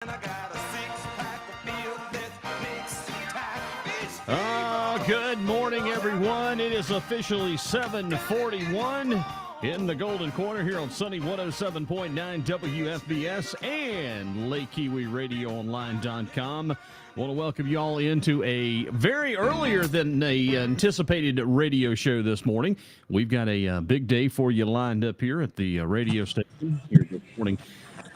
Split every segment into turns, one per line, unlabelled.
Good morning, everyone. It is officially 7:41 in the Golden Corner here on Sunny 107.9 WFBS and LakeKiwiRadioOnline.com. Want to welcome you all into a very earlier than anticipated radio show this morning. We've got a big day for you lined up here at the radio station here this morning.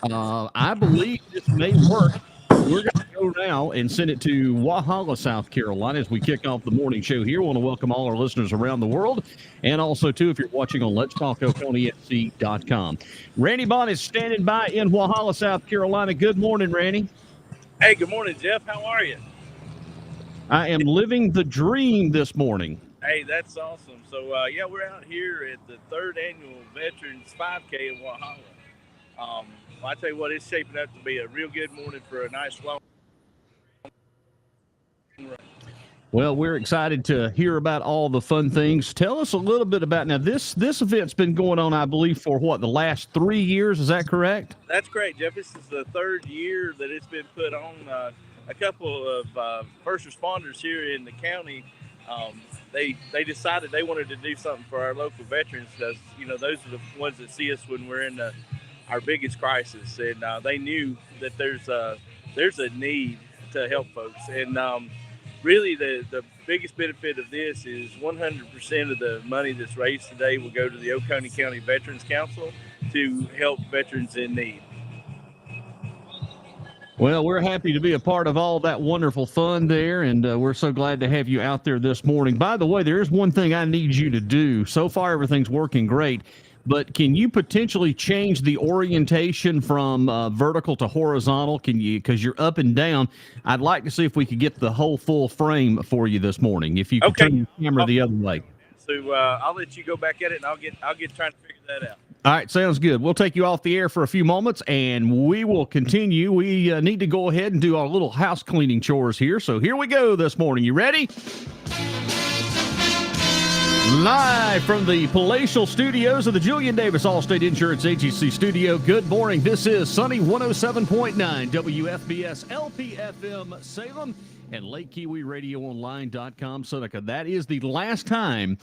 I believe this may work. We're going to go now and send it to Walhalla, South Carolina, as we kick off the morning show here. I want to welcome all our listeners around the world, and also, too, if you're watching on letstalkoconysc.com. Rannie Bond is standing by in Walhalla, South Carolina. Good morning, Rannie.
Hey, good morning, Jeff. How are you?
I am living the dream this morning.
Hey, that's awesome. So, we're out here at the 3rd Annual Veterans 5K in Walhalla. I tell you what, it's shaping up to be a real good morning for a nice long run.
Well, we're excited to hear about all the fun things. Tell us a little bit about, now, this event's been going on, I believe, for the last 3 years. Is that correct?
That's correct, Jeff. This is the 3rd year that it's been put on. A couple of first responders here in the county, they decided they wanted to do something for our local veterans because, those are the ones that see us when we're in our biggest crisis. And they knew that there's a need to help folks. And really, the biggest benefit of this is 100% of the money that's raised today will go to the Oconee County Veterans Council to help veterans in need.
Well, we're happy to be a part of all that wonderful fun there, and we're so glad to have you out there this morning. By the way, there is one thing I need you to do. So far, everything's working great, but can you potentially change the orientation from vertical to horizontal? Can you, because you're up and down? I'd like to see if we could get the whole full frame for you this morning. If you could turn your camera the other way.
So I'll let you go back at it, and I'll get trying to figure that out.
All right, sounds good. We'll take you off the air for a few moments, and we will continue. We need to go ahead and do our little house cleaning chores here. So here we go this morning. You ready? Live from the palatial studios of the Julian Davis Allstate Insurance Agency studio. Good morning. This is Sunny 107.9 WFBS LPFM Salem and LakeKiwiRadioOnline.com Seneca. That is the last time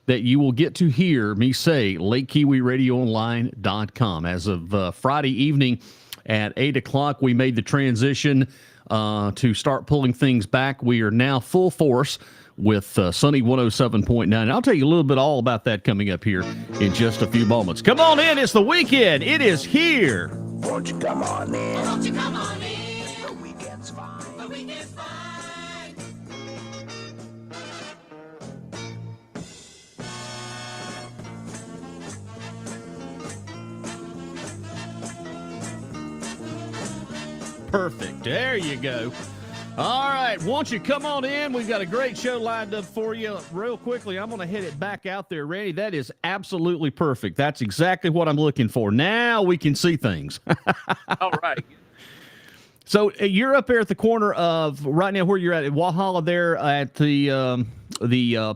that you will get to hear me say LakeKiwiRadioOnline.com. As of Friday evening at 8 o'clock, we made the transition to start pulling things back. We are now full force with Sunny 107.9. I'll tell you a little bit all about that coming up here in just a few moments. Come on in. It's the weekend. It is here.
Won't you come on in?
Won't you come on in?
The weekend's fine.
The weekend's fine.
Perfect. There you go. All right, won't you come on in? We've got a great show lined up for you. Real quickly, I'm going to head it back out there, Randy. That is absolutely perfect. That's exactly what I'm looking for. Now we can see things.
All right.
So you're up there at the corner of, right now where you're at Walhalla there at the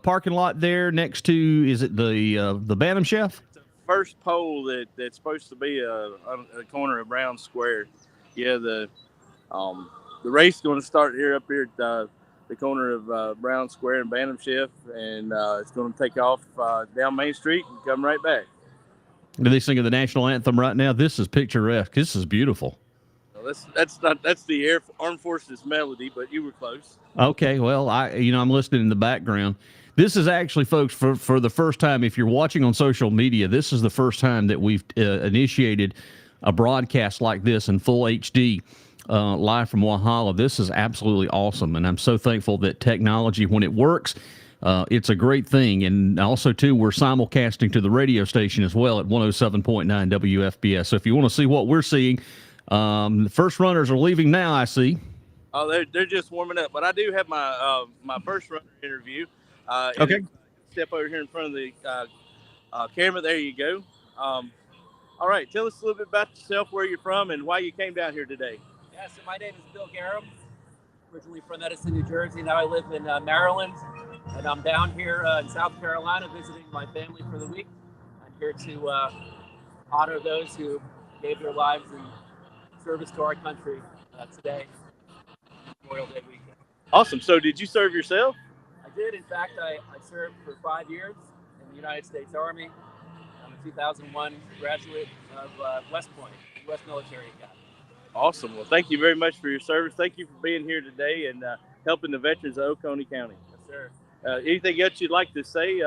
parking lot there next to, is it the Bantam Chef?
The first pole that's supposed to be on the corner of Brown Square. Yeah, the race is going to start here up here at the corner of Brown Square and Bantam Chef, and it's going to take off down Main Street and come right back.
Do they sing the national anthem right now? This is picturesque. This is beautiful.
Well, that's the Armed Forces melody, but you were close.
Okay, well, I'm listening in the background. This is actually, folks, for the first time, if you're watching on social media, this is the first time that we've initiated a broadcast like this in full HD. Live from Walhalla. This is absolutely awesome, and I'm so thankful that technology, when it works, it's a great thing. And also, too, we're simulcasting to the radio station as well at 107.9 WFBS. So if you want to see what we're seeing, the first runners are leaving now, I see.
Oh, they're just warming up. But I do have my my first runner interview.
Okay.
Step over here in front of the camera. There you go. All right. Tell us a little bit about yourself, where you're from, and why you came down here today.
Yeah, so my name is Bill Garum, originally from Edison, New Jersey. Now I live in Maryland, and I'm down here in South Carolina visiting my family for the week. I'm here to honor those who gave their lives in service to our country today, Memorial Day weekend.
Awesome. So did you serve yourself?
I did. In fact, I served for 5 years in the United States Army. I'm a 2001 graduate of West Point, U.S. Military Academy.
Awesome. Well, thank you very much for your service. Thank you for being here today and helping the veterans of Oconee County.
Yes, sir.
Anything else you'd like to say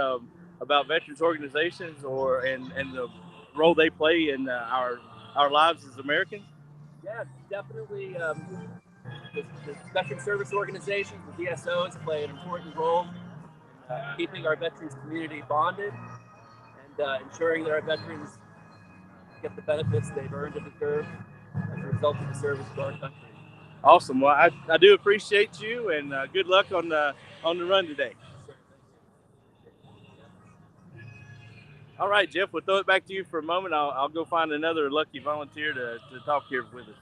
about veterans organizations and the role they play in our lives as Americans?
Yeah, definitely. The veteran service organizations, the VSOs, play an important role in keeping our veterans community bonded and ensuring that our veterans get the benefits they've earned and deserved as a result of the service to our country.
Awesome. Well, I do appreciate you, and good luck on the run today. All right, Jeff, we'll throw it back to you for a moment. I'll go find another lucky volunteer to talk here with us.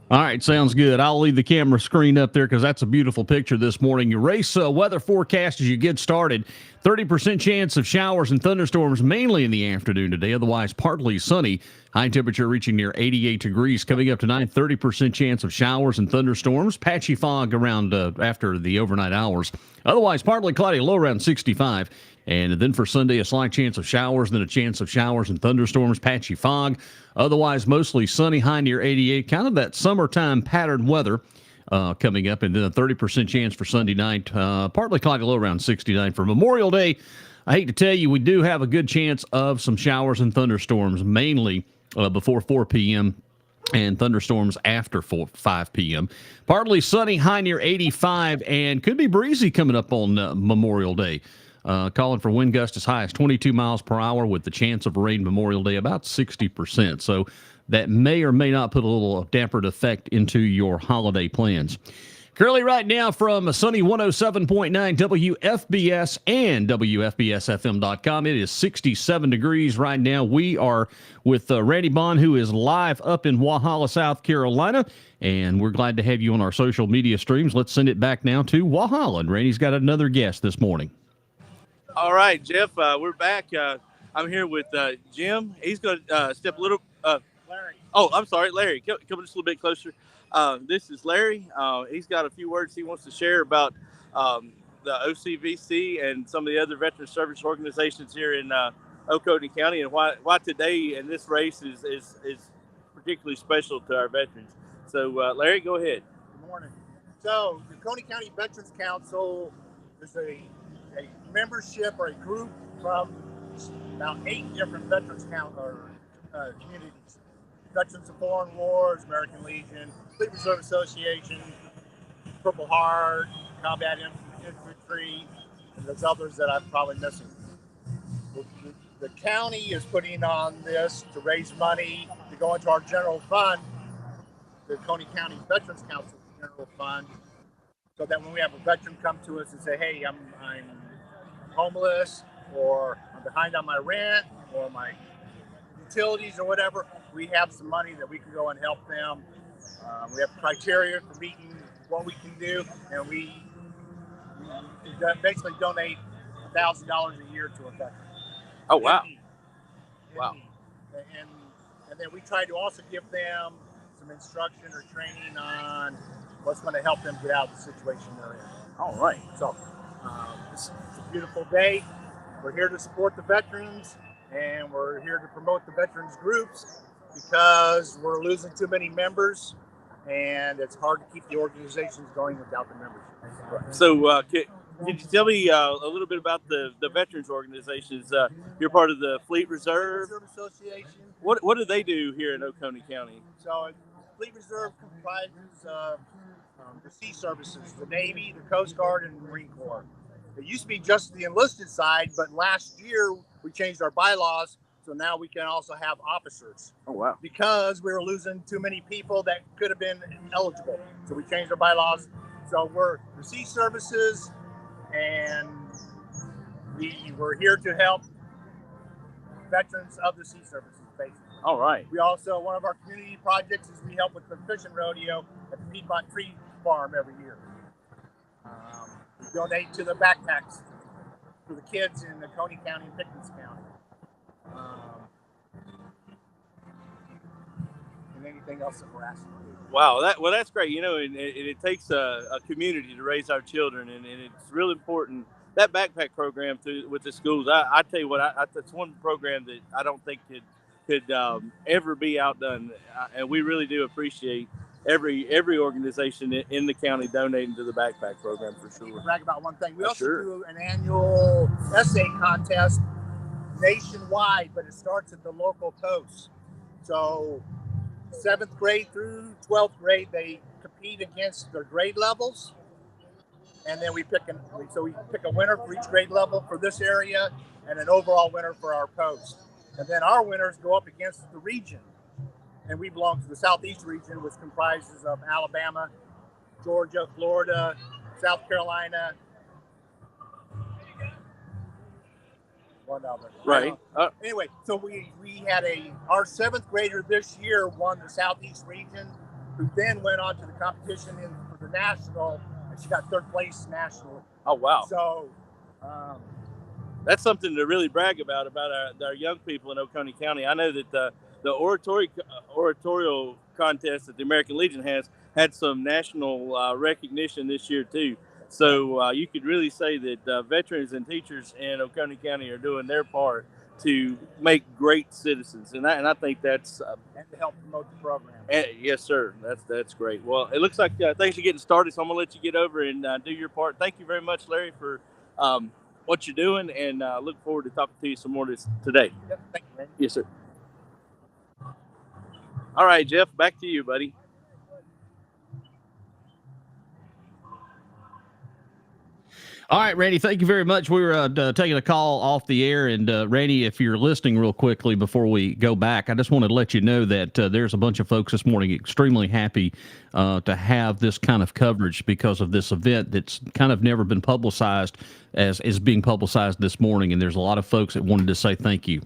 All right, sounds good. I'll leave the camera screen up there because that's a beautiful picture this morning. Your race weather forecast as you get started. 30% chance of showers and thunderstorms mainly in the afternoon today, otherwise partly sunny. High temperature reaching near 88 degrees. Coming up tonight, 30% chance of showers and thunderstorms. Patchy fog around after the overnight hours. Otherwise partly cloudy, low around 65. And then for Sunday, a slight chance of showers, then a chance of showers and thunderstorms, patchy fog. Otherwise, mostly sunny, high near 88. Kind of that summertime pattern weather coming up. And then a 30% chance for Sunday night, partly cloudy, low around 69. For Memorial Day, I hate to tell you, we do have a good chance of some showers and thunderstorms, mainly before 4 p.m. and thunderstorms after 5 p.m. Partly sunny, high near 85, and could be breezy coming up on Memorial Day. Calling for wind gusts as high as 22 miles per hour with the chance of rain Memorial Day about 60%. So that may or may not put a little dampered effect into your holiday plans. Currently right now from a sunny 107.9 WFBS and WFBSFM.com, it is 67 degrees right now. We are with Rannie Bond, who is live up in Walhalla, South Carolina, and we're glad to have you on our social media streams. Let's send it back now to Walhalla, and Rannie's got another guest this morning.
All right, Jeff, we're back. I'm here with Jim. He's going to step a little. Larry. Oh, I'm sorry, Larry. Come just a little bit closer. This is Larry. He's got a few words he wants to share about the OCVC and some of the other veteran service organizations here in Oconee County, and why today in this race is particularly special to our veterans. So, Larry, go ahead.
Good morning. So, the Oconee County Veterans Council is a membership or a group from about 8 different veterans communities. Veterans of Foreign Wars, American Legion, Fleet Reserve Association, Purple Heart, Combat Infantry, and there's others that I'm probably missing. The county is putting on this to raise money to go into our general fund, the Oconee County Veterans Council General Fund, so that when we have a veteran come to us and say, hey, I'm homeless, or I'm behind on my rent, or my utilities, or whatever, we have some money that we can go and help them. We have criteria for meeting what we can do, and we basically donate $1,000 a year to a veteran.
Oh, wow. Wow.
And then we try to also give them some instruction or training on what's going to help them get out of the situation they're in.
All right.
So it's a beautiful day. We're here to support the veterans, and we're here to promote the veterans groups because we're losing too many members, and it's hard to keep the organizations going without the membership.
So could you tell me a little bit about the veterans organizations? You're part of the Fleet Reserve
Association.
What do they do here in Oconee County?
So Fleet Reserve comprises the sea services, the Navy, the Coast Guard, and the Marine Corps. It used to be just the enlisted side, but last year we changed our bylaws, so now we can also have officers.
Oh, wow.
Because we were losing too many people that could have been eligible. So we changed our bylaws. So we're the sea services, and we're here to help veterans of the sea services, basically.
All right.
We also, one of our community projects is we help with the fishing rodeo at the Piedmont Tree Farm every year. We donate to the backpacks for the kids in Oconee County and Pickens County. and anything else that we're asking to do.
Wow, that's great. And it takes a community to raise our children, and it's real important. That backpack program with the schools, I tell you what, that's one program that I don't think could ever be outdone, and we really do appreciate every organization in the county donating to the backpack program for sure.
Brag about one thing. We also do an annual essay contest nationwide, but it starts at the local posts. So 7th grade through 12th grade, they compete against their grade levels, and then we pick a winner for each grade level for this area, and an overall winner for our post. And then our winners go up against the region, and we belong to the Southeast region, which comprises of Alabama, Georgia, Florida, South Carolina. One other.
Right.
Anyway, so we had our 7th grader this year won the Southeast region, who then went on to the competition for the national, and she got 3rd place national.
Oh, wow.
So
that's something to really brag about our young people in Oconee County. I know that the oratorial contest that the American Legion has had some national recognition this year too. So you could really say that veterans and teachers in Oconee County are doing their part to make great citizens, and I think that's
and to help promote the program.
Yes, sir. That's great. Well, it looks like things are getting started, so I'm gonna let you get over and do your part. Thank you very much, Larry, for what you're doing, and look forward to talking to you some more today.
Yep, thank you, man.
Yes, sir. All right, Jeff, back to you, buddy.
All right, Randy, thank you very much. We were taking a call off the air, and Randy, if you're listening real quickly before we go back, I just wanted to let you know that there's a bunch of folks this morning extremely happy to have this kind of coverage because of this event that's kind of never been publicized as is being publicized this morning, and there's a lot of folks that wanted to say thank you.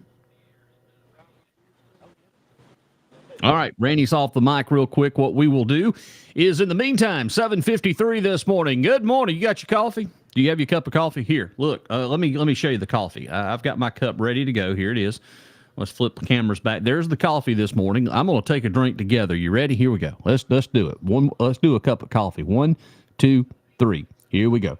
All right, Randy's off the mic real quick. What we will do is, in the meantime, 7:53 this morning. Good morning. You got your coffee? Do you have your cup of coffee? Here, look. Let me show you the coffee. I've got my cup ready to go. Here it is. Let's flip the cameras back. There's the coffee this morning. I'm going to take a drink together. You ready? Here we go. Let's do it. Let's do a cup of coffee. 1, 2, 3. Here we go.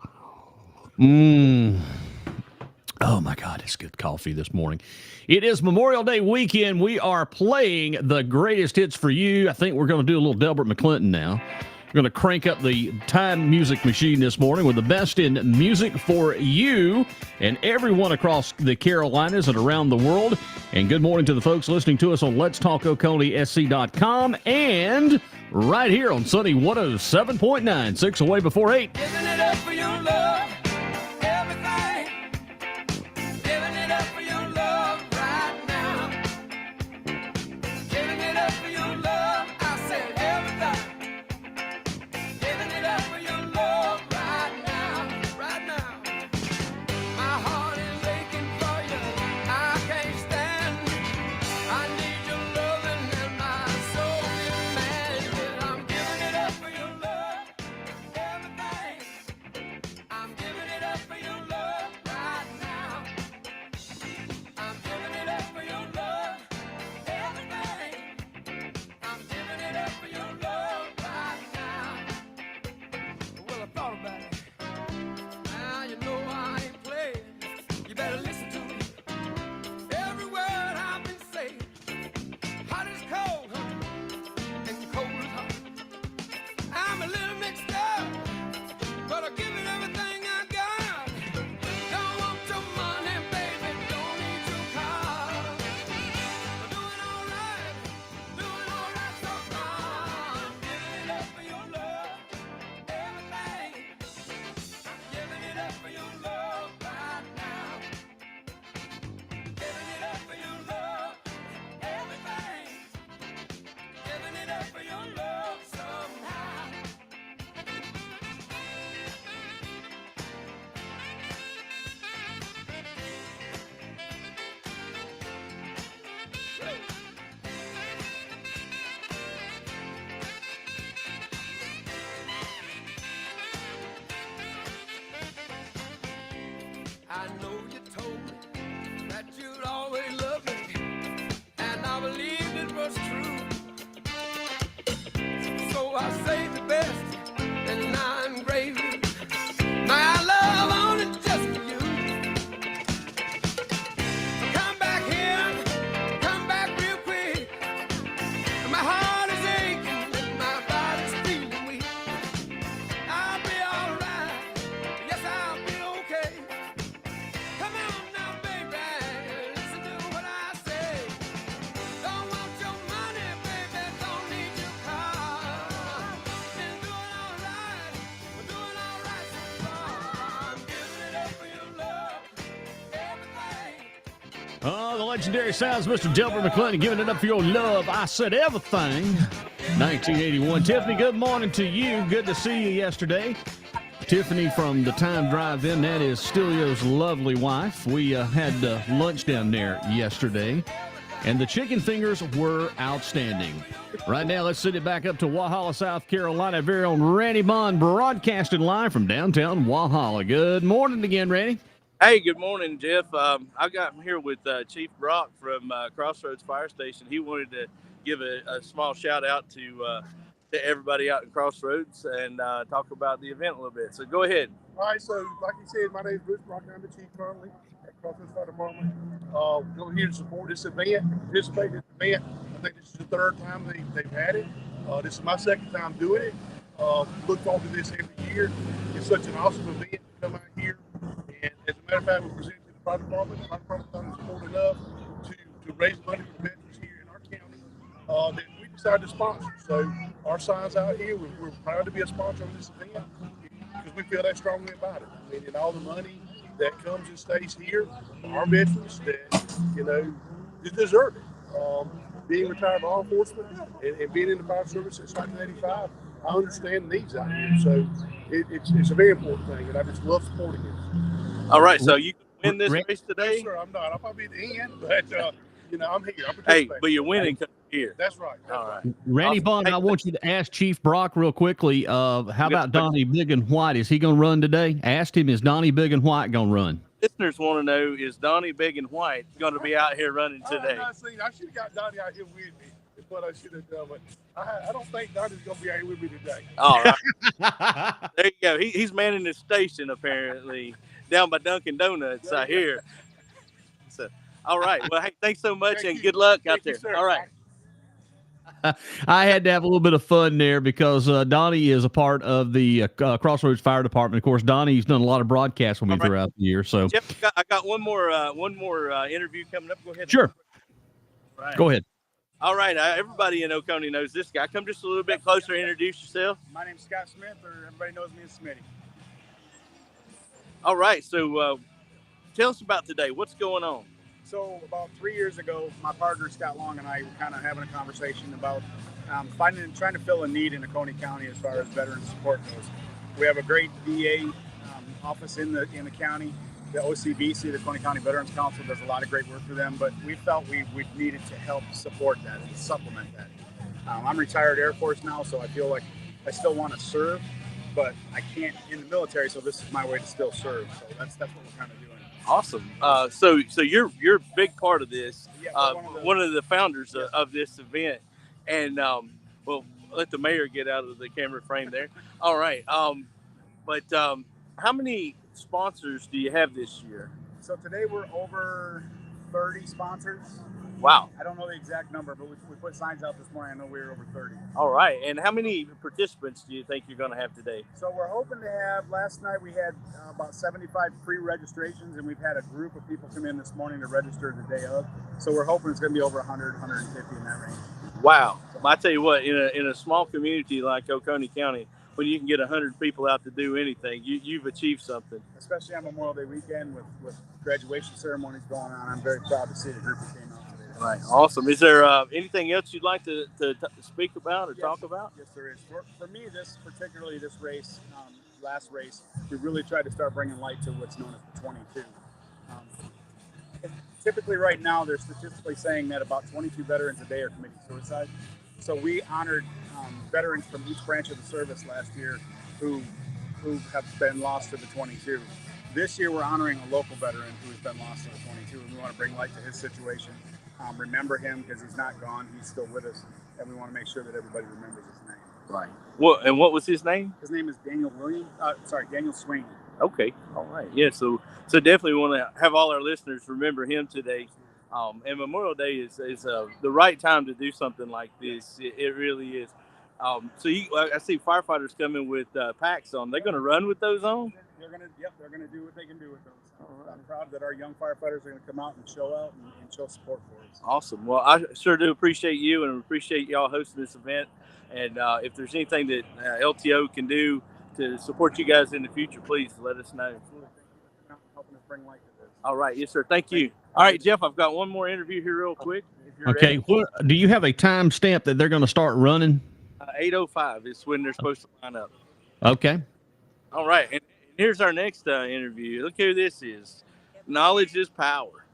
Oh my God, it's good coffee this morning. It is Memorial Day weekend. We are playing the greatest hits for you. I think we're going to do a little Delbert McClinton now. We're going to crank up the time music machine this morning with the best in music for you and everyone across the Carolinas and around the world. And good morning to the folks listening to us on letstalkoconeesc.com and right here on Sunny 107.9, 6 away before 8.
Giving it up for your love, everything. Giving it up for your love right now. Giving it up for your love, I said everything. Giving it up for your love right now, right now. My heart is aching for you, I can't stand it. I need your loving and my soul is mad. I'm giving it up for your love, everything. I'm giving
Oh, the legendary sounds, Mr. Delbert McClellan, giving it up for your love. I said everything. 1981. Tiffany, good morning to you. Good to see you yesterday. Tiffany from the Time Drive-In, that is Stilio's lovely wife. We had lunch down there yesterday, and the chicken fingers were outstanding. Right now, let's send it back up to Walhalla, South Carolina. Very own Rannie Bond broadcasting live from downtown Walhalla. Good morning again, Rannie.
Hey, good morning, Jeff. I got here with Chief Brock from Crossroads Fire Station. He wanted to give a small shout out to everybody out in Crossroads and talk about the event a little bit. So go ahead.
All right, so like you said, my name is Bruce Brock. I'm the chief currently at Crossroads Fire Department. We're here to support this event, participate in this event. I think this is the third time they've had it. This is my second time doing it. Look forward to this every year. It's such an awesome event to come out here. And as a matter of fact, we presented to the fire department. The fire department thought it was important enough to raise money for veterans here in our county that we decided to sponsor. So our signs out here, we're proud to be a sponsor of this event because we feel that strongly about it. I mean, and all the money that comes and stays here, our veterans that, you know, deserve it. Being retired law enforcement and being in the fire service since 1985, I understand the needs out here. So it's a very important thing, and I just love supporting it.
All right, so you can win this race today?
Yes, sir, I'm not. I'll probably be at the end, but, you know, I'm here. I'm
Hey, but you're winning here.
That's right.
All right.
Randy Bond, I want you to ask Chief Brock real quickly, how about Donnie Big and White? Is he going to run today? Ask him, is Donnie Big and White going to run?
Listeners want to know, is Donnie Big and White going to be out here running today?
I should have got Donnie out here with me. What I should have done, but I don't think Donnie's going to be out here with me today.
All right. There you go. He's manning the station, apparently, down by Dunkin' Donuts out here. So, all right. Well, hey, thanks so much, and good luck out there. All right.
I had to have a little bit of fun there because Donnie is a part of the Crossroads Fire Department. Of course, Donnie's done a lot of broadcasts with me throughout the year. So,
Jeff, I got one more interview coming up. Go ahead.
Sure.
Right.
Go ahead.
All right. Everybody in Oconee knows this guy. Come just a little bit closer. Introduce yourself.
My name's Scott Smith, or everybody knows me as Smitty.
All right. So, tell us about today. What's going on?
So about 3 years ago, my partner Scott Long and I were kind of having a conversation about trying to fill a need in Oconee County as far as veteran support goes. We have a great VA office in the county. The OCBC, the Oconee County Veterans Council, does a lot of great work for them, but we felt we needed to help support that and supplement that. I'm retired Air Force now, so I feel like I still want to serve, but I can't in the military, so this is my way to still serve. So that's what we're kind of doing.
Awesome. So you're a big part of this.
Yeah,
one of the founders of this event, and we'll let the mayor get out of the camera frame there. All right. But how many sponsors do you have this year?
So today we're over 30 sponsors.
Wow.
I don't know the exact number, but we put signs out this morning. I know we were over 30.
All right. And how many participants do you think you're going to have today?
So we're hoping to have, last night we had about 75 pre-registrations, and we've had a group of people come in this morning to register the day of. So we're hoping it's going to be over 100, 150 in that range.
Wow. I tell you what, in a small community like Oconee County, when you can get 100 people out to do anything, you've achieved something.
Especially on Memorial Day weekend with graduation ceremonies going on. I'm very proud to see the group that came out today.
Right. Awesome. Is there anything else you'd like to speak about or talk about?
Yes, there is. For me, this race, last race, we really tried to start bringing light to what's known as the 22. Typically right now, they're statistically saying that about 22 veterans a day are committing suicide. So we honored veterans from each branch of the service last year who have been lost to the 22. This year, we're honoring a local veteran who has been lost to the 22, and we want to bring light to his situation. Remember him because he's not gone; he's still with us, and we want to make sure that everybody remembers his name.
Right. What was his name?
His name is Daniel Swain.
Okay. All right. Yeah. So definitely want to have all our listeners remember him today. And Memorial Day is the right time to do something like this. It really is. So I see firefighters coming with packs on. They're going to run with those on?
They're going to do what they can do with those. I'm proud that our young firefighters are going to come out and show out and show support for us.
Awesome. Well, I sure do appreciate you and appreciate y'all hosting this event. And if there's anything that LTO can do to support you guys in the future, please let us know.
Helping us bring light to this.
All right. Yes, sir. Thank you. All right, Jeff, I've got one more interview here real quick. If you're
Okay.
ready.
What do you have a time stamp that they're going to start running?
8:05 is when they're supposed to line up.
Okay.
All right. And here's our next interview. Look who this is. Knowledge is power.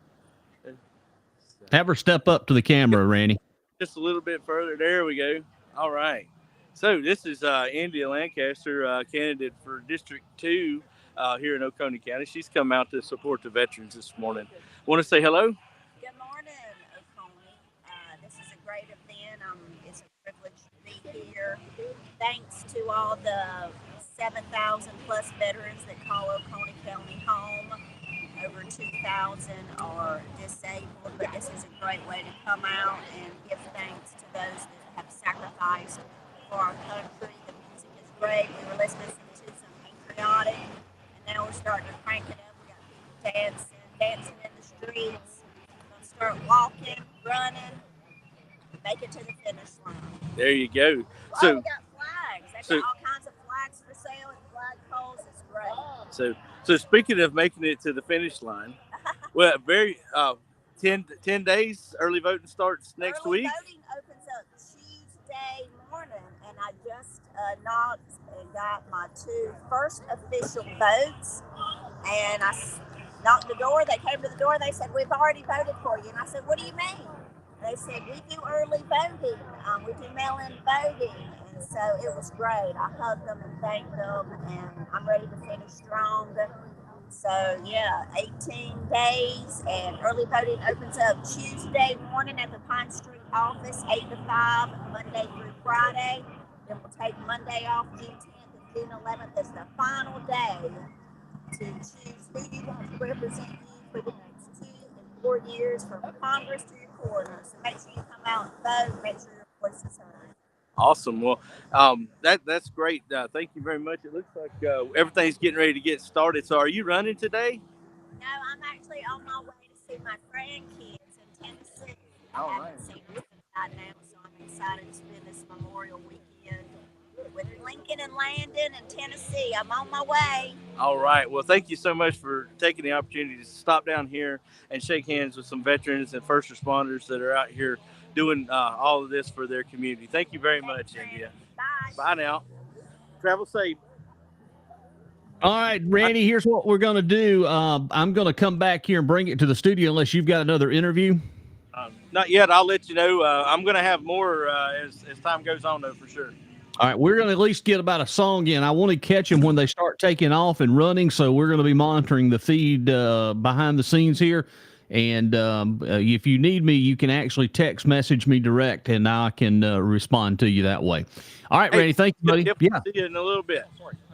Have her step up to the camera, Randy.
Just a little bit further. There we go. All right. So this is India Lancaster, candidate for District 2 here in Oconee County. She's come out to support the veterans this morning. Want to say hello?
Good morning, Oconee. This is a great event. It's a privilege to be here. Thanks to all the 7,000 plus veterans that call Oconee County home. Over 2,000 are disabled, but this is a great way to come out and give thanks to those that have sacrificed for our country. The music is great. We were listening to some patriotic, and now we're starting to crank it up. We got people dancing in the streets. We're going to start walking, running, make it to the finish line.
There you go.
So we got flags. They've got all kinds of flags for sale at flagpoles. It's great.
So speaking of making it to the finish line, well, 10 days, early voting starts next week.
Early voting opens up Tuesday morning, and I just knocked and got my 2 first official votes, and I knocked the door. They came to the door. They said, "We've already voted for you." And I said, "What do you mean?" They said, "We do early voting. We do mail-in voting." And so it was great. I hugged them and thanked them, and I'm ready to finish strong. So, yeah, 18 days, and early voting opens up Tuesday morning at the Pine Street office, 8 to 5, Monday through Friday. Then we'll take Monday off, June 10th and June 11th is the final day to choose who you want to represent you for the next 2 and 4 years, from Congress to your coroner. So make sure you come out and vote, make sure your voice is heard.
Awesome. Well, that's great. Thank you very much. It looks like everything's getting ready to get started. So are you running today?
No, I'm actually on my way to see my grandkids in Tennessee.
All
I
right.
haven't seen them right now, so I'm excited to spend this Memorial weekend with Lincoln and Landon in Tennessee. I'm on my way.
All right. Well, thank you so much for taking the opportunity to stop down here and shake hands with some veterans and first responders that are out here doing all of this for their community. Thank you very much, India.
Bye.
Bye now. Travel safe.
All right, Randy, here's what we're going to do. I'm going to come back here and bring it to the studio unless you've got another interview.
Not yet. I'll let you know. I'm going to have more as time goes on, though, for sure.
All right, we're going to at least get about a song in. I want to catch them when they start taking off and running, so we're going to be monitoring the feed behind the scenes here. And if you need me, you can actually text message me direct, and I can respond to you that way. All right, Randy, thank you, buddy.
Yeah. See you in a little bit.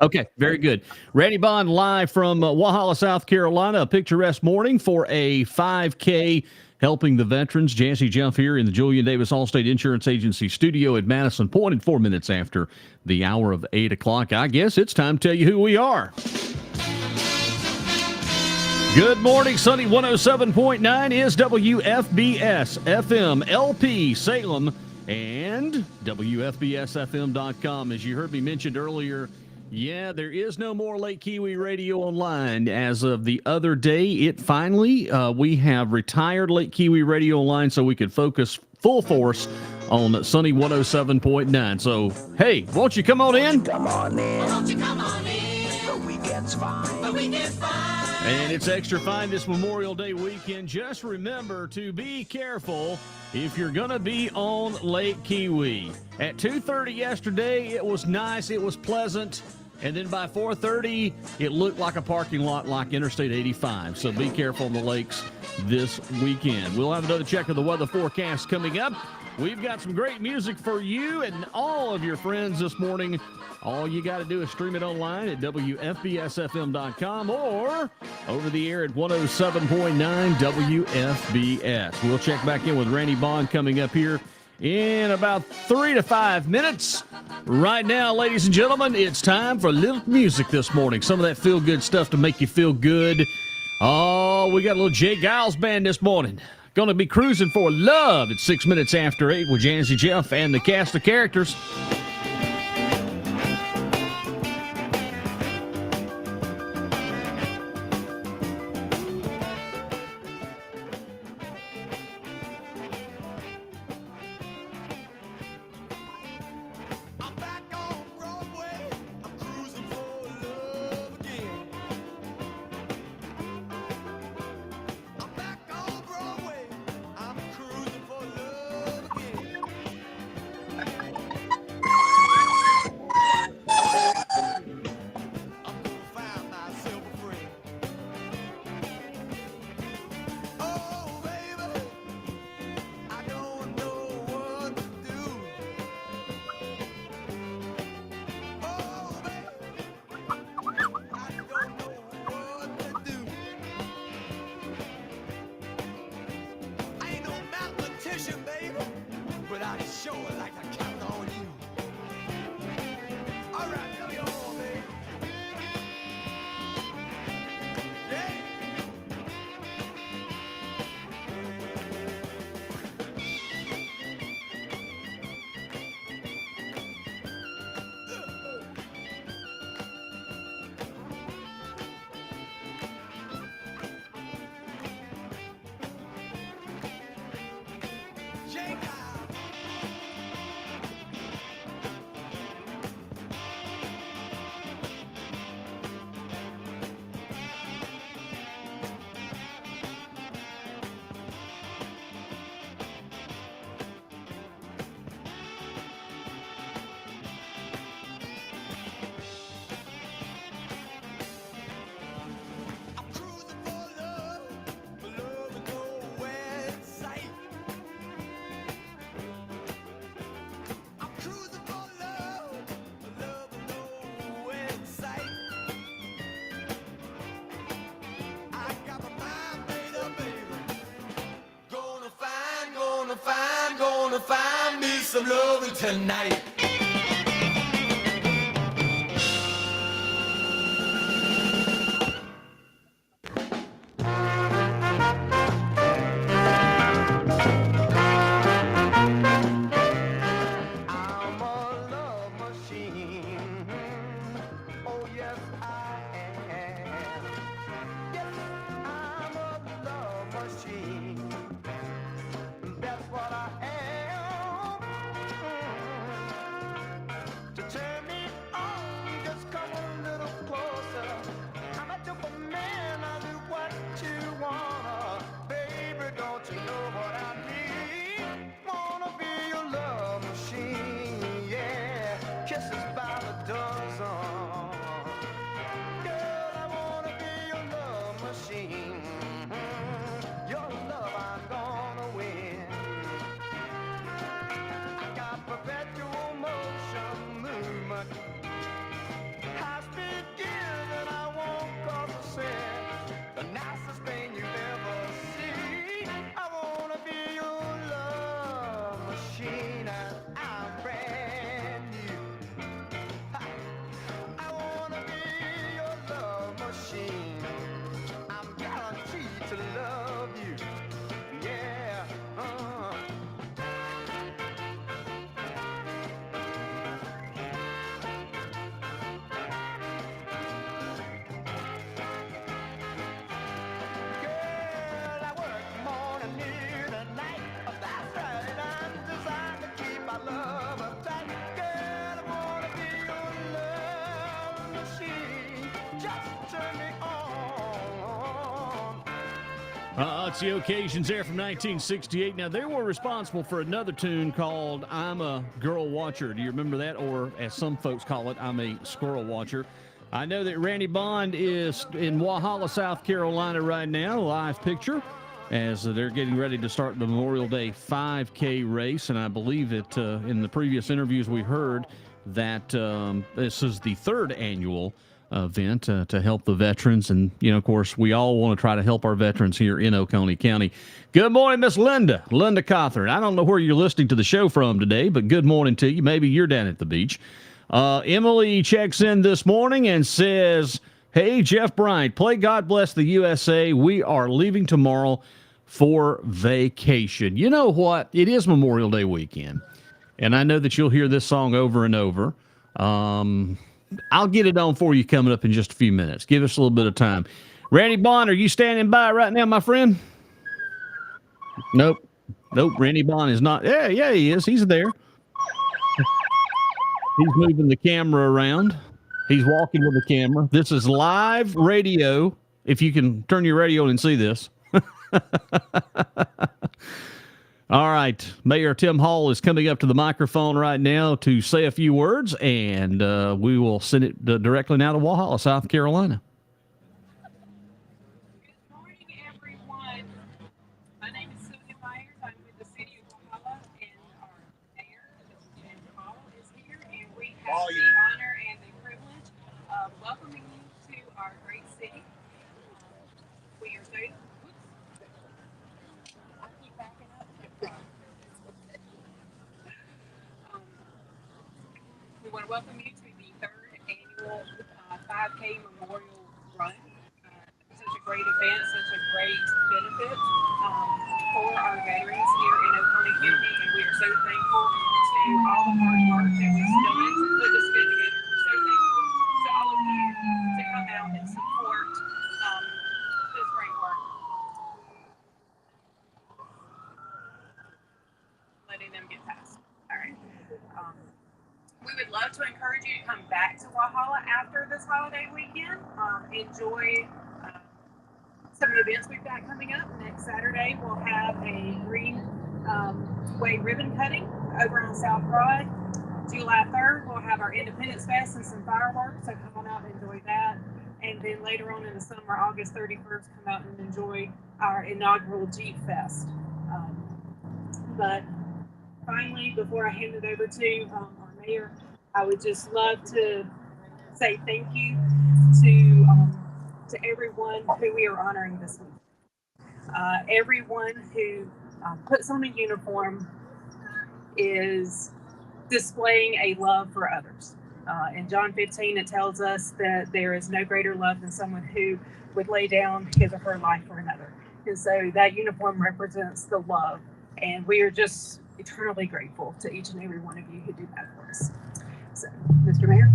Okay, very good. Randy Bond live from Walhalla, South Carolina, a picturesque morning for a 5K helping the veterans. Jazzy Jeff here in the Julian Davis Allstate Insurance Agency studio at Madison Point, and 4 minutes after the hour of 8 o'clock. I guess it's time to tell you who we are. Good morning, Sunny 107.9 is WFBS FM LP Salem and WFBSFM.com. As you heard me mentioned earlier, yeah, there is no more Lake Kiwi Radio Online. As of the other day, it finally, we have retired Lake Kiwi Radio Online so we could focus full force on Sunny 107.9. So, hey, won't you come on in?
Come on in. Won't you come on in? The weekend's fine. The weekend's fine.
And it's extra fine this Memorial Day weekend. Just remember to be careful if you're going to be on Lake Kiwi. At 2:30 yesterday, it was nice. It was pleasant. And then by 4:30, it looked like a parking lot like Interstate 85. So be careful on the lakes this weekend. We'll have another check of the weather forecast coming up. We've got some great music for you and all of your friends this morning. All you got to do is stream it online at WFBSFM.com or over the air at 107.9 WFBS. We'll check back in with Rannie Bond coming up here in about 3 to 5 minutes. Right now, ladies and gentlemen, it's time for a little music this morning. Some of that feel-good stuff to make you feel good. Oh, we got a little Jay Giles band this morning. Going to be cruising for love at 6 minutes after 8 with Jazzy Jeff and the cast of characters.
gonna find me some loving tonight. I'm a love machine. Oh yes, I am. Yes, I'm a love machine. That's what I am. To turn me on, just come a little closer. I'm a typical man, I do what you wanna. Baby, don't you know what I need? Wanna be your love machine, yeah. Kisses by the dozen. Girl, I wanna be your love machine. Your love I'm gonna win. I got perpetual motion movement, high speed gears, and I won't cause a sin. The nicest thing you ever see. I wanna be your love machine, and I'm brand new. Ha. I wanna be your love machine. I'm guaranteed to love you. Yeah. Girl, I work morning, noon, and night. That's right, I'm designed to keep my love tight. Girl, I wanna be your love machine. Just turn me on.
It's the Occasions there from 1968. Now, they were responsible for another tune called I'm a Girl Watcher. Do you remember that? Or, as some folks call it, I'm a Squirrel Watcher. I know that Rannie Bond is in Walhalla, South Carolina right now, live picture, as they're getting ready to start the Memorial Day 5K race. And I believe that in the previous interviews we heard that this is the third annual event to help the veterans. And, you know, of course, we all want to try to help our veterans here in Oconee County. Good morning, Miss Linda Cawthorn. I don't know where you're listening to the show from today, but good morning to you. Maybe you're down at the beach. Emily checks in this morning and says, hey, Jeff Bryant, play God Bless the USA. We are leaving tomorrow for vacation. You know what? It is Memorial Day weekend, and I know that you'll hear this song over and over. I'll get it on for you coming up in just a few minutes. Give us a little bit of time. Rannie Bond, are you standing by right now, my friend? Nope. Rannie Bond is not. Yeah, he is. He's there. He's moving the camera around. He's walking with the camera. This is live radio. If you can turn your radio on and see this. All right. Mayor Tim Hall is coming up to the microphone right now to say a few words, and we will send it directly now to Walhalla, South Carolina.
Good morning, everyone. My name is Sylvia Myers. I'm with the city of Walhalla, and our mayor, Tim Hall, is here, and we have the honor and the privilege of welcoming you to our great city. We are so I keep backing up. We want to welcome you to the third annual 5K Memorial Run. Such a great event, such a great benefit for our veterans here in Oconee County, and we are so thankful to all the hard work that was done to put this event together. We're so thankful to all of you to come out and support this great work. Letting them get past. All right. We would love to encourage you to come back to Walhalla after this holiday weekend. Enjoy some of the events we've got coming up. Next Saturday, we'll have a Green Way ribbon cutting over on South Broad. July 3rd, we'll have our Independence Fest and some fireworks, so come on out and enjoy that. And then later on in the summer, August 31st, come out and enjoy our inaugural Jeep Fest. But finally, before I hand it over to our mayor, I would just love to say thank you to everyone who we are honoring this week. Everyone who puts on a uniform is displaying a love for others. In John 15, it tells us that there is no greater love than someone who would lay down his or her life for another. And so that uniform represents the love. And we are just eternally grateful to each and every one of you who do that for us. So, Mr. Mayor.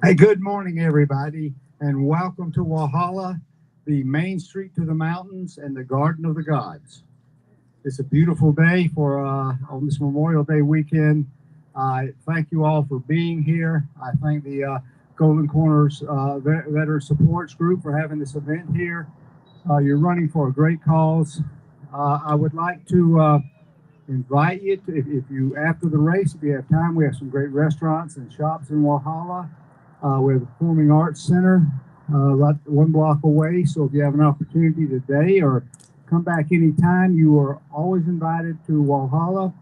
Hey, good morning, everybody, and welcome to Walhalla, the main street to the mountains and the Garden of the Gods. It's a beautiful day for on this Memorial Day weekend. I thank you all for being here. I thank the Golden Corners Veteran Supports Group for having this event here. You're running for a great cause. I would like to invite you to, if you, after the race, if you have time, we have some great restaurants and shops in Walhalla. We have the Performing Arts Center right 1 block away. So if you have an opportunity today or come back anytime, you are always invited to Walhalla.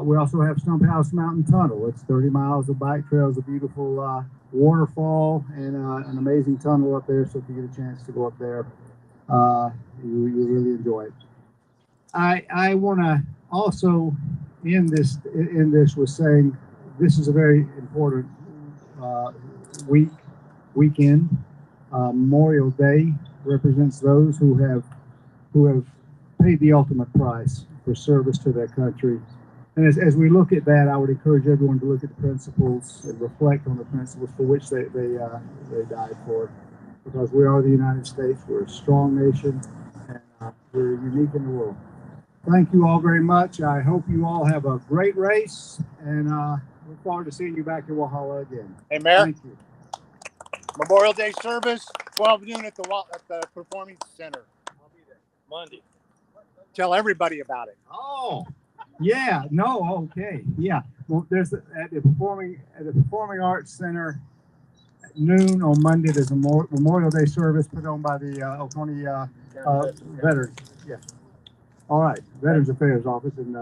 We also have Stump House Mountain Tunnel. It's 30 miles of bike trails, a beautiful waterfall, and an amazing tunnel up there. So if you get a chance to go up there, you really enjoy it. I want to also end this with saying this is a very important weekend. Memorial Day represents those who have paid the ultimate price for service to their country. And as we look at that, I would encourage everyone to look at the principles and reflect on the principles for which they died for. Because we are the United States, we're a strong nation, and we're unique in the world. Thank you all very much. I hope you all have a great race, and look forward to seeing you back in Walhalla again.
Hey, Mayor.
Thank you.
Memorial Day service, 12 noon at the Performing Center.
I'll be there Monday.
Tell everybody about it.
Oh, yeah. No. Okay. Yeah. Well, there's at the Performing Arts Center at noon on Monday. There's a Memorial Day service put on by the Oconee Veterans. Yeah. All right. Veterans Affairs Office, and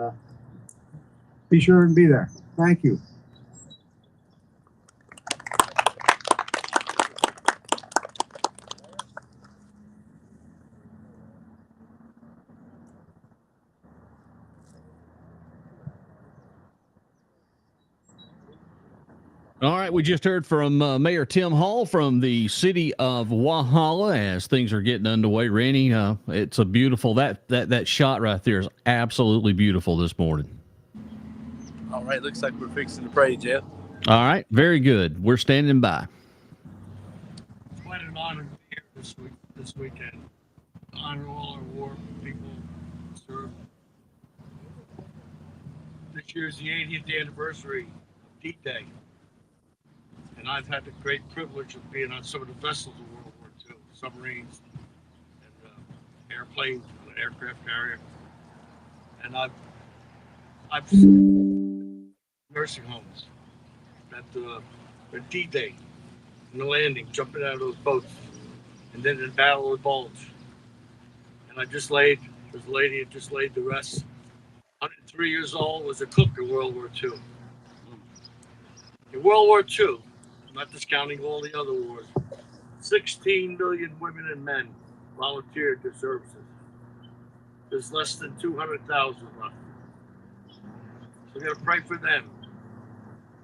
be sure and be there. Thank you.
All right, we just heard from Mayor Tim Hall from the city of Walhalla as things are getting underway. Rannie, it's a beautiful, that shot right there is absolutely beautiful this morning.
All right, looks like we're fixing to pray, Jeff.
All right, very good. We're standing by.
It's quite an honor to be here this weekend. To honor all our war people who served. This year's the 80th anniversary of D-Day. And I've had the great privilege of being on some of the vessels of World War II, submarines and airplanes, an aircraft carrier. And I've seen nursing homes at D-Day, in the landing, jumping out of those boats, and then in the Battle of the Bulge. And there's a lady that just laid to rest. 103 years old, was a cook in World War II. In World War II, not discounting all the other wars, 16 million women and men volunteered their services. There's less than 200,000 left. So we got to pray for them,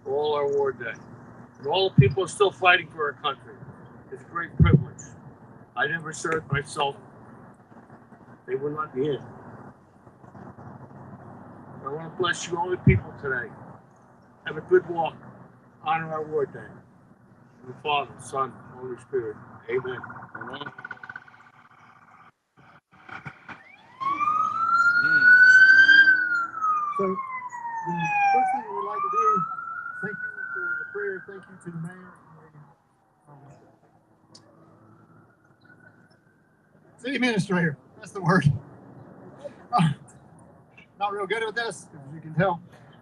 for all our war day. And all the people are still fighting for our country. It's a great privilege. I never served myself. They would not be in. I want to bless you, all the people today. Have a good walk. Honor our war day. The Father, Son, Holy Spirit. Amen. Amen.
So the first thing we'd like to do, thank you for the prayer. Thank you to the mayor. City administrator, that's the word. Not real good at this, as you can tell.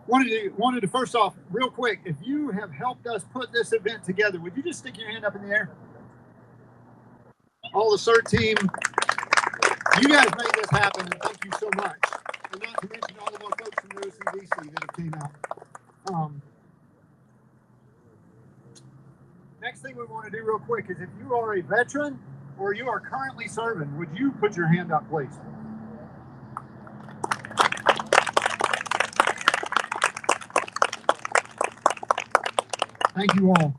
Wanted to first off, real quick, if you have helped us put this event together, would you just stick your hand up in the air? All the CERT team, you guys made this happen, and thank you so much. And not to mention all of our folks from the OCDC that have came out. Next thing we want to do real quick is if you are a veteran or you are currently serving, would you put your hand up, please? Thank you all.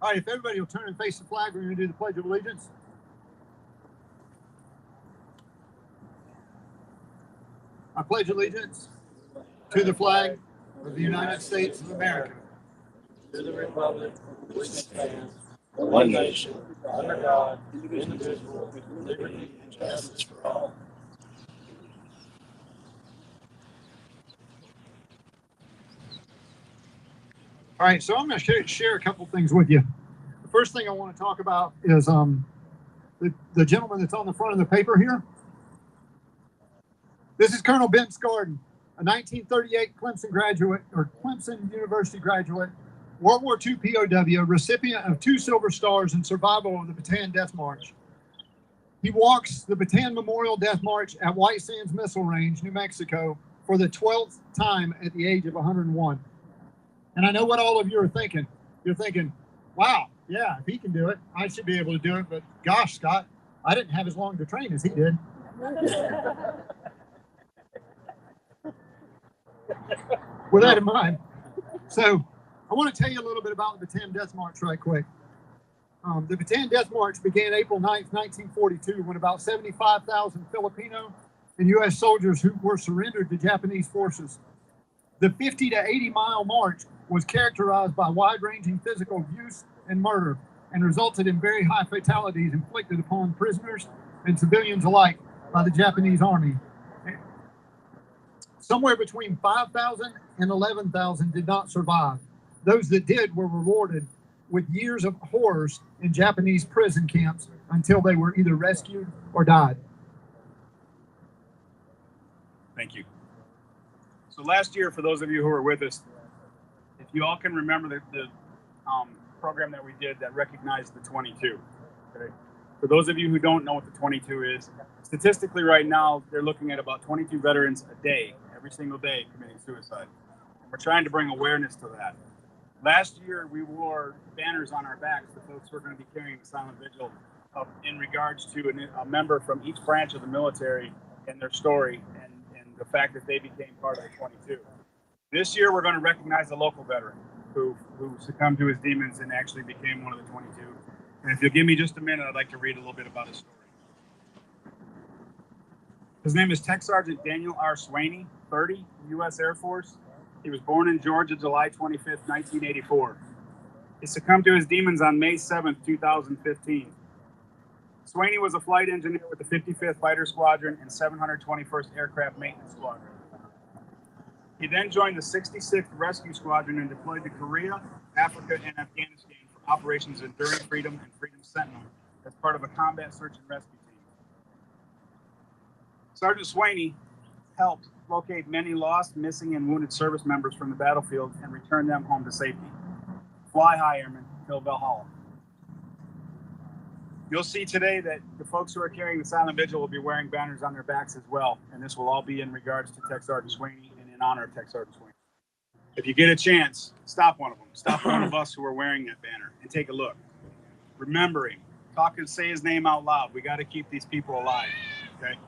All right, if everybody will turn and face the flag, we're going to do the Pledge of Allegiance. I pledge allegiance to the flag of the United States of America,
To the republic which stands one nation under God, indivisible, with liberty and justice for all.
All right, so I'm going to share a couple things with you. The first thing I want to talk about is the gentleman that's on the front of the paper here. This is Colonel Ben Scarden, a 1938 Clemson graduate, or Clemson University graduate, World War II POW, recipient of 2 Silver Stars and survival of the Bataan Death March. He walks the Bataan Memorial Death March at White Sands Missile Range, New Mexico, for the 12th time at the age of 101. And I know what all of you are thinking. You're thinking, wow, yeah, if he can do it, I should be able to do it. But gosh, Scott, I didn't have as long to train as he did. With that in mind, so I want to tell you a little bit about the Bataan Death March right quick. The Bataan Death March began April 9th, 1942, when about 75,000 Filipino and U.S. soldiers who were surrendered to Japanese forces. The 50 to 80 mile march was characterized by wide-ranging physical abuse and murder, and resulted in very high fatalities inflicted upon prisoners and civilians alike by the Japanese army. Somewhere between 5,000 and 11,000 did not survive. Those that did were rewarded with years of horrors in Japanese prison camps until they were either rescued or died.
Thank you. So last year, for those of you who were with us, if you all can remember the program that we did that recognized the 22. Okay? For those of you who don't know what the 22 is, statistically right now, they're looking at about 22 veterans a day, every single day, committing suicide. And we're trying to bring awareness to that. Last year, we wore banners on our backs, the folks who are going to be carrying the silent vigil in regards to a member from each branch of the military and their story and the fact that they became part of the 22. This year, we're going to recognize a local veteran who succumbed to his demons and actually became one of the 22. And if you'll give me just a minute, I'd like to read a little bit about his story. His name is Tech Sergeant Daniel R. Swaney, 30, U.S. Air Force. He was born in Georgia, July 25th, 1984. He succumbed to his demons on May 7th, 2015. Swaney was a flight engineer with the 55th Fighter Squadron and 721st Aircraft Maintenance Squadron. He then joined the 66th Rescue Squadron and deployed to Korea, Africa, and Afghanistan for operations Enduring Freedom and Freedom Sentinel as part of a combat search and rescue team. Sergeant Swaney helped locate many lost, missing, and wounded service members from the battlefield and return them home to safety. Fly high, airmen, till Valhalla. You'll see today that the folks who are carrying the silent vigil will be wearing banners on their backs as well, and this will all be in regards to Tech Sergeant Swaney and in honor of Tech Sergeant Swaney. If you get a chance, stop one of them. Stop one of us who are wearing that banner and take a look. Remembering, talk and say his name out loud. We got to keep these people alive, okay?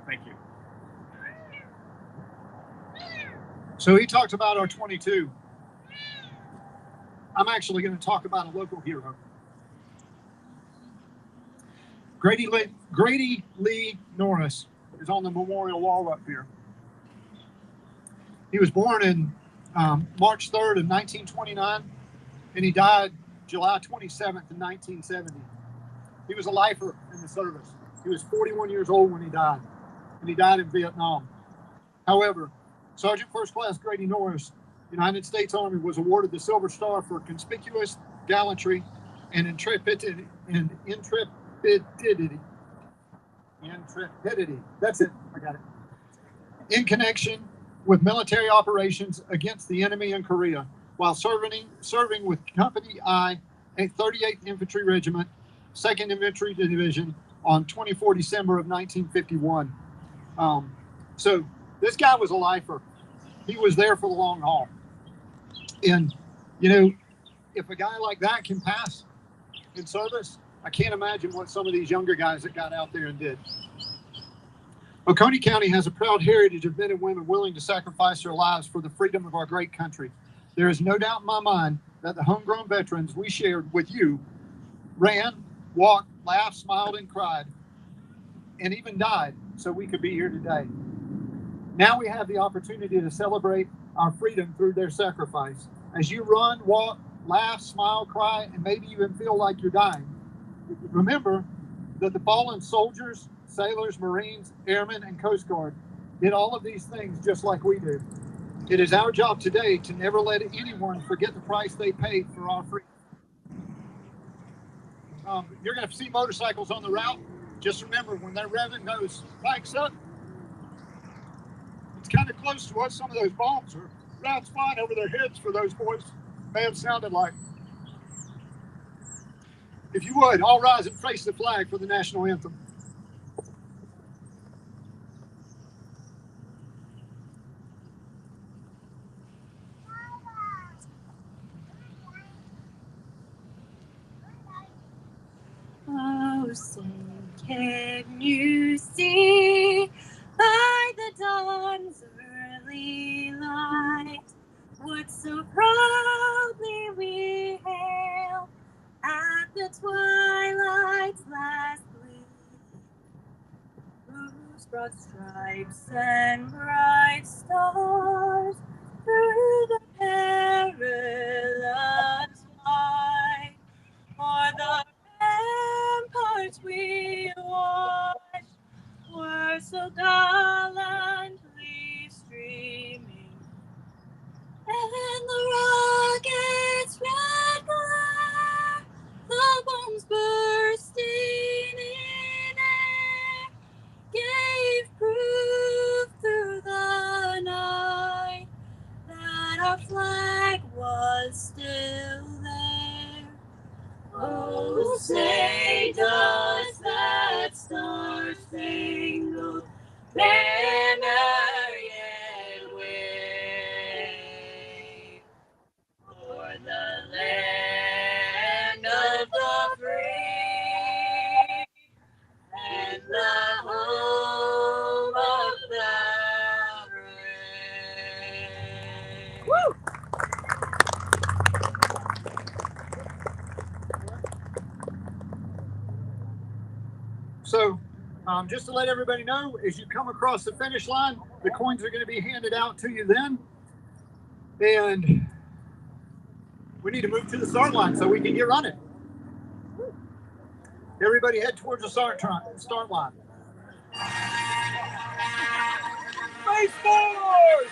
Thank you.
So he talked about our 22. I'm actually going to talk about a local hero. Grady Lee Norris is on the memorial wall up here. He was born in March 3rd of 1929, and he died July 27th in 1970. He was a lifer in the service. He was 41 years old when he died, and he died in Vietnam. However, Sergeant First Class Grady Norris, United States Army, was awarded the Silver Star for conspicuous gallantry and intrepidity. That's it. I got it. In connection with military operations against the enemy in Korea, while serving with Company I, 38th Infantry Regiment, 2nd Infantry Division on 24 December of 1951. So this guy was a lifer. He was there for the long haul. And, you know, if a guy like that can pass in service, I can't imagine what some of these younger guys that got out there and did. Oconee County has a proud heritage of men and women willing to sacrifice their lives for the freedom of our great country. There is no doubt in my mind that the homegrown veterans we shared with you ran, walked, laughed, smiled, and cried, and even died so we could be here today. Now we have the opportunity to celebrate our freedom through their sacrifice. As you run, walk, laugh, smile, cry, and maybe even feel like you're dying, remember that the fallen soldiers, sailors, Marines, airmen, and Coast Guard did all of these things just like we do. It is our job today to never let anyone forget the price they paid for our freedom. You're going to see motorcycles on the route. Just remember, when that revving goes bikes up, it's kind of close to what some of those bombs are. Routes flying over their heads for those boys may have sounded like. If you would, all rise and face the flag for the national anthem.
Oh, say, can you see by the dawn's early light what so proudly we hailed at the twilight's last gleam, whose broad stripes and bright stars through the perilous fight for the ramparts we watched were so gallantly streaming, and the rocket's red glare, the bombs bursting in air, gave proof through the night that our flag was still there. Oh, say does that star-spangled banner yet wave for the land of the free and the home of the brave? Woo!
So, just to let everybody know, as you come across the finish line, the coins are going to be handed out to you then. And we need to move to the start line so we can get running. Everybody head towards the start line.
Race forward!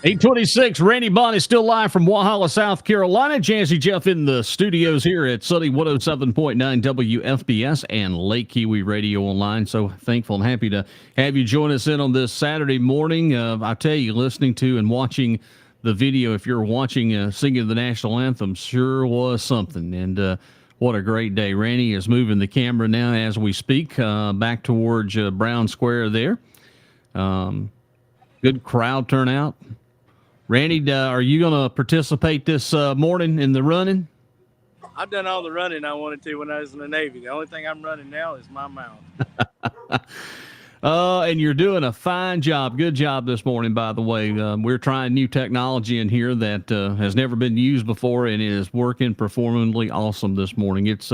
826, Rannie Bond is still live from Walhalla, South Carolina. Jazzy Jeff in the studios here at Sunny 107.9 WFBS and Lake Kiwi Radio Online. So thankful and happy to have you join us in on this Saturday morning. I tell you, listening to and watching the video, if you're watching singing the national anthem, sure was something. And what a great day. Rannie is moving the camera now as we speak back towards Brown Square there. Good crowd turnout. Randy, are you going to participate this morning in the running?
I've done all the running I wanted to when I was in the Navy. The only thing I'm running now is my mouth.
And you're doing a fine job. Good job this morning, by the way. We're trying new technology in here that has never been used before, and it is working performingly awesome this morning. It's,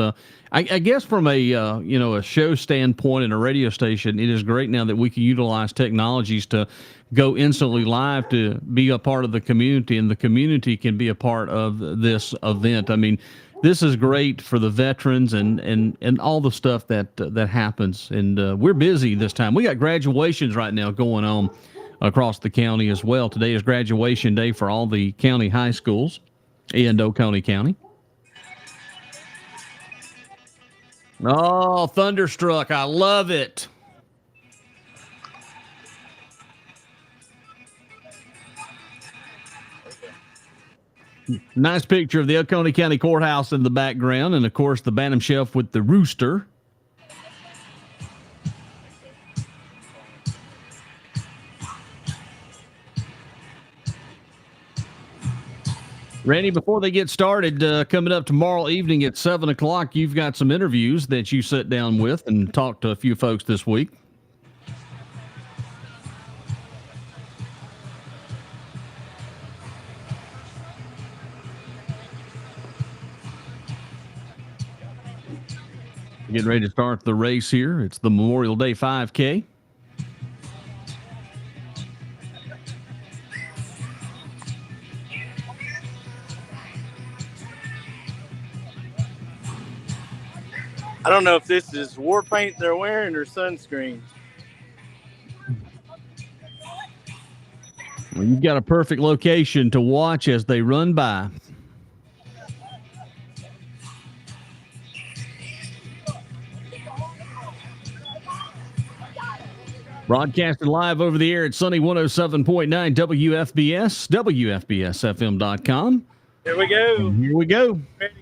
I guess, from a show standpoint and a radio station, it is great now that we can utilize technologies to go instantly live to be a part of the community, and the community can be a part of this event. I mean, this is great for the veterans and all the stuff that happens. And we're busy this time. We got graduations right now going on across the county as well. Today is graduation day for all the county high schools in Oconee County. Oh, Thunderstruck. I love it. Nice picture of the Oconee County Courthouse in the background, and of course the Bantam Chef with the rooster. Randy, before they get started, coming up tomorrow evening at 7 o'clock, you've got some interviews that you sit down with and talk to a few folks this week. Getting ready to start the race here. It's the Memorial Day 5K.
I don't know if this is war paint they're wearing or sunscreen.
Well, you've got a perfect location to watch as they run by. Broadcasting live over the air at Sunny 107.9 WFBS, WFBSFM.com.
Here we go.
And here we go.
Ready?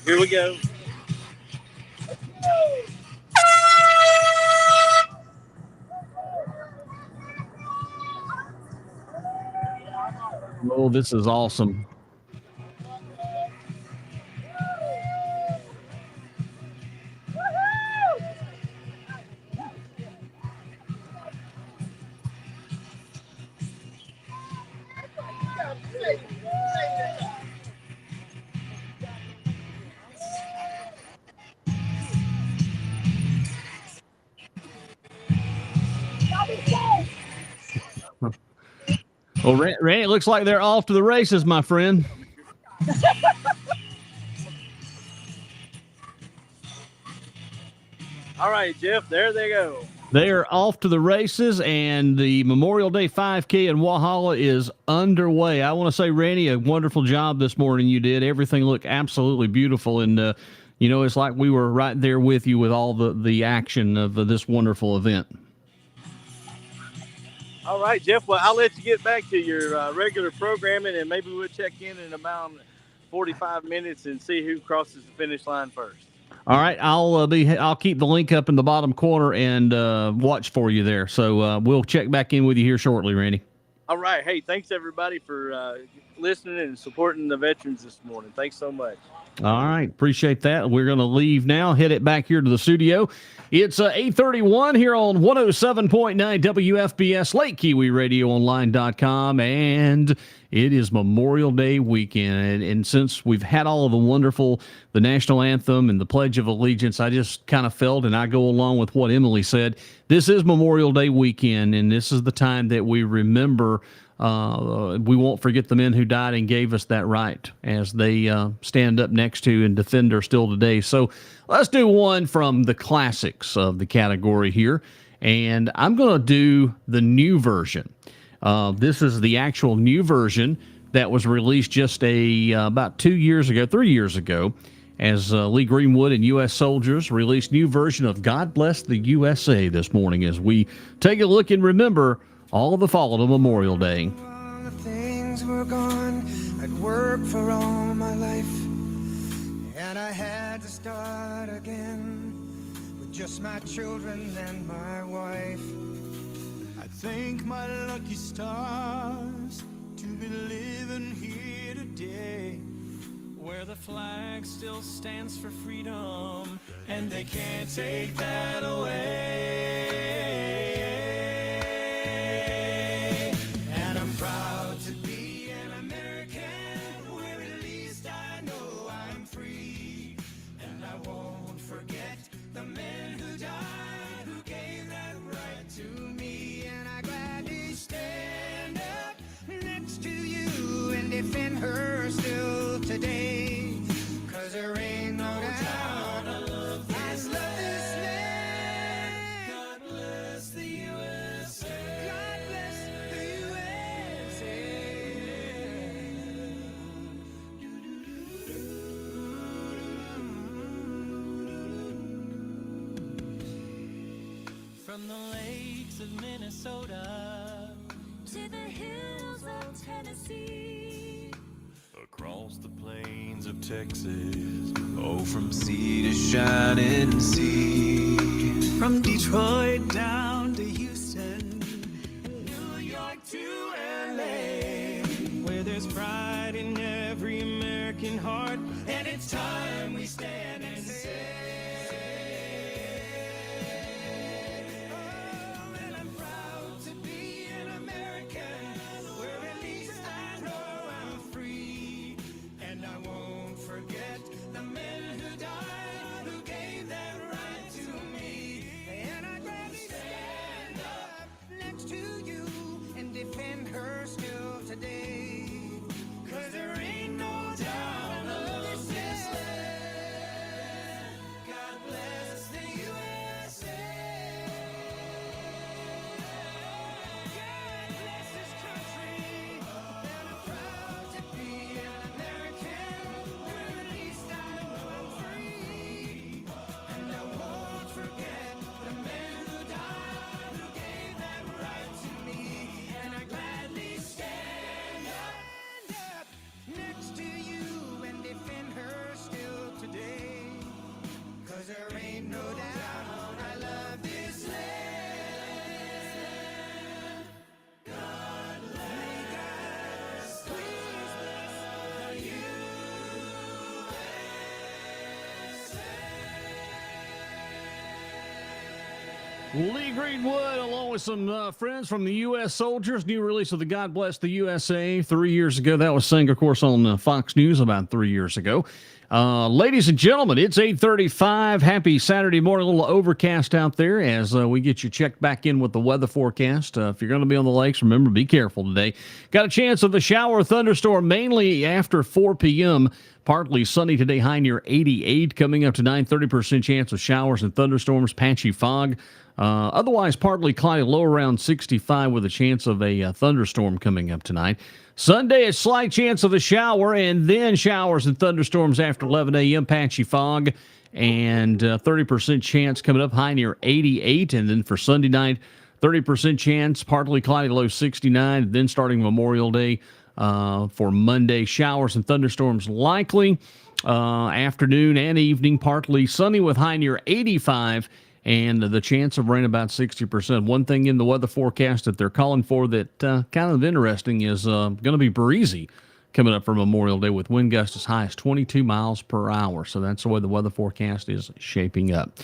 Here we go.
Oh, this is awesome. Well, Randy, it looks like they're off to the races, my friend.
All right, Jeff, there they go.
They are off to the races, and the Memorial Day 5K in Walhalla is underway. I want to say, Randy, a wonderful job this morning you did. Everything looked absolutely beautiful, and, it's like we were right there with you with all the action of this wonderful event.
All right, Jeff. Well, I'll let you get back to your regular programming, and maybe we'll check in about 45 minutes and see who crosses the finish line first.
All right, I'll keep the link up in the bottom corner and watch for you there. So we'll check back in with you here shortly, Randy.
All right. Hey, thanks everybody for listening and supporting the veterans this morning. Thanks so much.
All right, appreciate that. We're going to leave now, head it back here to the studio. It's 8:31 here on 107.9 WFBS, LakeKiwiRadioOnline.com, and it is Memorial Day weekend. And since we've had all of the national anthem and the Pledge of Allegiance, I just kind of felt, and I go along with what Emily said, this is Memorial Day weekend, and this is the time that we remember. We won't forget the men who died and gave us that right as they stand up next to and defend her still today. So let's do one from the classics of the category here. And I'm going to do the new version. This is the actual new version that was released just about 3 years ago, as Lee Greenwood and U.S. soldiers released new version of God Bless the USA this morning as we take a look and remember all of the fallen on Memorial Day.
All the things were gone. I'd worked for all my life, and I had to start again with just my children and my wife. I thank my lucky stars to be living here today, where the flag still stands for freedom, and they can't take that away. Proud to be an American, where at least I know I'm free. And I won't forget the men who died, who gave that right to me. And I gladly stand up next to you and defend her still today. 'Cause there ain't no doubt I love this land. God bless the USA. God bless the USA. From the lakes of Minnesota
to the hills of Tennessee.
Across the plains of Texas, oh, from sea to shining sea.
From Detroit down to Houston, and New York to LA, where there's pride in every American heart, and it's time we stand and say, oh, and I'm proud to be an American, where at least I know I'm free, and I won't forget the men who died, who gave that right to me, and I'd rather stand up next to you and defend her still today, 'cause there ain't no doubt I love this land. God bless the USA. God bless this country, and I'm proud to be an American, where at least I know I'm free, and I won't forget the men who died, who gave that right to me, and I gladly stand up next to you and defend her still today, 'cause there ain't no doubt I love this land. God bless, please bless the
Lee Greenwood, along with some friends from the U.S. Soldiers, new release of the God Bless the USA 3 years ago. That was sang, of course, on Fox News about 3 years ago. Ladies and gentlemen, it's 8:35. Happy Saturday morning. A little overcast out there as we get you checked back in with the weather forecast. If you're going to be on the lakes, remember, be careful today. Got a chance of a shower or thunderstorm mainly after 4 p.m. Partly sunny today, high near 88. Coming up tonight, 30% chance of showers and thunderstorms, patchy fog. Otherwise, partly cloudy, low around 65 with a chance of a thunderstorm coming up tonight. Sunday, a slight chance of a shower, and then showers and thunderstorms after 11 a.m., patchy fog, and 30% chance coming up, high near 88. And then for Sunday night, 30% chance, partly cloudy, low 69. And then starting Memorial Day for Monday, showers and thunderstorms likely. Afternoon and evening, partly sunny with high near 85. And the chance of rain about 60%. One thing in the weather forecast that they're calling for that kind of interesting is going to be breezy coming up for Memorial Day with wind gusts as high as 22 miles per hour. So that's the way the weather forecast is shaping up.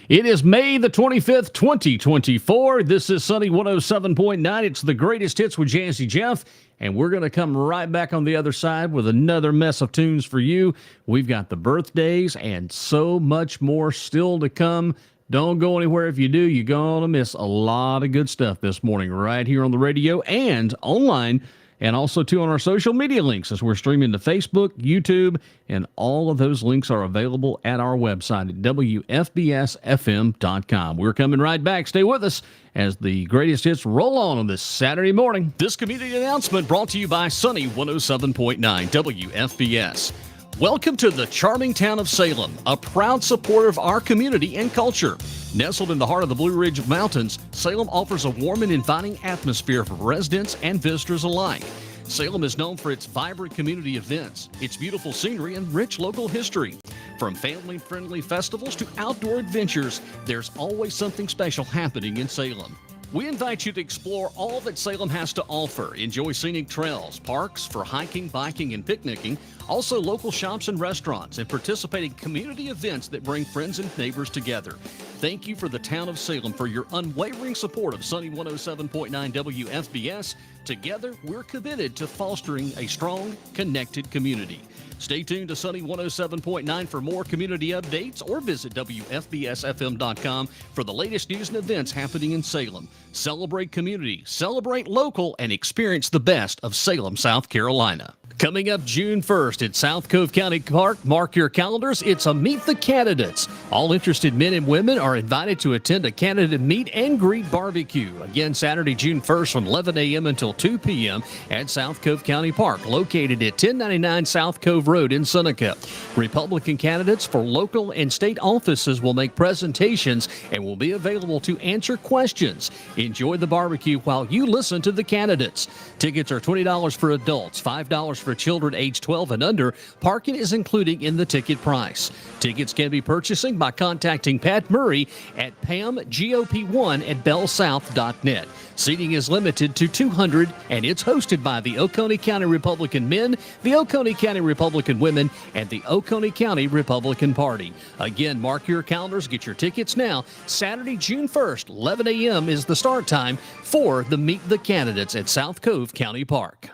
It is May the 25th, 2024. This is Sunny 107.9. It's the greatest hits with Jazzy Jeff. And we're going to come right back on the other side with another mess of tunes for you. We've got the birthdays and so much more still to come. Don't go anywhere. If you do, you're going to miss a lot of good stuff this morning right here on the radio and online, and also, too, on our social media links as we're streaming to Facebook, YouTube, and all of those links are available at our website at WFBSFM.com. We're coming right back. Stay with us as the greatest hits roll on this Saturday morning. This community announcement brought to you by Sunny 107.9 WFBS. Welcome to the charming town of Salem, a proud supporter of our community and culture. Nestled in the heart of the Blue Ridge Mountains, Salem offers a warm and inviting atmosphere for residents and visitors alike. Salem is known for its vibrant community events, its beautiful scenery, and rich local history. From family-friendly festivals to outdoor adventures, there's always something special happening in Salem. We invite you to explore all that Salem has to offer. Enjoy scenic trails, parks for hiking, biking, and picnicking, also local shops and restaurants, and participating community events that bring friends and neighbors together. Thank you for the town of Salem for your unwavering support of Sunny 107.9 WFBS. Together, we're committed to fostering a strong, connected community. Stay tuned to Sunny 107.9 for more community updates, or visit WFBSFM.com for the latest news and events happening in Salem. Celebrate community, celebrate local, and experience the best of Salem, South Carolina. Coming up June 1st at South Cove County Park, mark your calendars. It's a Meet the Candidates. All interested men and women are invited to attend a candidate meet and greet barbecue. Again, Saturday, June 1st from 11 a.m. until 2 p.m. at South Cove County Park, located at 1099 South Cove Road in Seneca. Republican candidates for local and state offices will make presentations and will be available to answer questions. Enjoy the barbecue while you listen to the candidates. Tickets are $20 for adults, $5 for children aged 12 and under. Parking is included in the ticket price. Tickets can be purchasing by contacting Pat Murray at pamgop1@bellsouth.net. Seating is limited to 200, and it's hosted by the Oconee County Republican Men, the Oconee County Republican Women, and the Oconee County Republican Party. Again, mark your calendars, get your tickets now. Saturday, June 1st, 11 a.m. is the start time for the Meet the Candidates at South Cove County Park.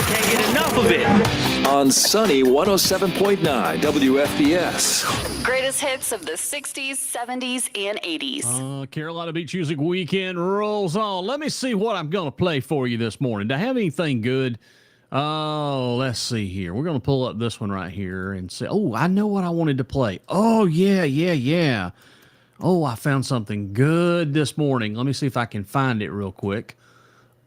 Can't get enough of it.
On Sunny 107.9 WFBS.
Greatest hits of the 60s, 70s, and 80s.
Carolina Beach Music Weekend rolls on. Let me see what I'm going to play for you this morning. Do I have anything good? Oh, let's see here. We're going to pull up this one right here and say, oh, I know what I wanted to play. Oh, yeah. Oh, I found something good this morning. Let me see if I can find it real quick.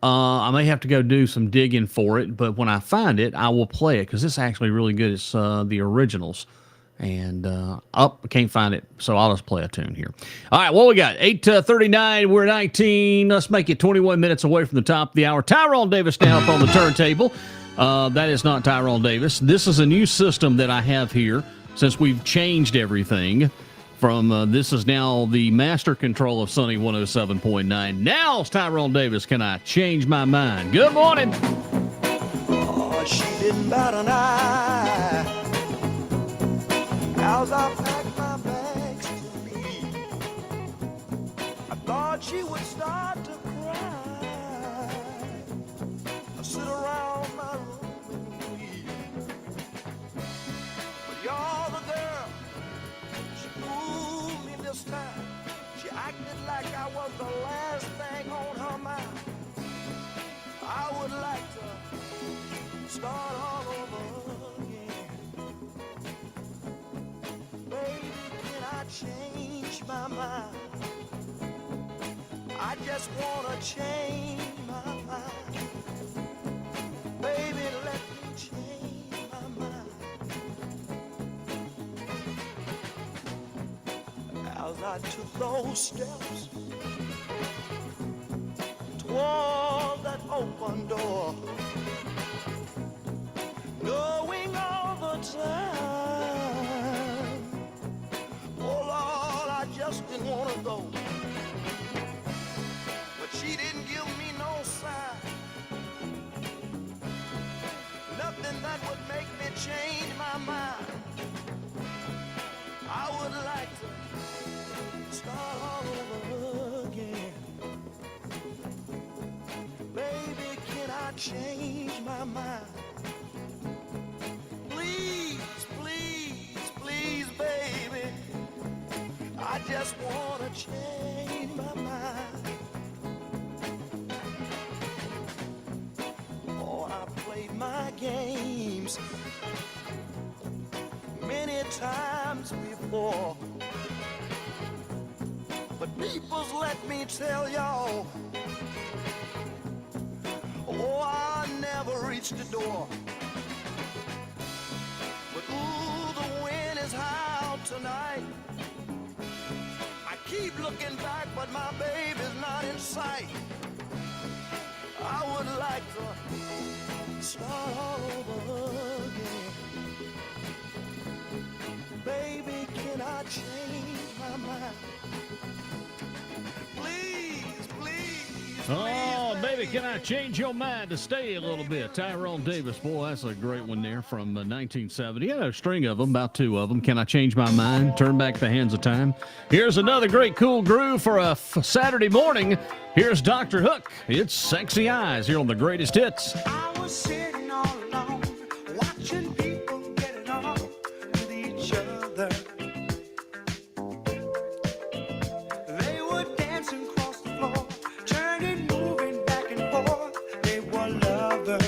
I may have to go do some digging for it, but when I find it, I will play it because it's actually really good. It's the originals. And I can't find it, so I'll just play a tune here. All right, what we got? 8:39. We're 19. Let's make it 21 minutes away from the top of the hour. Tyrone Davis now up on the turntable. That is not Tyrone Davis. This is a new system that I have here since we've changed everything. This is now the master control of Sunny 107.9. Now it's Tyrone Davis. Can I change my mind? Good morning.
Oh, she didn't bat an eye as I packed my bags to leave. I thought she would start to cry. I sit around my room and weep. But you're the girl. She fooled me this time. She acted like I was the last thing on her mind. I would like to start all over again. Baby, can I change my mind? I just wanna change my mind. Baby, let me change my mind. As I took those steps toward that open door, knowing all the time, oh Lord, I just didn't want to go. But she didn't give me no sign, nothing that would make me change my mind. I would like to start all over again. Baby, can I change my mind? Please, baby, I just wanna change my mind. Oh, I played my games many times before, but people's let me tell y'all, oh, I never reached the door. But ooh, the wind is high out tonight. I keep looking back, but my baby's not in sight. I would like to start all over again. Baby, can I change my mind? Please.
Oh, baby, can I change your mind to stay a little bit? Tyrone Davis, boy, that's a great one there from 1970. Yeah, a string of them, about two of them. Can I change my mind? Turn back the hands of time. Here's another great cool groove for a Saturday morning. Here's Dr. Hook. It's Sexy Eyes here on the Greatest Hits.
I was sitting all alone, watching people get it on with each other. They were dancing across the floor, turning, moving back and forth. They were lovers.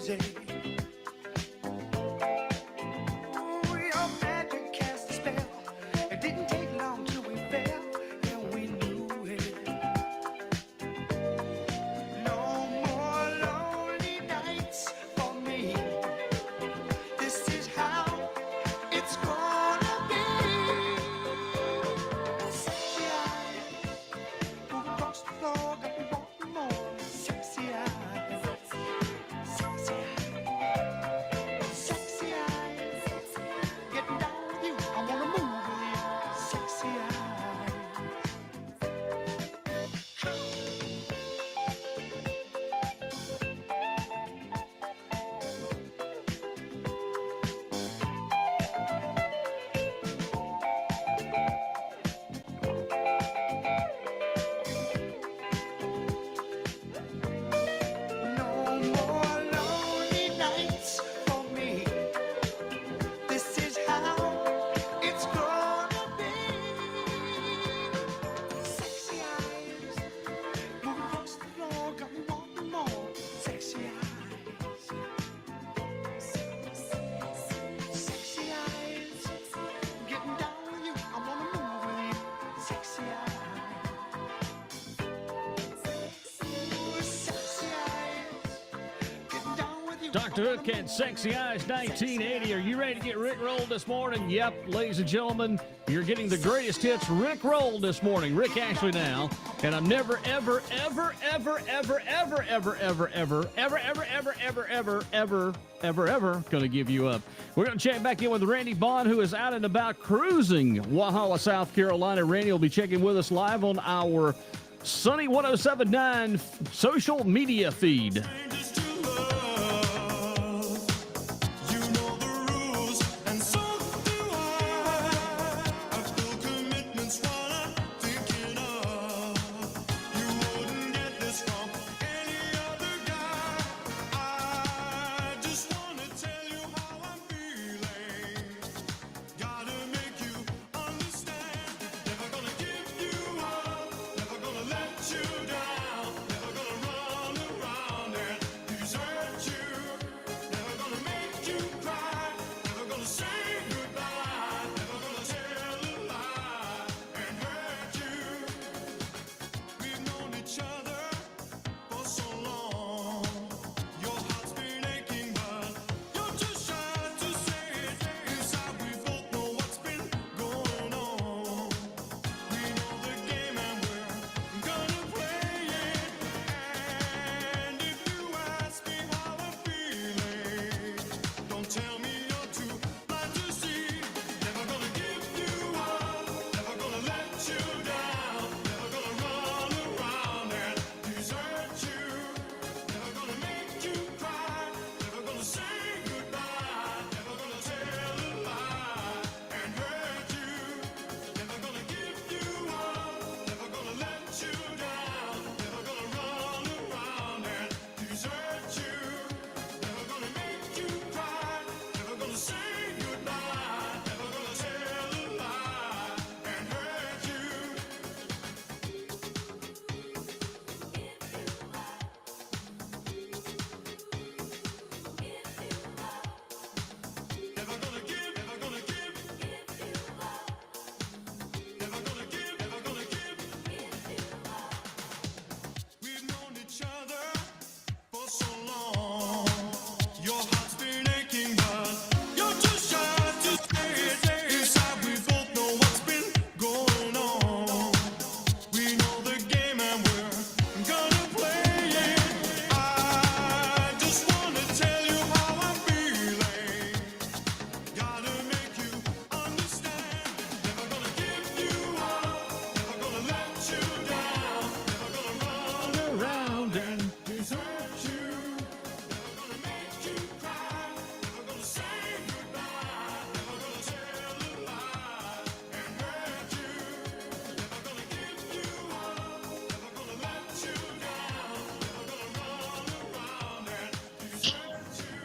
day. Ooh, your magic cast a spell. It didn't take long till we fell, and we knew it. No more lonely nights for me. This is how it's gonna be. Sexy eyes move across the floor, got me wanting more. Sexy eyes, sexy eyes, sexy eyes. Getting down with you, I wanna move with you. Sexy eyes. No more lonely nights for me. This is how it's gonna be. Sexy eyes move across the floor, got me wanting more. Sexy eyes, sexy eyes, getting down with you. I wanna move with you. Sexy eyes, ooh, sexy eyes, getting down with you.
Dr. Hook had Sexy Eyes 1980. Are you ready to get Rick rolled this morning? Yep, ladies and gentlemen, you're getting the greatest hits Rick rolled this morning. Rick Ashley now. And I'm never, ever, ever, ever, ever, ever, ever, ever, ever, ever, ever, ever, ever, ever, ever, ever, ever going to give you up. We're going to check back in with Rannie Bond, who is out and about cruising Walhalla, South Carolina. Randy will be checking with us live on our Sunny 107.9 social media feed.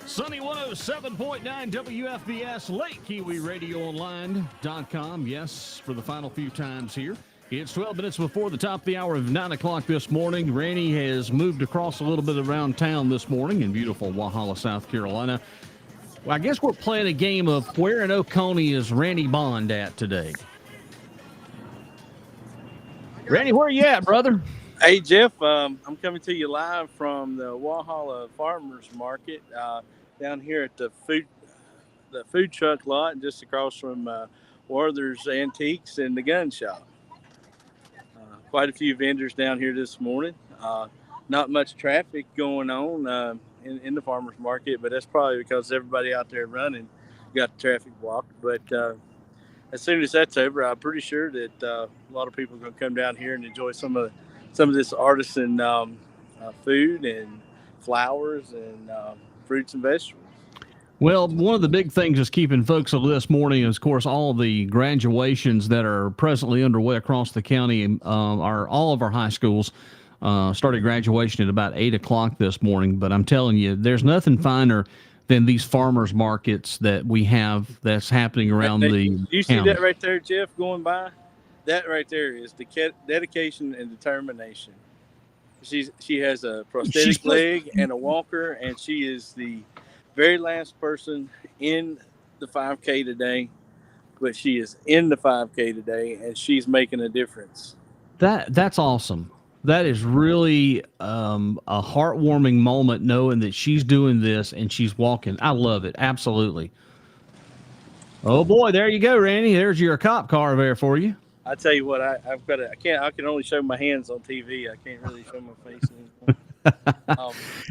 Sunny 107.9 WFBS, Lake Kiwi Radio Online.com. Yes, for the final few times here. It's 12 minutes before the top of the hour of 9 o'clock this morning. Rannie has moved across a little bit around town this morning in beautiful Walhalla, South Carolina. Well, I guess we're playing a game of where in Oconee is Rannie Bond at today. Randy, where are you at, brother?
Hey, Jeff, I'm coming to you live from the Walhalla Farmers Market down here at the food truck lot just across from Werther's Antiques and the gun shop. Quite a few vendors down here this morning. Not much traffic going on in the farmers market, but that's probably because everybody out there running got the traffic blocked. But as soon as that's over, I'm pretty sure that a lot of people are going to come down here and enjoy some of this artisan food and flowers and fruits and vegetables.
Well, one of the big things that's keeping folks this morning is, of course, all the graduations that are presently underway across the county. All of our high schools started graduation at about 8 o'clock this morning. But I'm telling you, there's nothing finer than these farmers markets that we have that's happening around the
You see that right there, Jeff, going by? That right there is the dedication and determination. She has a prosthetic leg and a walker, and she is the very last person in the 5K today, but she is in the 5K today, and she's making a difference.
That's awesome. That is really a heartwarming moment knowing that she's doing this and she's walking. I love it. Absolutely. Oh boy, there you go, Randy. There's your cop car there for you.
I tell you what, I can only show my hands on TV. I can't really show my face anymore.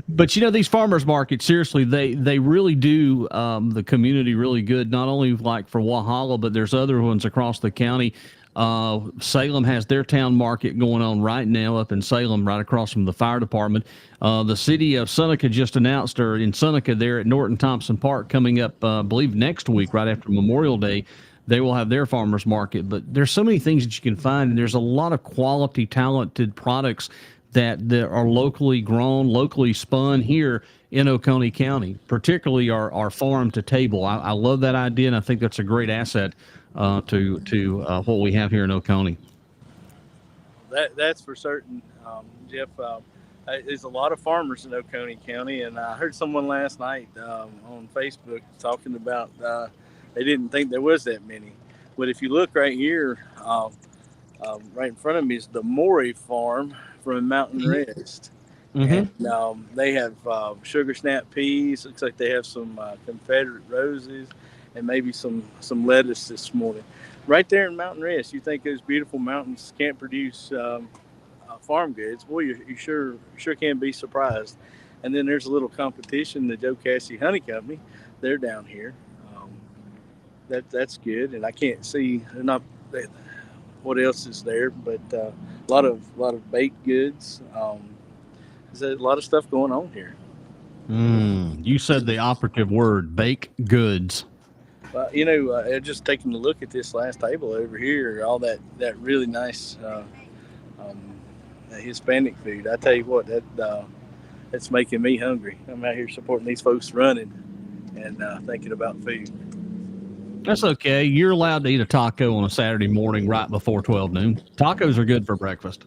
But these farmers markets, seriously, they really do the community really good. Not only like for Walhalla, but there's other ones across the county. Salem has their town market going on right now up in Salem, right across from the fire department. The city of Seneca just announced, or in Seneca there at Norton Thompson Park, coming up, I believe next week, right after Memorial Day, they will have their farmers market. But there's so many things that you can find, and there's a lot of quality, talented products that are locally grown, locally spun here in Oconee County, particularly our farm to table. I love that idea, and I think that's a great asset to what we have here in Oconee.
That's for certain, Jeff. There's a lot of farmers in Oconee County, and I heard someone last night on Facebook talking about they didn't think there was that many. But if you look right here, right in front of me is the Morey Farm from Mountain Rest. Mm-hmm. And they have sugar snap peas. Looks like they have some Confederate roses and maybe some lettuce this morning. Right there in Mountain Rest, you think those beautiful mountains can't produce farm goods? Boy, you sure can be surprised. And then there's a little competition, the Joe Cassie Honey Company. They're down here. That's good, and I can't see what else is there, but a lot of baked goods. There's a lot of stuff going on here.
You said the operative word, baked goods.
Just taking a look at this last table over here, all that really nice Hispanic food. I tell you what, that's making me hungry. I'm out here supporting these folks running and thinking about food.
That's okay. You're allowed to eat a taco on a Saturday morning right before 12 noon. Tacos are good for breakfast.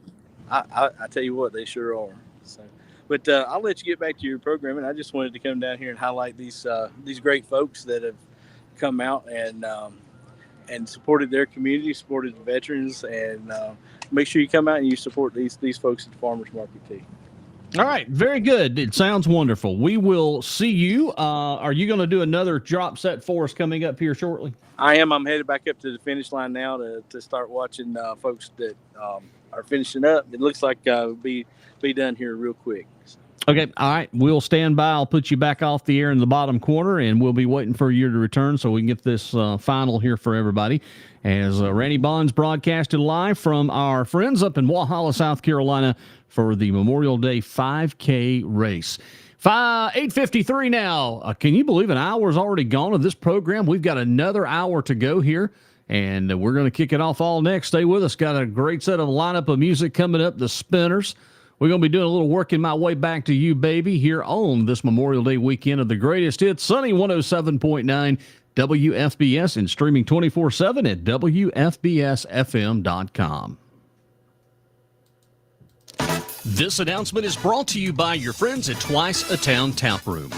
I tell you what, they sure are. So, but I'll let you get back to your programming. I just wanted to come down here and highlight these great folks that have come out and supported their community, supported the veterans, and make sure you come out and you support these folks at the farmers market too.
All right, very good. It sounds wonderful. We will see you. Are you going to do another drop set for us coming up here shortly?
I am. I'm headed back up to the finish line now to start watching folks that are finishing up. It looks like it'll be done here real quick.
Okay, all right. We'll stand by. I'll put you back off the air in the bottom corner, and we'll be waiting for you to return so we can get this final here for everybody. As Rannie Bond's broadcasted live from our friends up in Walhalla, South Carolina for the Memorial Day 5K race. 8:53 now. Can you believe an hour's already gone of this program? We've got another hour to go here, and we're going to kick it off all next. Stay with us. Got a great set of lineup of music coming up, the Spinners. We're going to be doing a little Working My Way Back to You, Baby, here on this Memorial Day weekend of the greatest hits. Sunny 107.9 WFBS and streaming 24/7 at WFBSFM.com. This announcement is brought to you by your friends at Twice a Town Tap Room.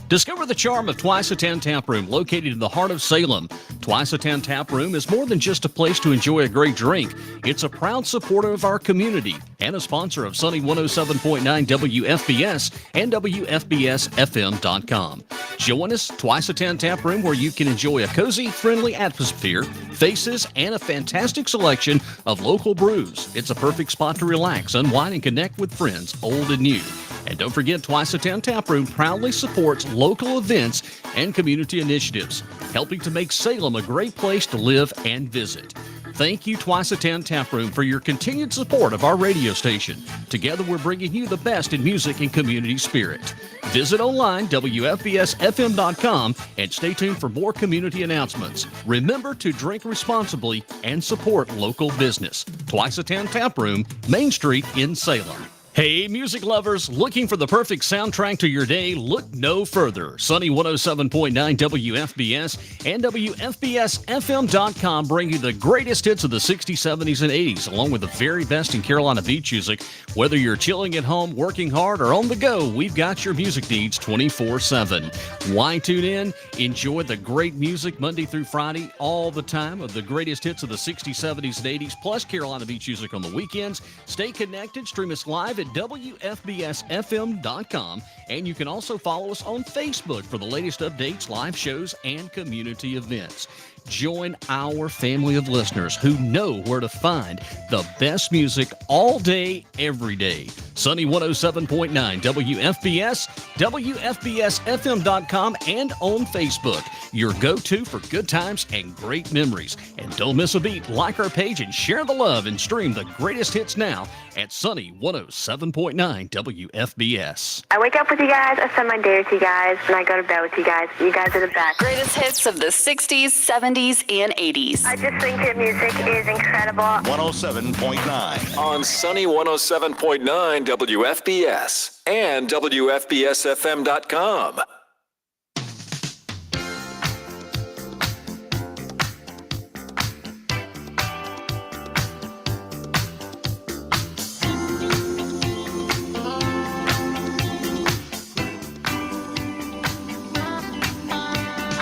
Discover the charm of Twice a Town Tap Room, located in the heart of Salem. Twice a Town Tap Room is more than just a place to enjoy a great drink. It's a proud supporter of our community and a sponsor of Sunny 107.9 WFBS and WFBSFM.com. Join us, Twice a Town Tap Room, where you can enjoy a cozy, friendly atmosphere, faces, and a fantastic selection of local brews. It's a perfect spot to relax, unwind, and connect with friends, old and new. And don't forget, Twice a Town Tap Room proudly supports local events and community initiatives, helping to make Salem a great place to live and visit. Thank you, Twice a Town Tap Room, for your continued support of our radio station. Together, we're bringing you the best in music and community spirit. Visit online, WFBSFM.com, and stay tuned for more community announcements. Remember to drink responsibly and support local business. Twice a Town Tap Room, Main Street in Salem. Hey, music lovers, looking for the perfect soundtrack to your day? Look no further. Sunny 107.9 WFBS and WFBSFM.com bring you the greatest hits of the 60s, 70s, and 80s, along with the very best in Carolina beach music. Whether you're chilling at home, working hard, or on the go, we've got your music needs 24/7. Why tune in? Enjoy the great music Monday through Friday, all the time, of the greatest hits of the 60s, 70s, and 80s, plus Carolina beach music on the weekends. Stay connected. Stream us live at WFBSFM.com, and you can also follow us on Facebook for the latest updates, live shows, and community events. Join our family of listeners who know where to find the best music all day, every day. Sunny 107.9 WFBS, WFBSFM.com, and on Facebook. Your go-to for good times and great memories. And don't miss a beat. Like our page and share the love, and stream the greatest hits now at Sunny 107.9 WFBS.
I wake up with you guys, I spend my day with you guys, and I go to bed with you guys. You guys are the best.
Greatest hits of the 60s, 70s, and 80s.
I just think your music is incredible.
107.9 on Sunny 107.9 WFBS and WFBSFM.com.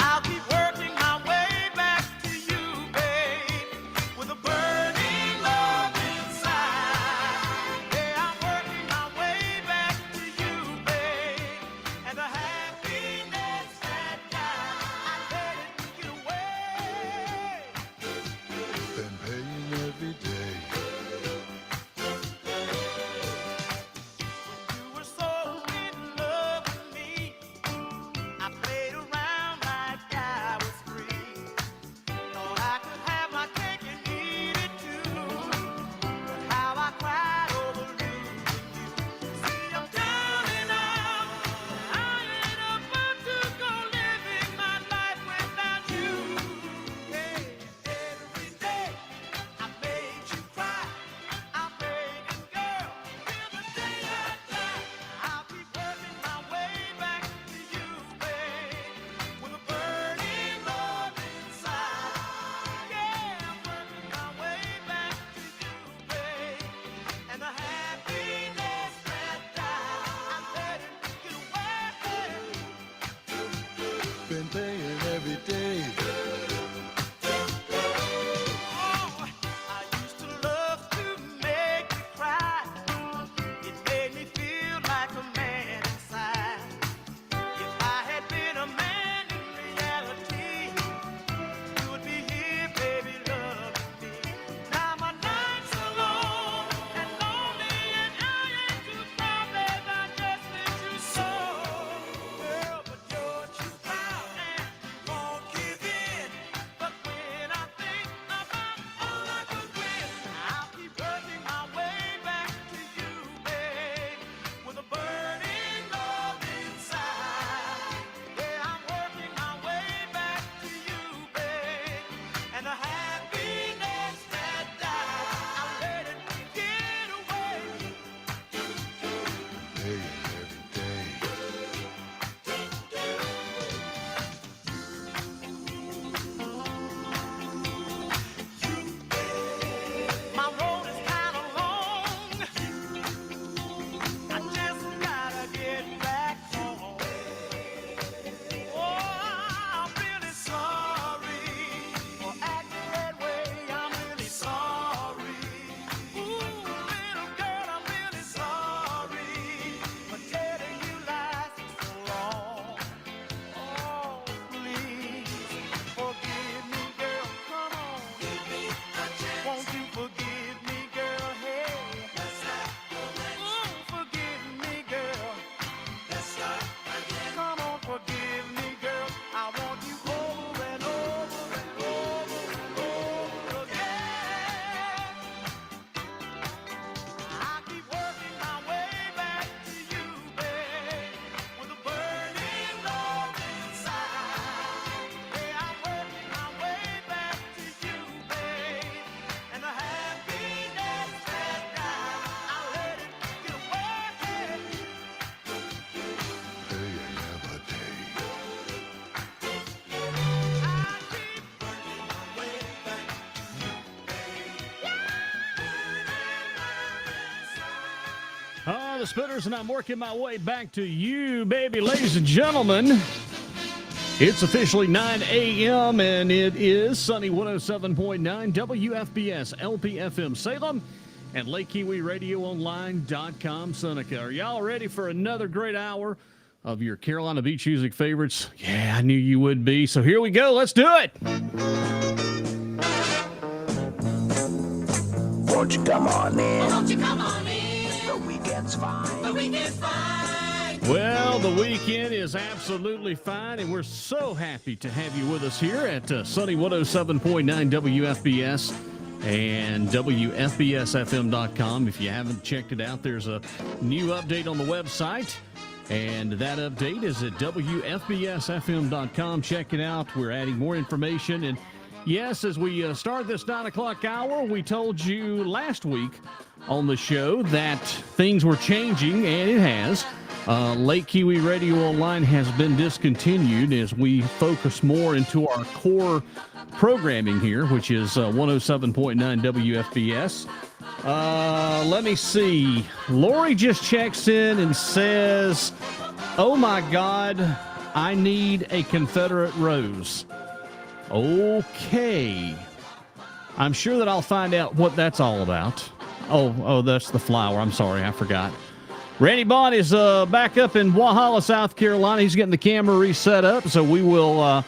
I'll be working my way back to you, babe, with a burning love inside. Yeah, I'm working my way back to you, babe, and a happy
the Spitters, and I'm working my way back to you, baby. Ladies and gentlemen, it's officially 9 a.m., and it is Sunny 107.9 WFBS LPFM Salem and LakeKiwiRadioOnline.com Seneca. Are y'all ready for another great hour of your Carolina Beach music favorites? Yeah, I knew you would be. So here we go. Let's do it.
Won't you come on in? Won't you come on in? The weekend's fine. The weekend's fine.
Well, the weekend is absolutely fine, and we're so happy to have you with us here at Sunny 107.9 WFBS and WFBSFM.com. If you haven't checked it out, there's a new update on the website, and that update is at WFBSFM.com. Check it out. We're adding more information, and yes, as we start this 9 o'clock hour, we told you last week on the show that things were changing, and it has. Lake Kiwi Radio Online has been discontinued as we focus more into our core programming here, which is 107.9 WFBS. Let me see. Lori just checks in and says, "Oh my God, I need a Confederate rose." Okay. I'm sure that I'll find out what that's all about. Oh, that's the flower. I'm sorry, I forgot. Rannie Bond is back up in Walhalla, South Carolina. He's getting the camera reset up, so we will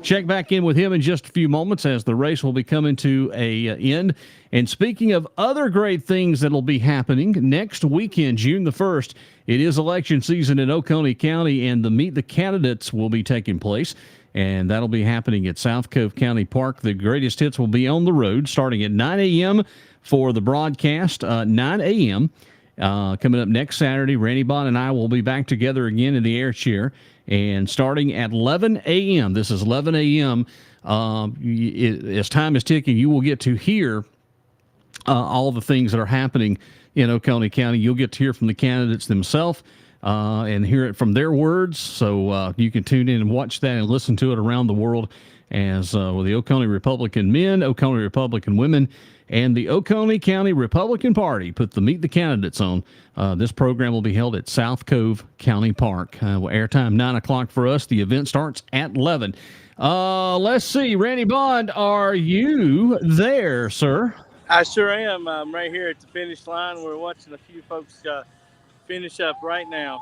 check back in with him in just a few moments as the race will be coming to a end. And speaking of other great things that will be happening, next weekend, June the 1st, it is election season in Oconee County, and the Meet the Candidates will be taking place. And that'll be happening at South Cove County Park. The greatest hits will be on the road starting at 9 a.m. for the broadcast, 9 a.m. Coming up next Saturday, Rannie Bond and I will be back together again in the air chair. And starting at 11 a.m., this is 11 a.m., as time is ticking, you will get to hear all the things that are happening in Oconee County. You'll get to hear from the candidates themselves. And hear it from their words. So you can tune in and watch that and listen to it around the world as with the Oconee Republican men, Oconee Republican women, and the Oconee County Republican Party put the Meet the Candidates on. This program will be held at South Cove County Park. Airtime 9 o'clock for us. The event starts at 11. Let's see. Randy Bond, are you there, sir?
I sure am. I'm right here at the finish line. We're watching a few folks finish up right now.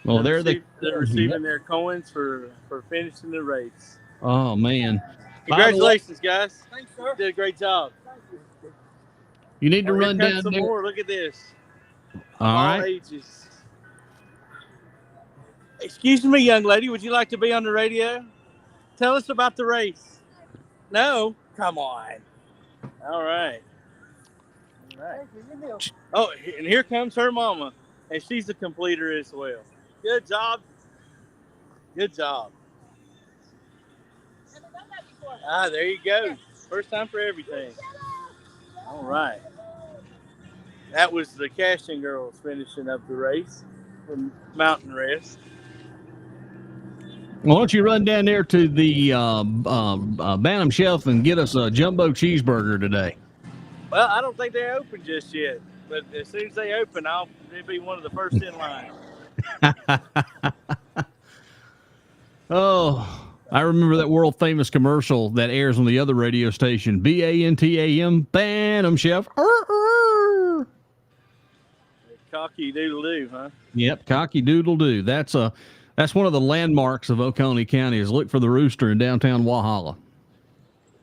Well,
they're receiving their coins for finishing the race.
Oh, man.
Congratulations, guys. Thanks, sir. You did a great job.
You need to run down
some
there.
more. Look at this.
All right.
Ages. Excuse me, young lady. Would you like to be on the radio? Tell us about the race. No? Come on. All right. Oh, and here comes her mama, and she's a completer as well. Good job. Good job. There you go. First time for everything. All right. That was the Cashin girls finishing up the race from Mountain Rest.
Why don't you run down there to the Bantam Shelf and get us a jumbo cheeseburger today?
Well, I don't think they're open just yet, but as soon as they open, they'll be one of the first in line.
Oh, I remember that world famous commercial that airs on the other radio station, BANTAM, Bantam Chef.
Cocky doodle doo, huh?
Yep, cocky doodle doo. That's one of the landmarks of Oconee County. Is look for the rooster in downtown Walhalla.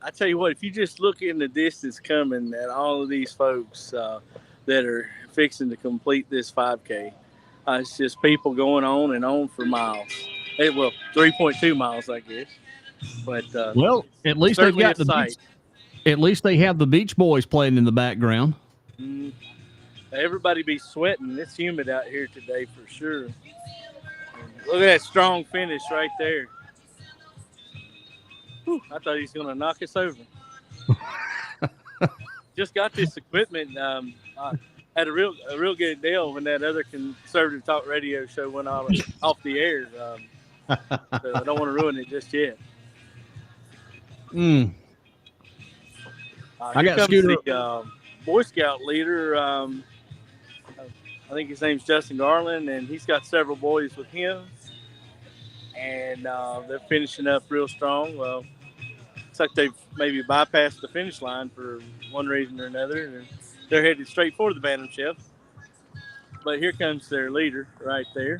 I tell you what, if you just look in the distance coming at all of these folks that are fixing to complete this 5K, it's just people going on and on for miles. 3.2 miles, I guess. But
well, at least they've got at least they have the Beach Boys playing in the background.
Everybody be sweating. It's humid out here today for sure. Look at that strong finish right there. Whew, I thought he was going to knock us over. Just got this equipment. I had a real good deal when that other conservative talk radio show went off the air. So I don't want to ruin it just yet.
I got Scooter.
The Boy Scout leader. I think his name's Justin Garland, and he's got several boys with him. And they're finishing up real strong. Well, it's like they've maybe bypassed the finish line for one reason or another. And they're headed straight for the bantamship. But here comes their leader right there.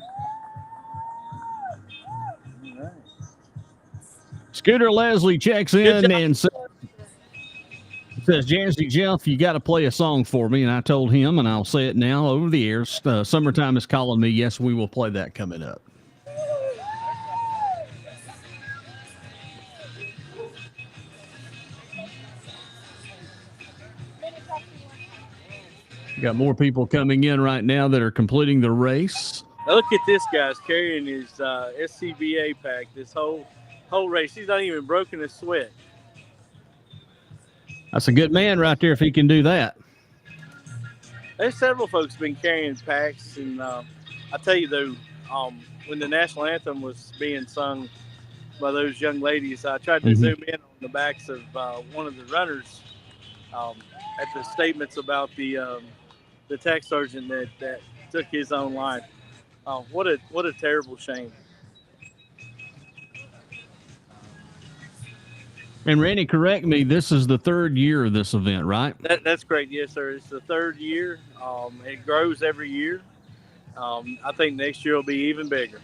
All right.
Scooter Leslie checks in and says, Jazzy Jeff, you got to play a song for me. And I told him, and I'll say it now over the air, Summertime is Calling Me. Yes, we will play that coming up. Got more people coming in right now that are completing the race.
Now look at this guy's carrying his SCBA pack this whole race. He's not even broken a sweat.
That's a good man right there if he can do that.
There's several folks been carrying packs, and I tell you though, when the national anthem was being sung by those young ladies, I tried to zoom in on the backs of one of the runners at the statements about the tech sergeant that took his own life. What a terrible shame.
And Randy, correct me, this is the third year of this event, right?
That's great. Yes, sir. It's the third year. It grows every year. I think next year will be even bigger.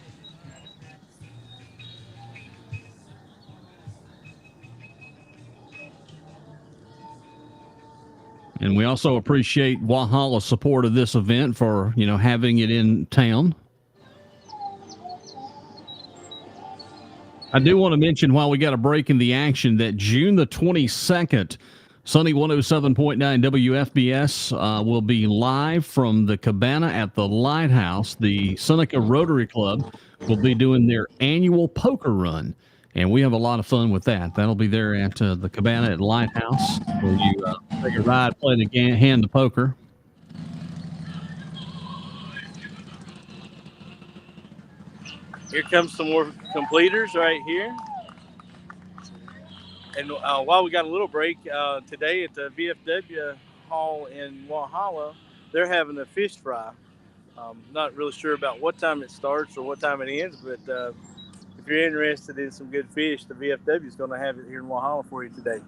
And we also appreciate Walhalla's support of this event for, having it in town. I do want to mention while we got a break in the action that June the 22nd, Sunny 107.9 WFBS will be live from the cabana at the Lighthouse. The Seneca Rotary Club will be doing their annual poker run, and we have a lot of fun with that. That'll be there at the cabana at Lighthouse where you take a ride, play the hand of poker.
Here comes some more completers right here. And while we got a little break, today at the VFW Hall in Walhalla, they're having a fish fry. Not really sure about what time it starts or what time it ends, but if you're interested in some good fish, the VFW is going to have it here in Walhalla for you today.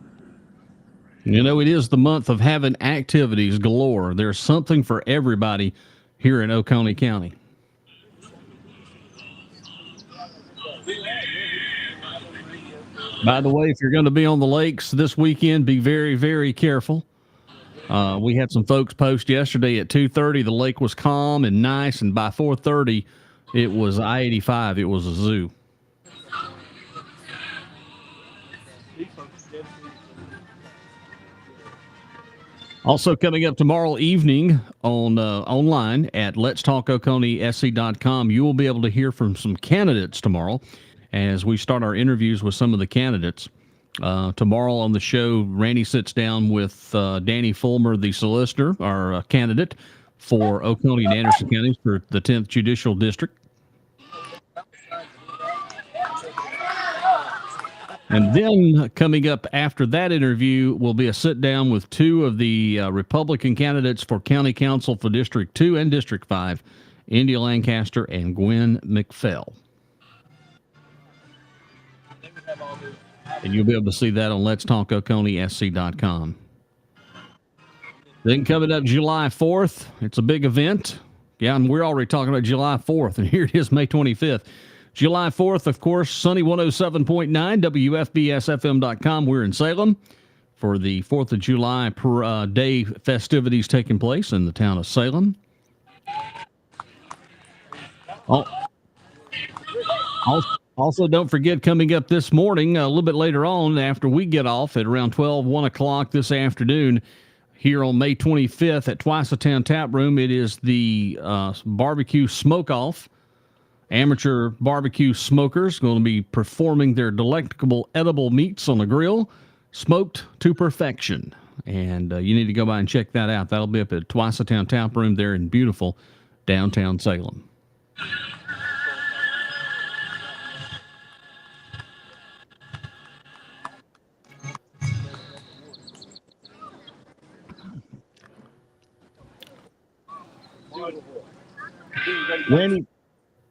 It is the month of having activities galore. There's something for everybody here in Oconee County. By the way, if you're going to be on the lakes this weekend, be very, very careful. We had some folks post yesterday at 2:30. The lake was calm and nice, and by 4:30, it was I-85. It was a zoo. Also coming up tomorrow evening on online at letstalkoconeesc.com, you will be able to hear from some candidates tomorrow as we start our interviews with some of the candidates. Tomorrow on the show, Randy sits down with Danny Fulmer, the solicitor, our candidate for Oconee and Anderson counties for the 10th Judicial District. And then coming up after that interview will be a sit down with two of the Republican candidates for County Council for District 2 and District 5, India Lancaster and Gwen McPhail. And you'll be able to see that on letstalkoconeesc.com. Then coming up July 4th, it's a big event. Yeah, and we're already talking about July 4th, and here it is, May 25th. July 4th, of course, Sunny 107.9, WFBSFM.com. We're in Salem for the 4th of July day festivities taking place in the town of Salem. Also, don't forget, coming up this morning, a little bit later on, after we get off at around 1 o'clock this afternoon, here on May 25th at Twice a Town Tap Room, it is the barbecue smoke-off. Amateur barbecue smokers going to be performing their delectable edible meats on the grill, smoked to perfection. And you need to go by and check that out. That'll be up at Twice a Town Tap Room there in beautiful downtown Salem.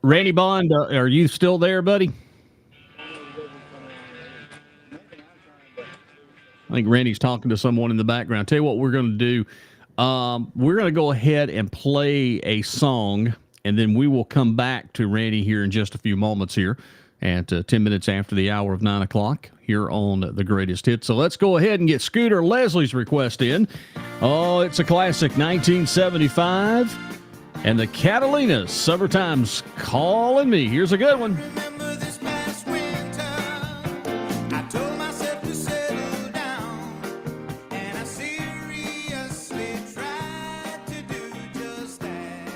Randy Bond, are you still there, buddy? I think Randy's talking to someone in the background. Tell you what we're going to do. We're going to go ahead and play a song, and then we will come back to Randy here in just a few moments here at 10 minutes after the hour of 9 o'clock here on The Greatest Hits. So let's go ahead and get Scooter Leslie's request in. Oh, it's a classic, 1975. And the Catalinas, Summertime's Calling Me. Here's a good one.
Remember this past winter, I told myself to settle down, and I seriously tried to do just that.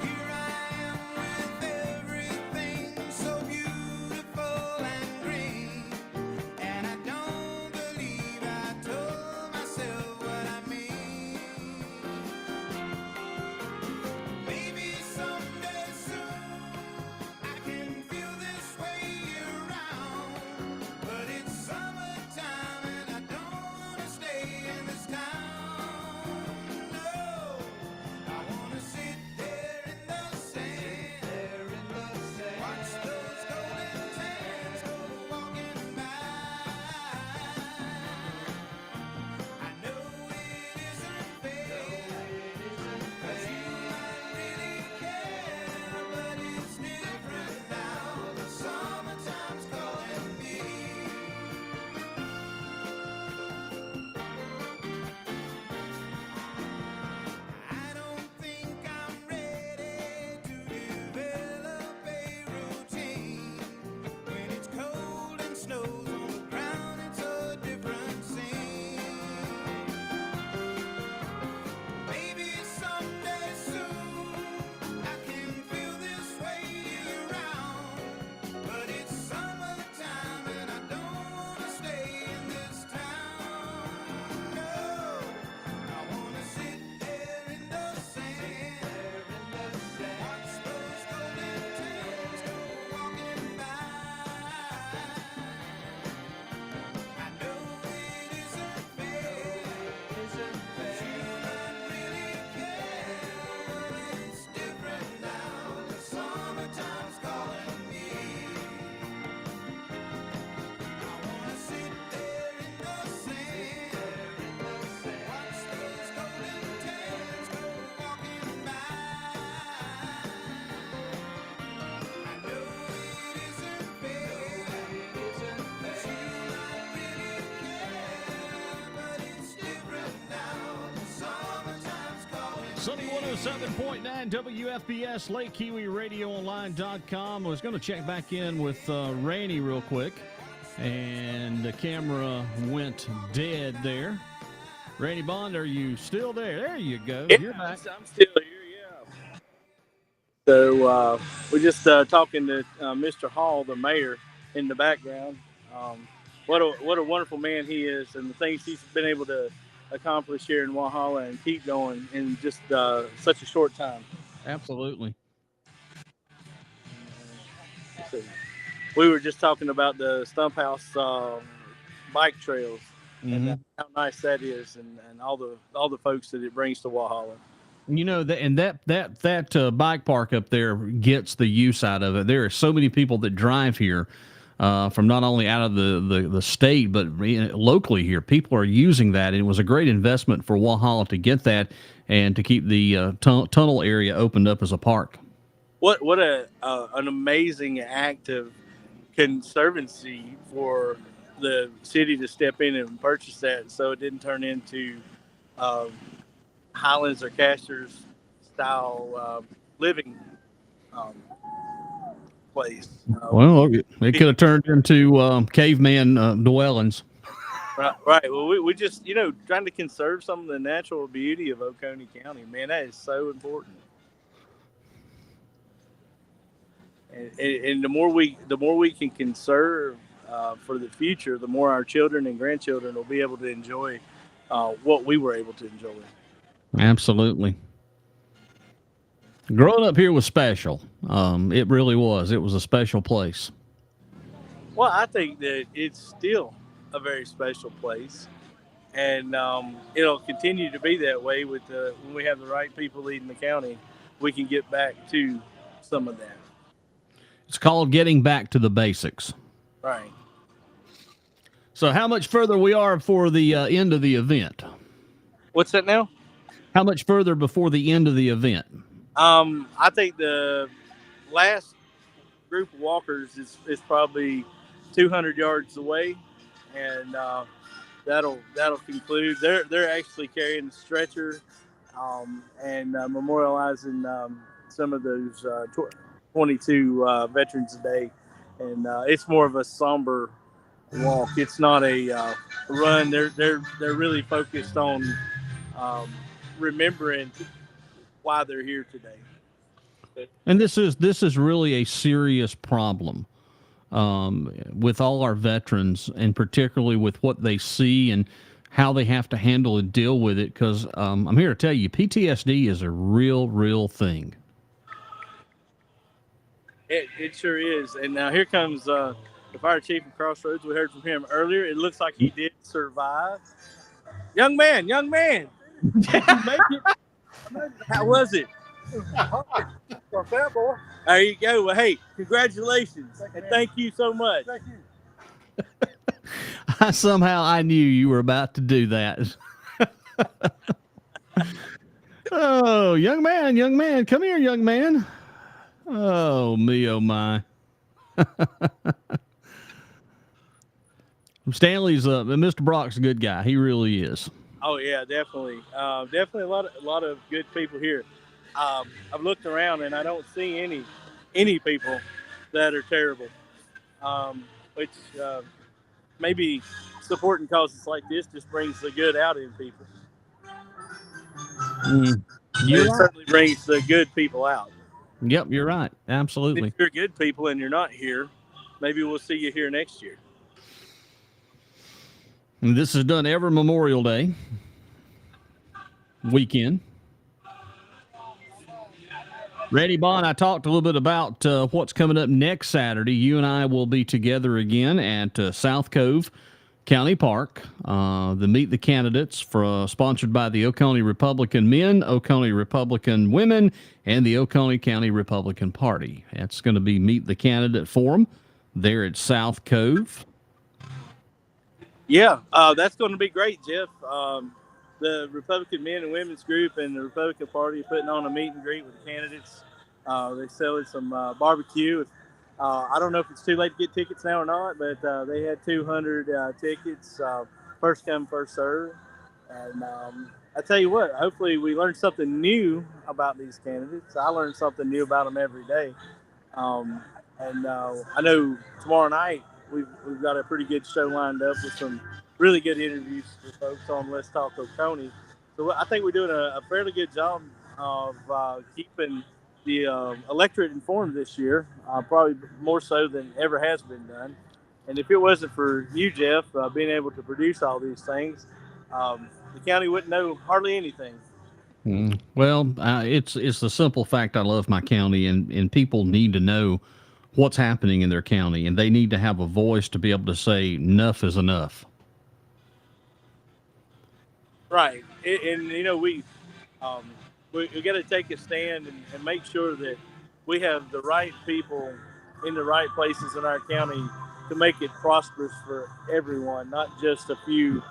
Here I am with everything so beautiful and green, and I don't believe I told myself what I mean. Maybe someday soon I can feel this way year-round, but it's summertime and I don't wanna stay in this town. No, I wanna sit there in the sand, watch those golden sands go walking by. I know it isn't fair, 'cause you might really care, but it's different now. The summertime's calling me. I don't think I'm ready to develop a routine. When it's cold and snows on the ground, it's a different scene. Maybe someday soon I can feel this way year-round, but it's summertime and I don't wanna stay in this town. No, I wanna sit there in the sand, watch those golden sands go walking by. I know it isn't fair, 'cause you might really care, but it's different now. The summertime's calling me. I wanna sit there in the sand, watch those golden sands go walking by. I know it isn't fair, 'cause you might really care, but it's different now. The summertime's calling
Sunny 107.9 WFBS, Lake Kiwi Radio Online.com. I was going to check back in with Randy real quick, and the camera went dead there. Randy Bond, are you still there? There you go.
Yeah,
You're back.
I'm still here, yeah. So we're just talking to Mr. Hall, the mayor, in the background. What a wonderful man he is, and the things he's been able to accomplish here in Walhalla and keep going in just such a short time.
Absolutely.
So, we were just talking about the Stump House bike trails and how nice that is, and all the folks that it brings to Walhalla.
You know, that bike park up there gets the use out of it. There are so many people that drive here from not only out of the state, but locally here. People are using that, and it was a great investment for Walhalla to get that and to keep the tunnel area opened up as a park.
What an amazing act of conservancy for the city to step in and purchase that, so it didn't turn into Highlands or Casters style living place.
Well, it could have turned into caveman dwellings.
Right. Well, we just, trying to conserve some of the natural beauty of Oconee County. Man, that is so important. And the more we can conserve for the future, the more our children and grandchildren will be able to enjoy what we were able to enjoy.
Absolutely. Growing up here was special. It really was. It was a special place.
Well, I think that it's still a very special place. and it'll continue to be that way with when we have the right people leading the county. We can get back to some of that.
It's called getting back to the basics.
Right.
So how much further we are for the end of the event?
What's that now?
How much further before the end of the event?
I think the last group of walkers is probably 200 yards away, and that'll conclude. They're actually carrying the stretcher and memorializing some of those 22 veterans a day, and it's more of a somber walk. It's not a run. They're really focused on remembering why they're here today.
And this is really a serious problem with all our veterans, and particularly with what they see and how they have to handle and deal with it. Because I'm here to tell you, PTSD is a real thing.
It sure is. And now here comes the fire chief of Crossroads. We heard from him earlier. It looks like he did survive. Young man. Did you make it? How was it? There you go. Well, hey, congratulations. And thank you so much.
Thank you.
I knew you were about to do that. Oh, young man, come here, young man. Oh, me, oh, my. Stanley's Mr. Brock's a good guy. He really is.
Oh yeah, definitely. Definitely a lot of good people here. I've looked around and I don't see any people that are terrible. Which maybe supporting causes like this just brings the good out in people. It certainly brings the good people out.
Yep, you're right. Absolutely.
If you're good people and you're not here, maybe we'll see you here next year.
And this is done every Memorial Day weekend. Rannie Bond, I talked a little bit about what's coming up next Saturday. You and I will be together again at South Cove County Park. The Meet the Candidates, sponsored by the Oconee Republican Men, Oconee Republican Women, and the Oconee County Republican Party. It's going to be Meet the Candidate Forum there at South Cove.
Yeah, that's going to be great, Jeff. The Republican Men and Women's Group and the Republican Party are putting on a meet and greet with the candidates. They're selling some barbecue. I don't know if it's too late to get tickets now or not, but they had 200 tickets, first come, first serve. And I tell you what, hopefully we learned something new about these candidates. I learned something new about them every day. And I know tomorrow night we've got a pretty good show lined up with some really good interviews with folks on Let's Talk Oconee. So I think we're doing a fairly good job of keeping the electorate informed this year, probably more so than ever has been done. And if it wasn't for you, Jeff, being able to produce all these things, the county wouldn't know hardly anything.
Well, it's the simple fact I love my county, and people need to know what's happening in their county, and they need to have a voice to be able to say enough is enough.
Right. And you know, we got to take a stand and make sure that we have the right people in the right places in our county to make it prosperous for everyone, not just a few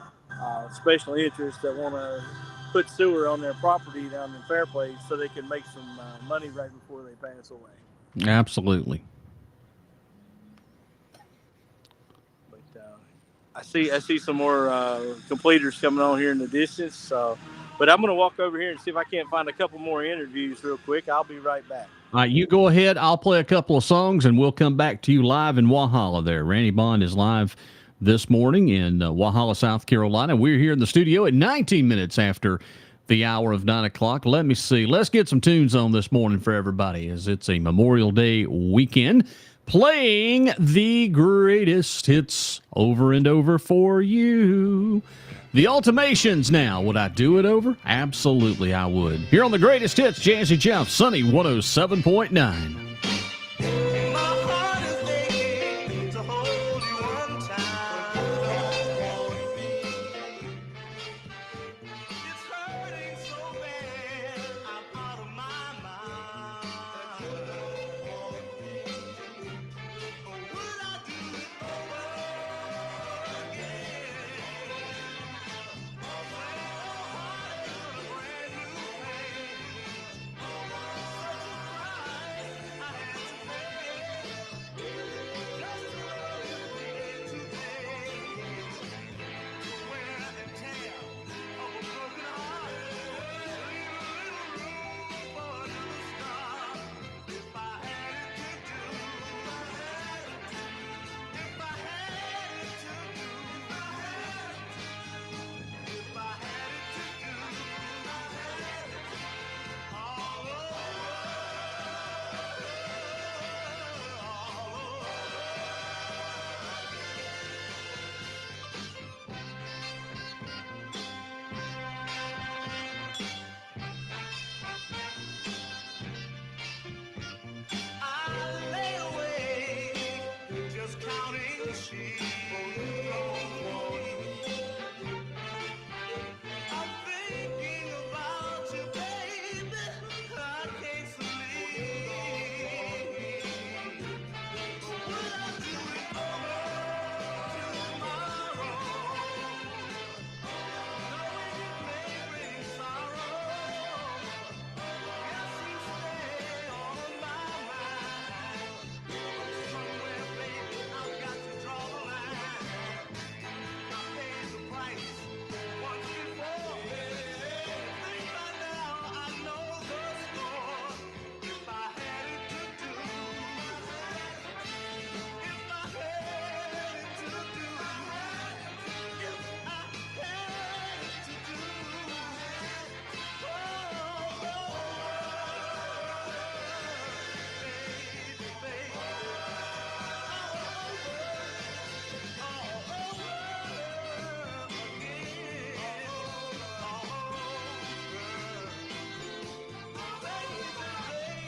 special interests that want to put sewer on their property down in Fairplace so they can make some money right before they pass away.
Absolutely.
But I see some more completers coming on here in the distance. But I'm going to walk over here and see if I can't find a couple more interviews real quick. I'll be right back.
All right, you go ahead. I'll play a couple of songs, and we'll come back to you live in Walhalla there. Rannie Bond is live this morning in Walhalla, South Carolina. We're here in the studio at 19 minutes after the hour of 9 o'clock. Let me see. Let's get some tunes on this morning for everybody, as it's a Memorial Day weekend. Playing the greatest hits over and over for you. The Ultimations now. Would I do it over? Absolutely, I would. Here on the greatest hits, Jazzy Jeff, Sunny 107.9.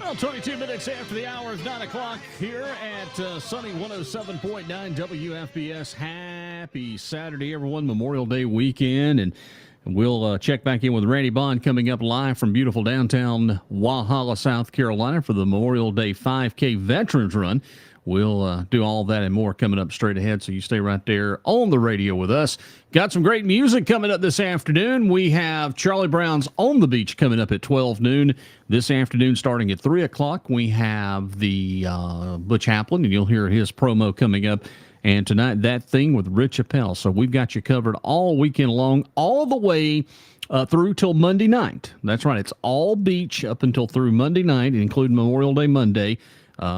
Well, 22 minutes after the hour of 9 o'clock here at Sunny 107.9 WFBS. Happy Saturday, everyone. Memorial Day weekend. And we'll check back in with Rannie Bond coming up live from beautiful downtown Walhalla, South Carolina for the Memorial Day 5K Veterans Run. We'll do all that and more coming up straight ahead, so you stay right there on the radio with us. Got some great music coming up this afternoon. We have Charlie Brown's On the Beach coming up at 12 noon. This afternoon, starting at 3 o'clock, we have the Butch Haplin, and you'll hear his promo coming up. And tonight, That Thing with Rich Appel. So we've got you covered all weekend long, all the way through till Monday night. That's right. It's all beach up until through Monday night, including Memorial Day Monday.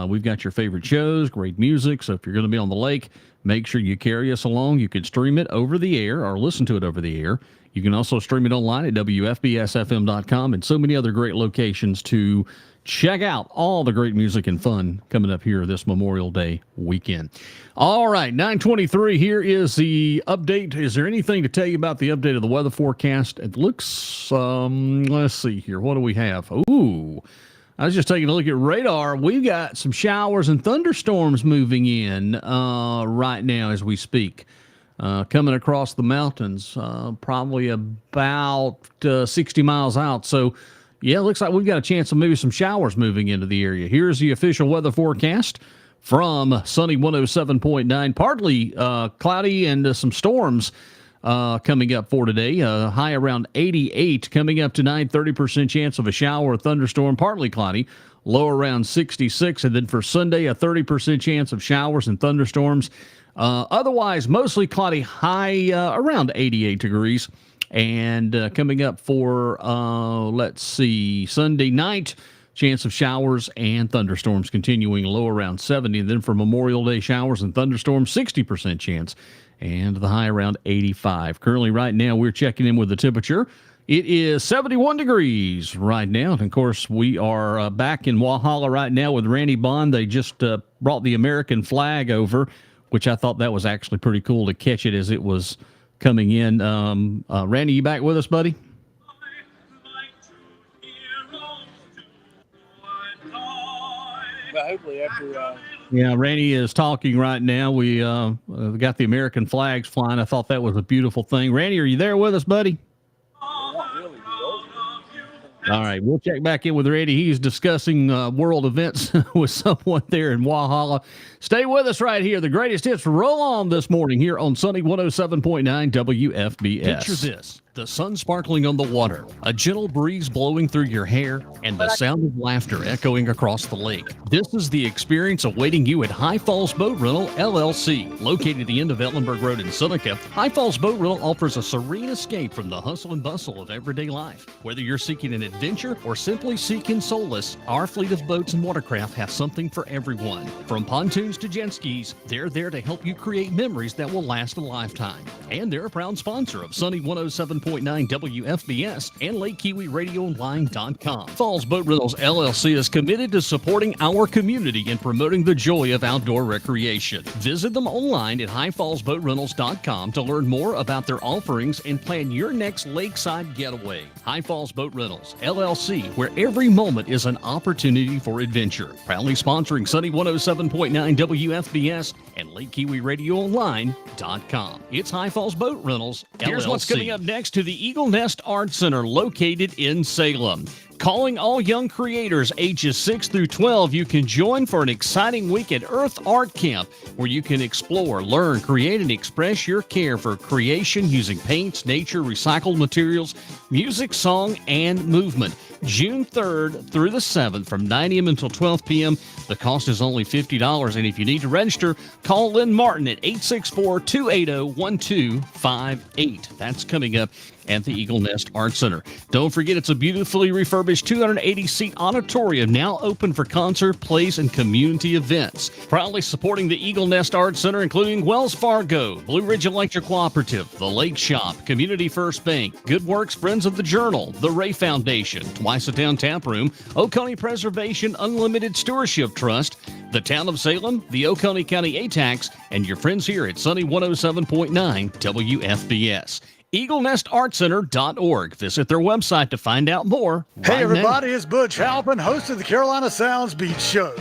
We've got your favorite shows, great music. So if you're going to be on the lake, make sure you carry us along. You can stream it over the air or listen to it over the air. You can also stream it online at WFBSFM.com and so many other great locations to check out all the great music and fun coming up here this Memorial Day weekend. All right, 9:23. Here is the update. Is there anything to tell you about the update of the weather forecast? It looks, let's see here. What do we have? Ooh. I was just taking a look at radar. We've got some showers and thunderstorms moving in right now as we speak, coming across the mountains, probably about 60 miles out. So, yeah, it looks like we've got a chance of maybe some showers moving into the area. Here's the official weather forecast from Sunny 107.9. Partly cloudy and some storms coming up for today. High around 88. Coming up tonight, 30% chance of a shower or thunderstorm, partly cloudy. Low around 66. And then for Sunday, a 30% chance of showers and thunderstorms. Otherwise, mostly cloudy, high around 88 degrees. And coming up for, let's see, Sunday night, chance of showers and thunderstorms continuing, low around 70. And then for Memorial Day, showers and thunderstorms, 60% chance. And the high around 85. Currently, right now, we're checking in with the temperature. It is 71 degrees right now. And, of course, we are back in Walhalla right now with Rannie Bond. They just brought the American flag over, which I thought that was actually pretty cool to catch it as it was coming in. Randy, you back with us, buddy?
Well, hopefully after...
Yeah, Randy is talking right now. We got the American flags flying. I thought that was a beautiful thing. Randy, are you there with us, buddy? All right, we'll check back in with Randy. He's discussing world events with someone there in Walhalla. Stay with us right here. The greatest hits roll on this morning here on Sunny 107.9 WFBS. Picture this. The sun sparkling on the water, a gentle breeze blowing through your hair, and the sound of laughter echoing across the lake. This is the experience awaiting you at High Falls Boat Rental, LLC. Located at the end of Ellenberg Road in Seneca, High Falls Boat Rental offers a serene escape from the hustle and bustle of everyday life. Whether you're seeking an adventure or simply seeking solace, our fleet of boats and watercraft have something for everyone. From pontoons to jet skis, they're there to help you create memories that will last a lifetime. And they're a proud sponsor of Sunny 107.9 WFBS and LakeKiwiRadioOnline.com. Falls Boat Rentals LLC is committed to supporting our community and promoting the joy of outdoor recreation. Visit them online at highfallsboatrentals.com to learn more about their offerings and plan your next lakeside getaway. High Falls Boat Rentals LLC, where every moment is an opportunity for adventure. Proudly sponsoring Sunny 107.9 WFBS and LakeKiwiRadioOnline.com. It's High Falls Boat Rentals LLC. Here's what's coming up next to the Eagle Nest Art Center located in Salem. Calling all young creators ages 6 through 12, you can join for an exciting week at Earth Art Camp, where you can explore, learn, create, and express your care for creation using paints, nature, recycled materials, music, song, and movement. June 3rd through the 7th from 9 a.m. until 12 p.m. The cost is only $50, and if you need to register, call Lynn Martin at 864-280-1258. That's coming up at the Eagle Nest Art Center. Don't forget, it's a beautifully refurbished 280-seat auditorium now open for concert, plays, and community events. Proudly supporting the Eagle Nest Art Center, including Wells Fargo, Blue Ridge Electric Cooperative, The Lake Shop, Community First Bank, Good Works Friends of the Journal, the Ray Foundation, Twice a Town Tap Room, Oconee Preservation Unlimited Stewardship Trust, the Town of Salem, the Oconee County ATAX, and your friends here at Sunny 107.9 WFBS. EagleNestArtCenter.org. Visit their website to find out more.
Hey, everybody, it's Butch Halpin, host of the Carolina Sounds Beach Show.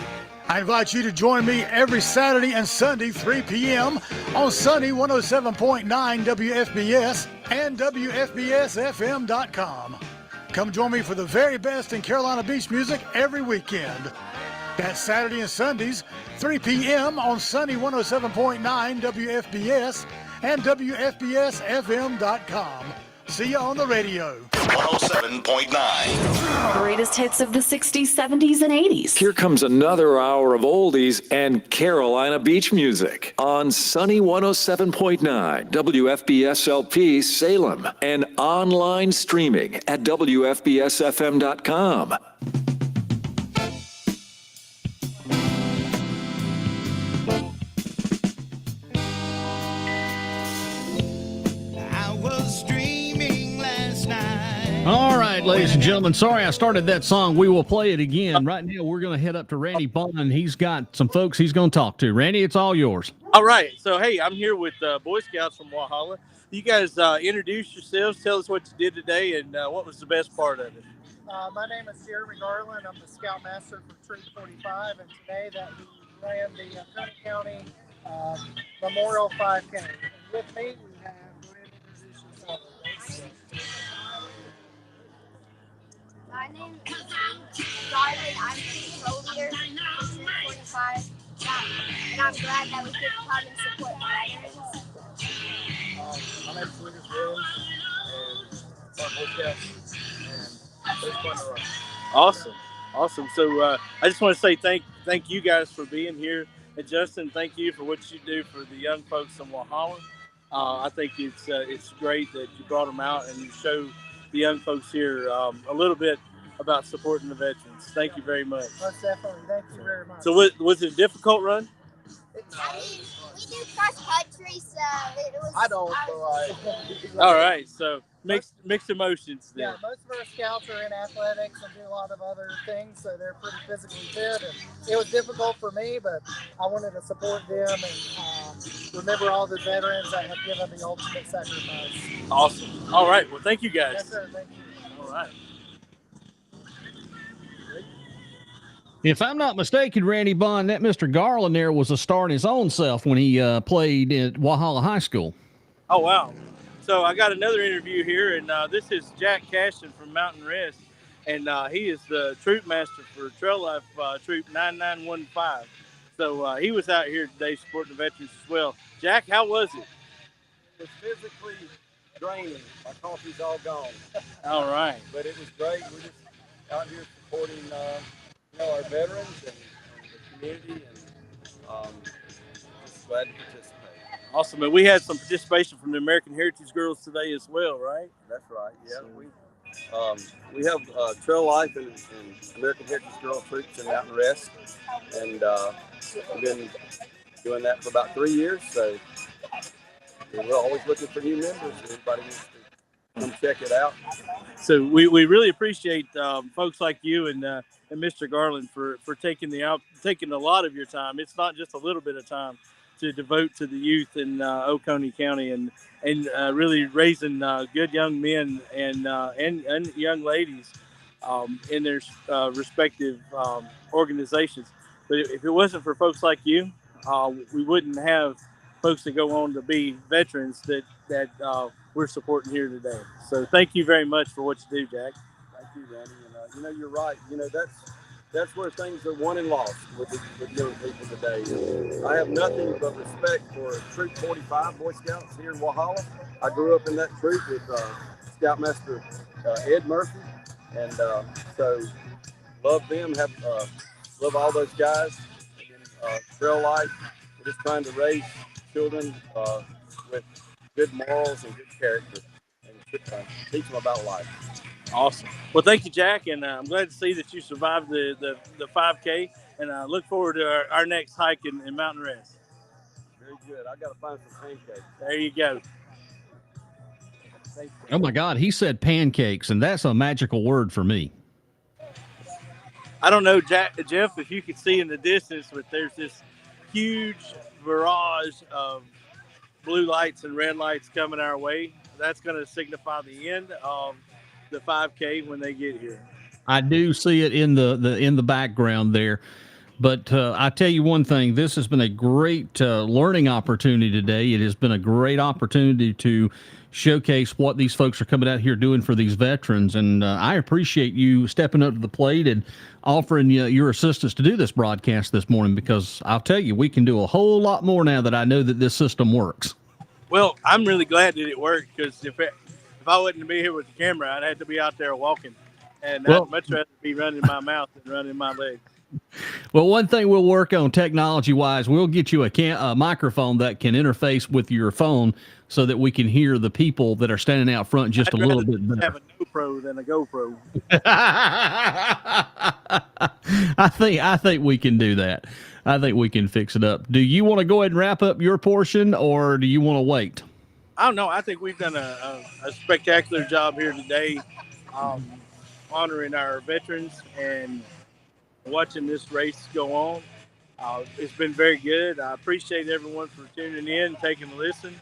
I invite you to join me every Saturday and Sunday, 3 p.m. on Sunny 107.9 WFBS and WFBSFM.com. Come join me for the very best in Carolina beach music every weekend. That's Saturday and Sundays, 3 p.m. on Sunny 107.9 WFBS and WFBSFM.com. See you on the radio.
107.9.
Greatest hits of the 60s, 70s, and 80s.
Here comes another hour of oldies and Carolina beach music on Sunny 107.9 WFBS LP Salem and online streaming at WFBSFM.com.
All right, ladies and gentlemen, sorry I started that song. We will play it again. Right now, we're going to head up to Rannie Bond. He's got some folks he's going to talk to. Randy, it's all yours.
All right. So, hey, I'm here with Boy Scouts from Walhalla. You guys introduce yourselves. Tell us what you did today and what was the best part of it.
My name is Jeremy Garland. I'm the Scoutmaster for Troop 45, and today that we ran the Coney County Memorial 5K. And with me, we have, go ahead and introduce yourself.
My name is Garland. I'm the leader for Troop 45, and I'm glad that we could come and support veterans.
My name is Lucas Williams, and I'm Boy Scouts, and it's fun to run.
Awesome. So I just want to say thank you guys for being here, and Justin, thank you for what you do for the young folks in Walhalla. I think it's great that you brought them out and you show the young folks here a little bit about supporting the veterans. Thank you very much.
Most definitely. Thank you very much.
So was it a difficult run?
I mean, we do cross country, so it was.
I don't, but
All right, so mixed emotions then.
Yeah, most of our scouts are in athletics and do a lot of other things, so they're pretty physically fit. And it was difficult for me, but I wanted to support them and remember all the veterans that have given the ultimate sacrifice.
Awesome. All right, well, thank you guys.
Yes, sir. Thank you.
All right.
If I'm not mistaken, Randy Bond, that Mr. Garland there was a star in his own self when he played at Walhalla High School.
Oh, wow. So I got another interview here, and this is Jack Cashton from Mountain Rest, and he is the troop master for Trail Life Troop 9915. So he was out here today supporting the veterans as well. Jack, how was it?
It was physically draining. My coffee's all gone.
All right.
But it was great. We're just out here supporting our veterans and the community, and just glad to participate.
Awesome. And we had some participation from the American Heritage Girls today as well, right?
That's right. Yeah, we have Trail Life and American Heritage Girls troops in Mountain Rest, and we've been doing that for about 3 years. So we're always looking for new members. Everybody needs to come check it out.
So we really appreciate folks like you and Mr. Garland for taking a lot of your time. It's not just a little bit of time to devote to the youth in Oconee County and really raising good young men and young ladies in their respective organizations. But if it wasn't for folks like you, we wouldn't have folks that go on to be veterans that we're supporting here today. So thank you very much for what you do, Jack.
Thank you, Randy. And you're right. That's where things are won and lost with young people today. I have nothing but respect for Troop 45 Boy Scouts here in Walhalla. I grew up in that troop with Scoutmaster Ed Murphy, and so love them. Love all those guys. And Trail Life, we're just trying to raise children with good morals and good character, and teach them about life.
Awesome. Well, thank you, Jack, and I'm glad to see that you survived the 5K, and I look forward to our next hike in Mountain Rest.
Very good. I got to find some pancakes.
There you go.
Oh, my God. He said pancakes, and that's a magical word for me.
I don't know, Jeff, if you could see in the distance, but there's this huge barrage of blue lights and red lights coming our way. that's going to signify the end of the 5K when they get here.
I do see it in the background there. But I tell you one thing, this has been a great learning opportunity today. It has been a great opportunity to showcase what these folks are coming out here doing for these veterans. And I appreciate you stepping up to the plate and offering your assistance to do this broadcast this morning, because I'll tell you, we can do a whole lot more now that I know that this system works.
Well, I'm really glad that it worked, because if I wouldn't be here with the camera, I'd have to be out there walking. And I'd much rather be running my mouth than running my legs.
Well, one thing we'll work on technology-wise, we'll get you a microphone that can interface with your phone so that we can hear the people that are standing out front just a little bit better.
Have a GoPro than a GoPro.
I think we can do that. I think we can fix it up. Do you want to go ahead and wrap up your portion, or do you want to wait?
I don't know. I think we've done a spectacular job here today, honoring our veterans and watching this race go on. It's been very good. I appreciate everyone for tuning in and taking a listen.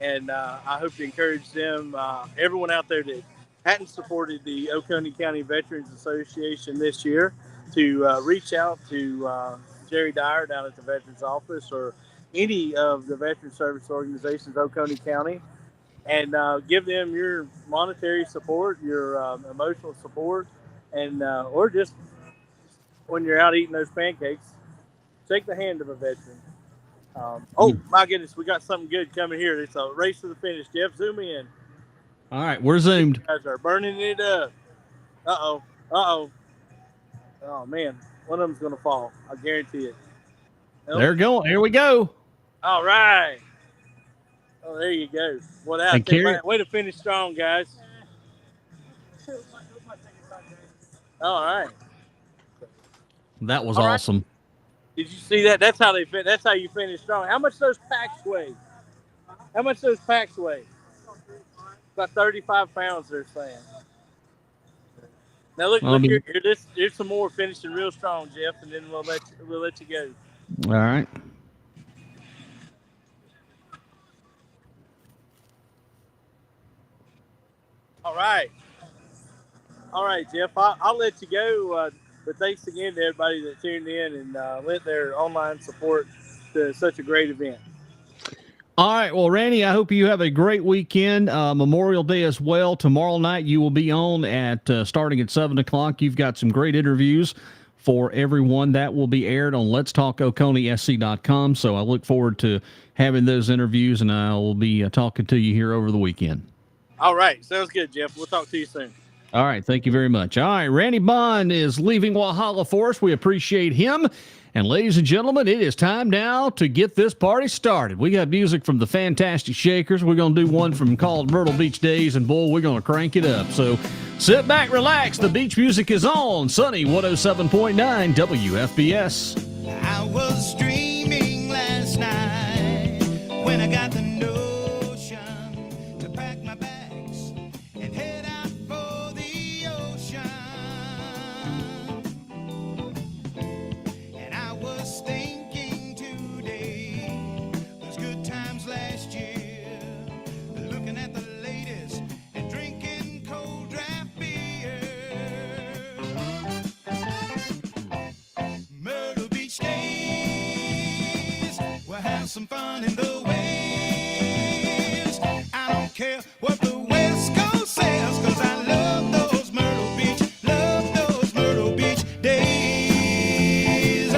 And I hope to encourage them, everyone out there that hadn't supported the Oconee County Veterans Association this year, to reach out to Jerry Dyer down at the Veterans Office, or any of the veteran service organizations, Oconee County, and give them your monetary support, your emotional support, and or just when you're out eating those pancakes, shake the hand of a veteran. Oh my goodness, we got something good coming here. It's a race to the finish. Jeff, zoom in.
All right, we're zoomed.
You guys are burning it up. Oh man, one of them's gonna fall. I guarantee it. Nope.
They're going. Here we go.
All right. Oh, there you go. What else? Way to finish strong, guys. All right.
That was
All right.
awesome.
Did you see that? That's how they fit. That's how you finish strong. How much those packs weigh? How much those packs weigh? About 35 pounds, they're saying. Now look here. Here's some more finishing real strong, Jeff, and then we'll let you go.
All right.
All right, Jeff. I'll let you go. But thanks again to everybody that tuned in and lent their online support to such a great event.
All right. Well, Randy, I hope you have a great weekend. Memorial Day as well. Tomorrow night you will be on at starting at 7:00. You've got some great interviews for everyone that will be aired on letstalkoconeesc.com. So I look forward to having those interviews, and I will be talking to you here over the weekend.
All right. Sounds good, Jeff. We'll talk to you soon.
All right. Thank you very much. All right. Rannie Bond is leaving Walhalla for us. We appreciate him. And ladies and gentlemen, it is time now to get this party started. We got music from the Fantastic Shakers. We're going to do one from called Myrtle Beach Days, and boy, we're going to crank it up. So sit back, relax. The beach music is on. Sunny 107.9 WFBS.
I was dreaming last night when I got the notion to pack my bags and head out for the ocean. And I was thinking today, those good times last year, looking at the latest and drinking cold draft beer. Myrtle Beach days, we'll have some fun in the waves. I don't care what the West Coast says, 'cause I love those Myrtle Beach days.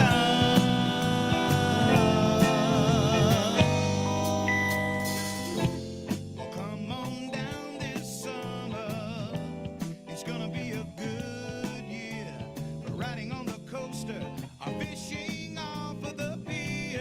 Well, come on down this summer, it's gonna be a good year for riding on the coaster or fishing off of the pier.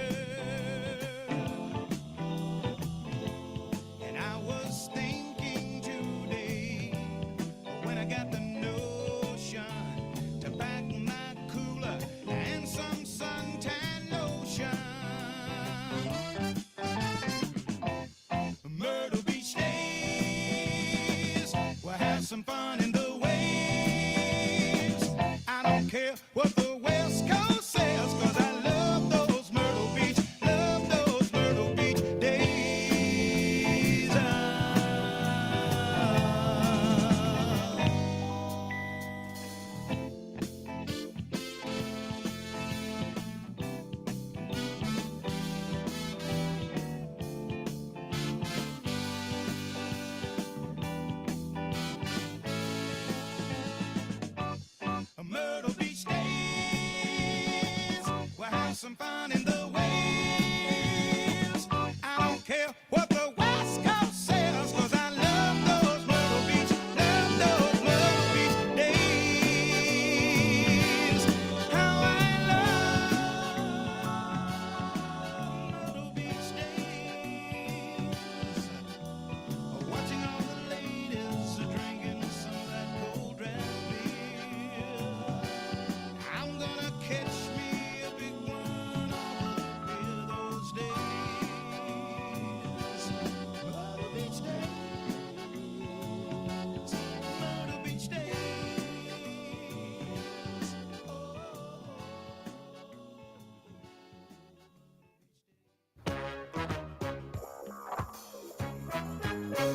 Who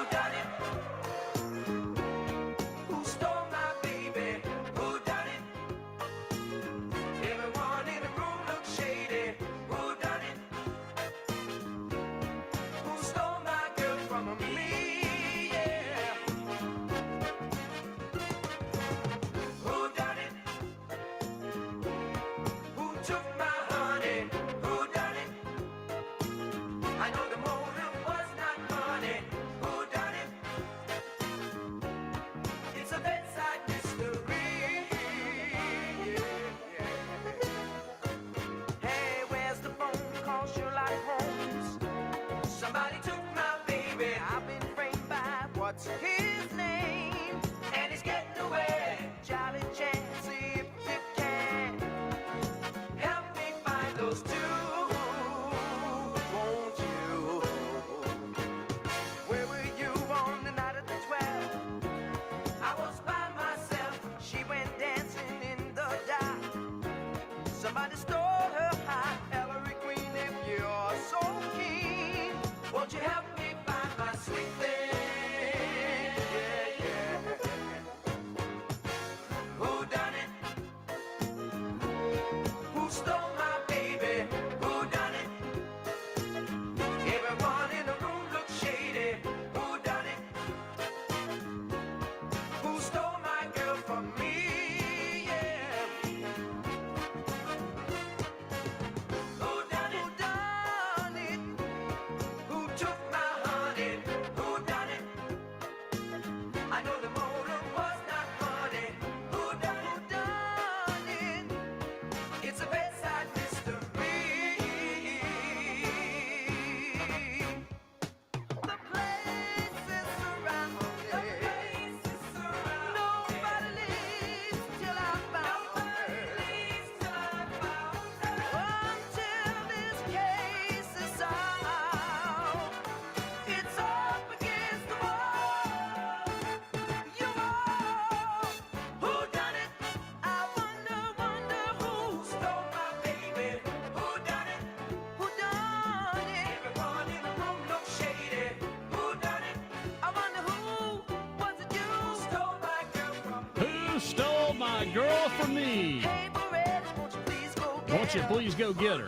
done it? Who stole my baby? Who done it? Everyone in the room looks shady. Who done it? Who stole my girl from me? Yeah. Who done it? Who took my honey? Who done it? I know the motive was not money. Who done it? It's a bedside mystery. Hey, where's the phone call? Sherlock Holmes. Somebody took my baby. I've been framed by what's his name, and he's getting away. Jolly Chancy, if you can help me find those two, won't you? Where were you on the night of the 12th? I was by myself. She went dancing in the dark. Somebody stole her heart. Ellery Queen, if you're so keen, won't you help me find my sweet thing? Yeah, yeah. Who done it? Who stole my baby? Who done it? Everyone in the room looks shady. Who done it? Who stole my girl from me? Yeah. Who done it? Who done it? Who took my honey? Who done it? I know the motive was not money. Who done it? Who done it? It's a bedside mystery. The place is surrounded. Nobody leaves till I found her. Until this case is solved, it's up against the wall. You are. Who done it? I wonder who stole my baby. Who done it? Who done it? Everyone in the room looks shady. Who done it? I wonder who was it? You who stole my girl from me?
Who stole my girl from me?
Hey, Barrett, won't you please go get
Won't you
her?
please go get her?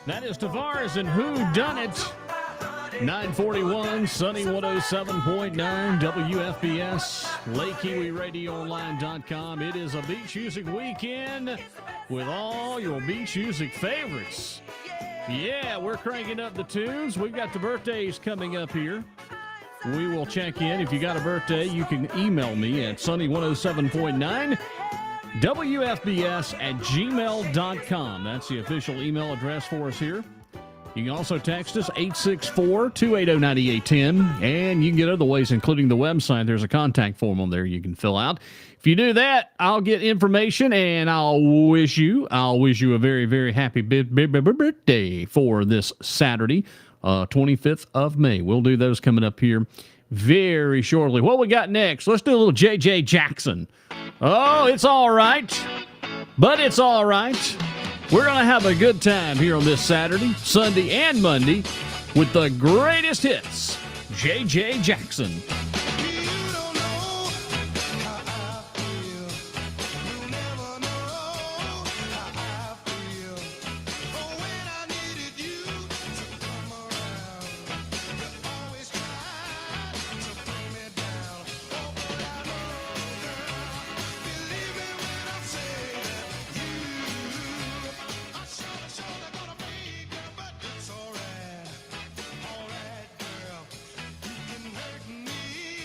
That is Tavares and Who Done It? 941, Sunny 107.9, WFBS, LakeKiwiRadioOnline.com. It is a beach music weekend with all your beach music favorites. Yeah, we're cranking up the tunes. We've got the birthdays coming up here. We will check in. If you got a birthday, you can email me at sunny107.9 WFBS@gmail.com. That's the official email address for us here. You can also text us 864-280-9810, and you can get other ways, including the website. There's a contact form on there you can fill out. If you do that, I'll get information, and I'll wish you a very, very happy birthday for this Saturday, 25th of May. We'll do those coming up here very shortly. What we got next? Let's do a little J.J. Jackson. Oh, it's all right, but it's all right. We're going to have a good time here on this Saturday, Sunday, and Monday with the greatest hits. J.J. Jackson.
Alright, girl, you can hurt me.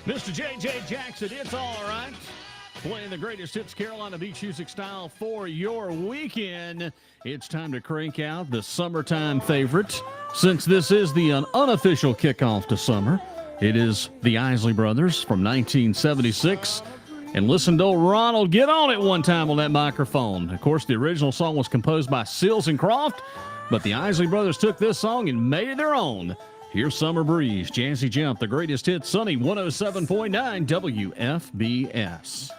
Mr. J.J. Jackson, it's all right. Playing the greatest hits Carolina beach music style for your weekend. It's time to crank out the summertime favorite. Since this is the unofficial kickoff to summer, it is the Isley Brothers from 1976. And listen to old Ronald get on it one time on that microphone. Of course, the original song was composed by Seals and Croft, but the Isley Brothers took this song and made it their own. Here's Summer Breeze, Jazzy Jeff, the greatest hits, Sunny 107.9 WFBS.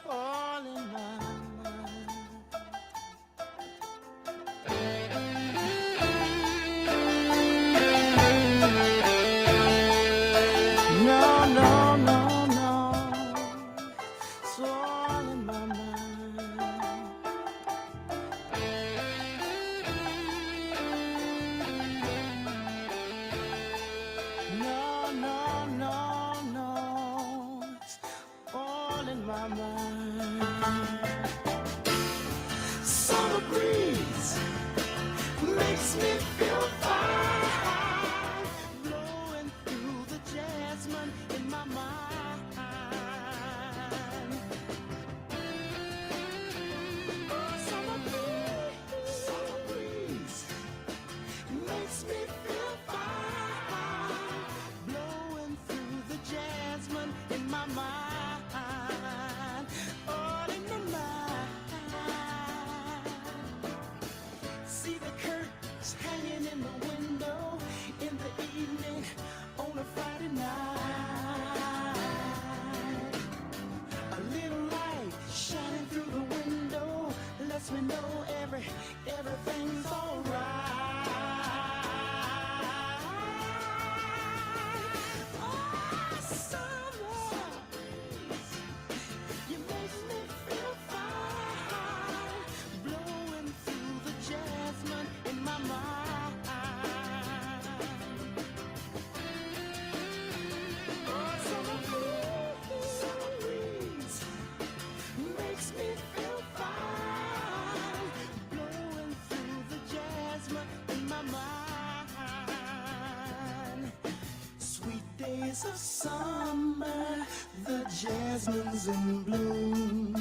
Of summer, the jasmine's in bloom.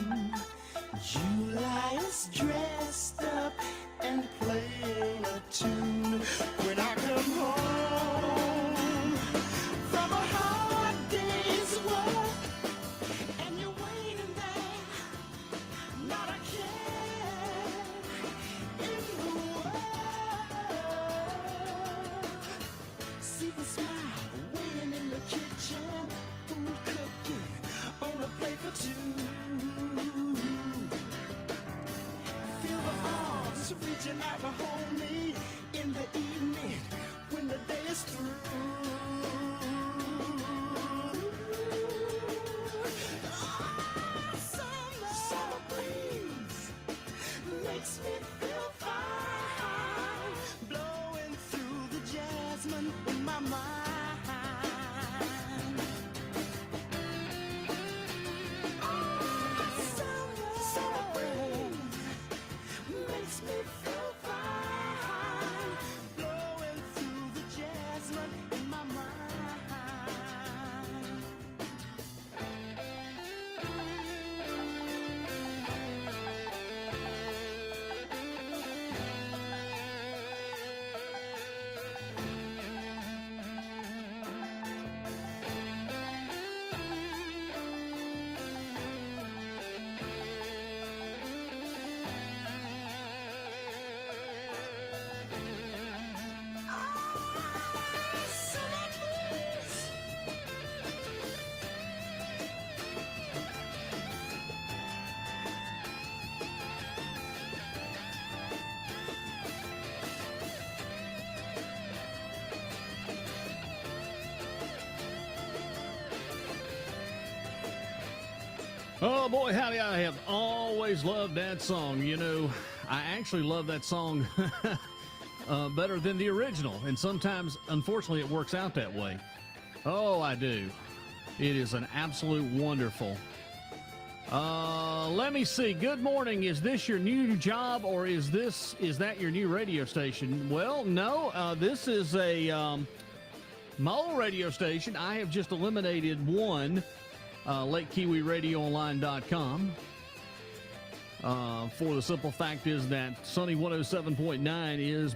July is dressed up and playing a tune. When I come home from a hard day's work and you're waiting there, not a care in the world. See the smile waiting in the kitchen, food cooking on a plate for two. Feel the arms reaching out to hold me in the evening when the day is through. Summer breeze makes me feel fine, blowing through the jasmine in my mind. Makes me feel fine, blowing through the jasmine in my mind.
Oh, boy, howdy, I have always loved that song. You know, I actually love that song better than the original, and sometimes, unfortunately, it works out that way. Oh, I do. It is an absolute wonderful. Let me see. Good morning. Is this your new job, or is that your new radio station? Well, no, this is my old radio station. I have just eliminated one LakeKiwiRadioOnline.com. For the simple fact is that Sunny 107.9 is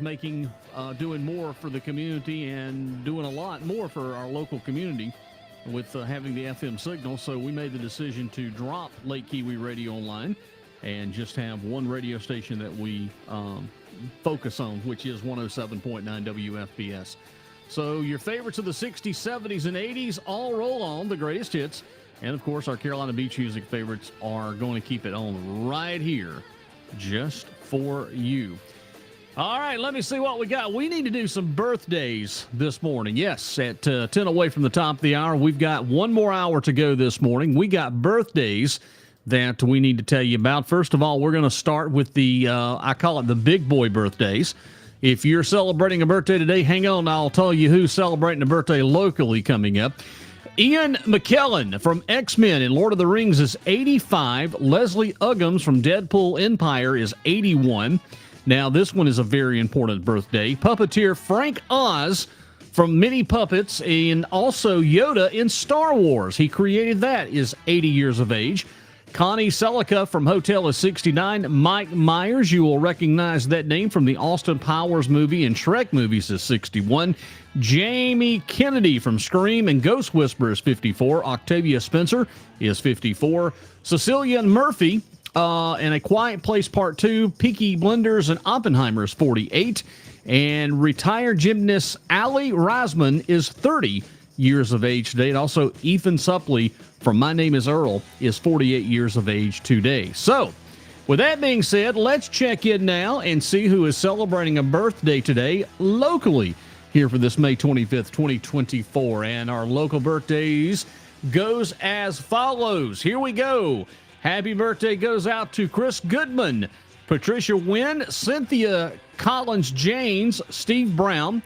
doing more for the community and doing a lot more for our local community with having the FM signal. So we made the decision to drop Lake Kiwi Radio Online and just have one radio station that we focus on, which is 107.9 WFBS. So your favorites of the 60s, 70s, and 80s all roll on, the greatest hits. And, of course, our Carolina Beach music favorites are going to keep it on right here just for you. All right, let me see what we got. We need to do some birthdays this morning. Yes, at 10 away from the top of the hour, we've got one more hour to go this morning. We got birthdays that we need to tell you about. First of all, we're going to start with the, I call it the big boy birthdays. If you're celebrating a birthday today, hang on, I'll tell you who's celebrating a birthday locally coming up. Ian McKellen from X-Men and Lord of the Rings is 85. Leslie Uggams from Deadpool Empire is 81. Now, this one is a very important birthday. Puppeteer Frank Oz from Mini Puppets and also Yoda in Star Wars. He created that, is 80 years of age. Connie Selica from Hotel is 69. Mike Myers, you will recognize that name from the Austin Powers movie and Shrek movies, is 61. Jamie Kennedy from Scream and Ghost Whisperer is 54. Octavia Spencer is 54. Cecilia Murphy and A Quiet Place Part 2, Peaky Blinders, and Oppenheimer is 48. And retired gymnast Allie Reisman is 30 years of age today. And also Ethan Suppley from My Name is Earl is 48 years of age today. So, with that being said, let's check in now and see who is celebrating a birthday today locally here for this May 25th, 2024. And our local birthdays goes as follows. Here we go. Happy birthday goes out to Chris Goodman, Patricia Wynn, Cynthia Collins-Janes, Steve Brown.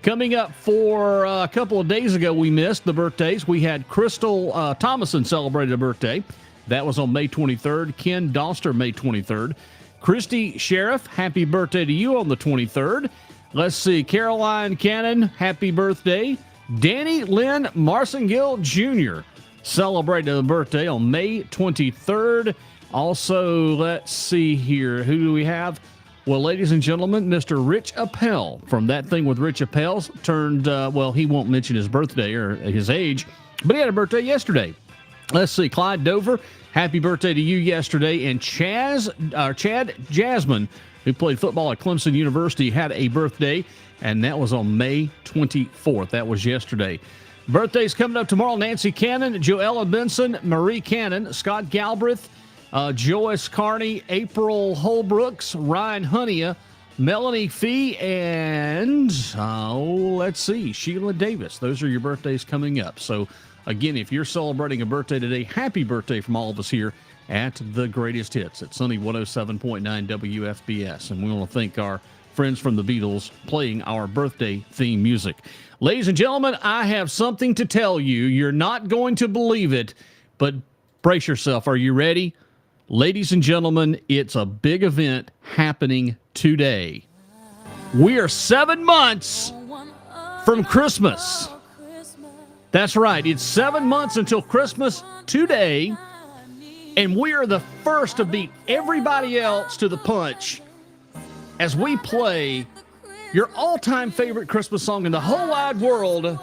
Coming up for a couple of days ago, we missed the birthdays. We had Crystal Thomason celebrated a birthday. That was on May 23rd. Ken Doster, May 23rd. Christy Sheriff, happy birthday to you on the 23rd. Let's see, Caroline Cannon, happy birthday. Danny Lynn Marcingill Jr. celebrated a birthday on May 23rd. Also, let's see here, who do we have? Well, ladies and gentlemen, Mr. Rich Appel from That Thing with Rich Appel turned, he won't mention his birthday or his age, but he had a birthday yesterday. Let's see, Clyde Dover, happy birthday to you yesterday. And Chad Jasmine, who played football at Clemson University, had a birthday, and that was on May 24th. That was yesterday. Birthdays coming up tomorrow: Nancy Cannon, Joella Benson, Marie Cannon, Scott Galbraith, Joyce Carney, April Holbrooks, Ryan Hunia, Melanie Fee, and let's see, Sheila Davis. Those are your birthdays coming up. So, again, if you're celebrating a birthday today, happy birthday from all of us here at The Greatest Hits at Sunny 107.9 WFBS. And we want to thank our friends from the Beatles playing our birthday theme music. Ladies and gentlemen, I have something to tell you. You're not going to believe it, but brace yourself. Are you ready? Ladies and gentlemen, it's a big event happening today. We are 7 months from Christmas. That's right. It's 7 months until Christmas today, and we are the first to beat everybody else to the punch as we play your all-time favorite Christmas song in the whole wide world.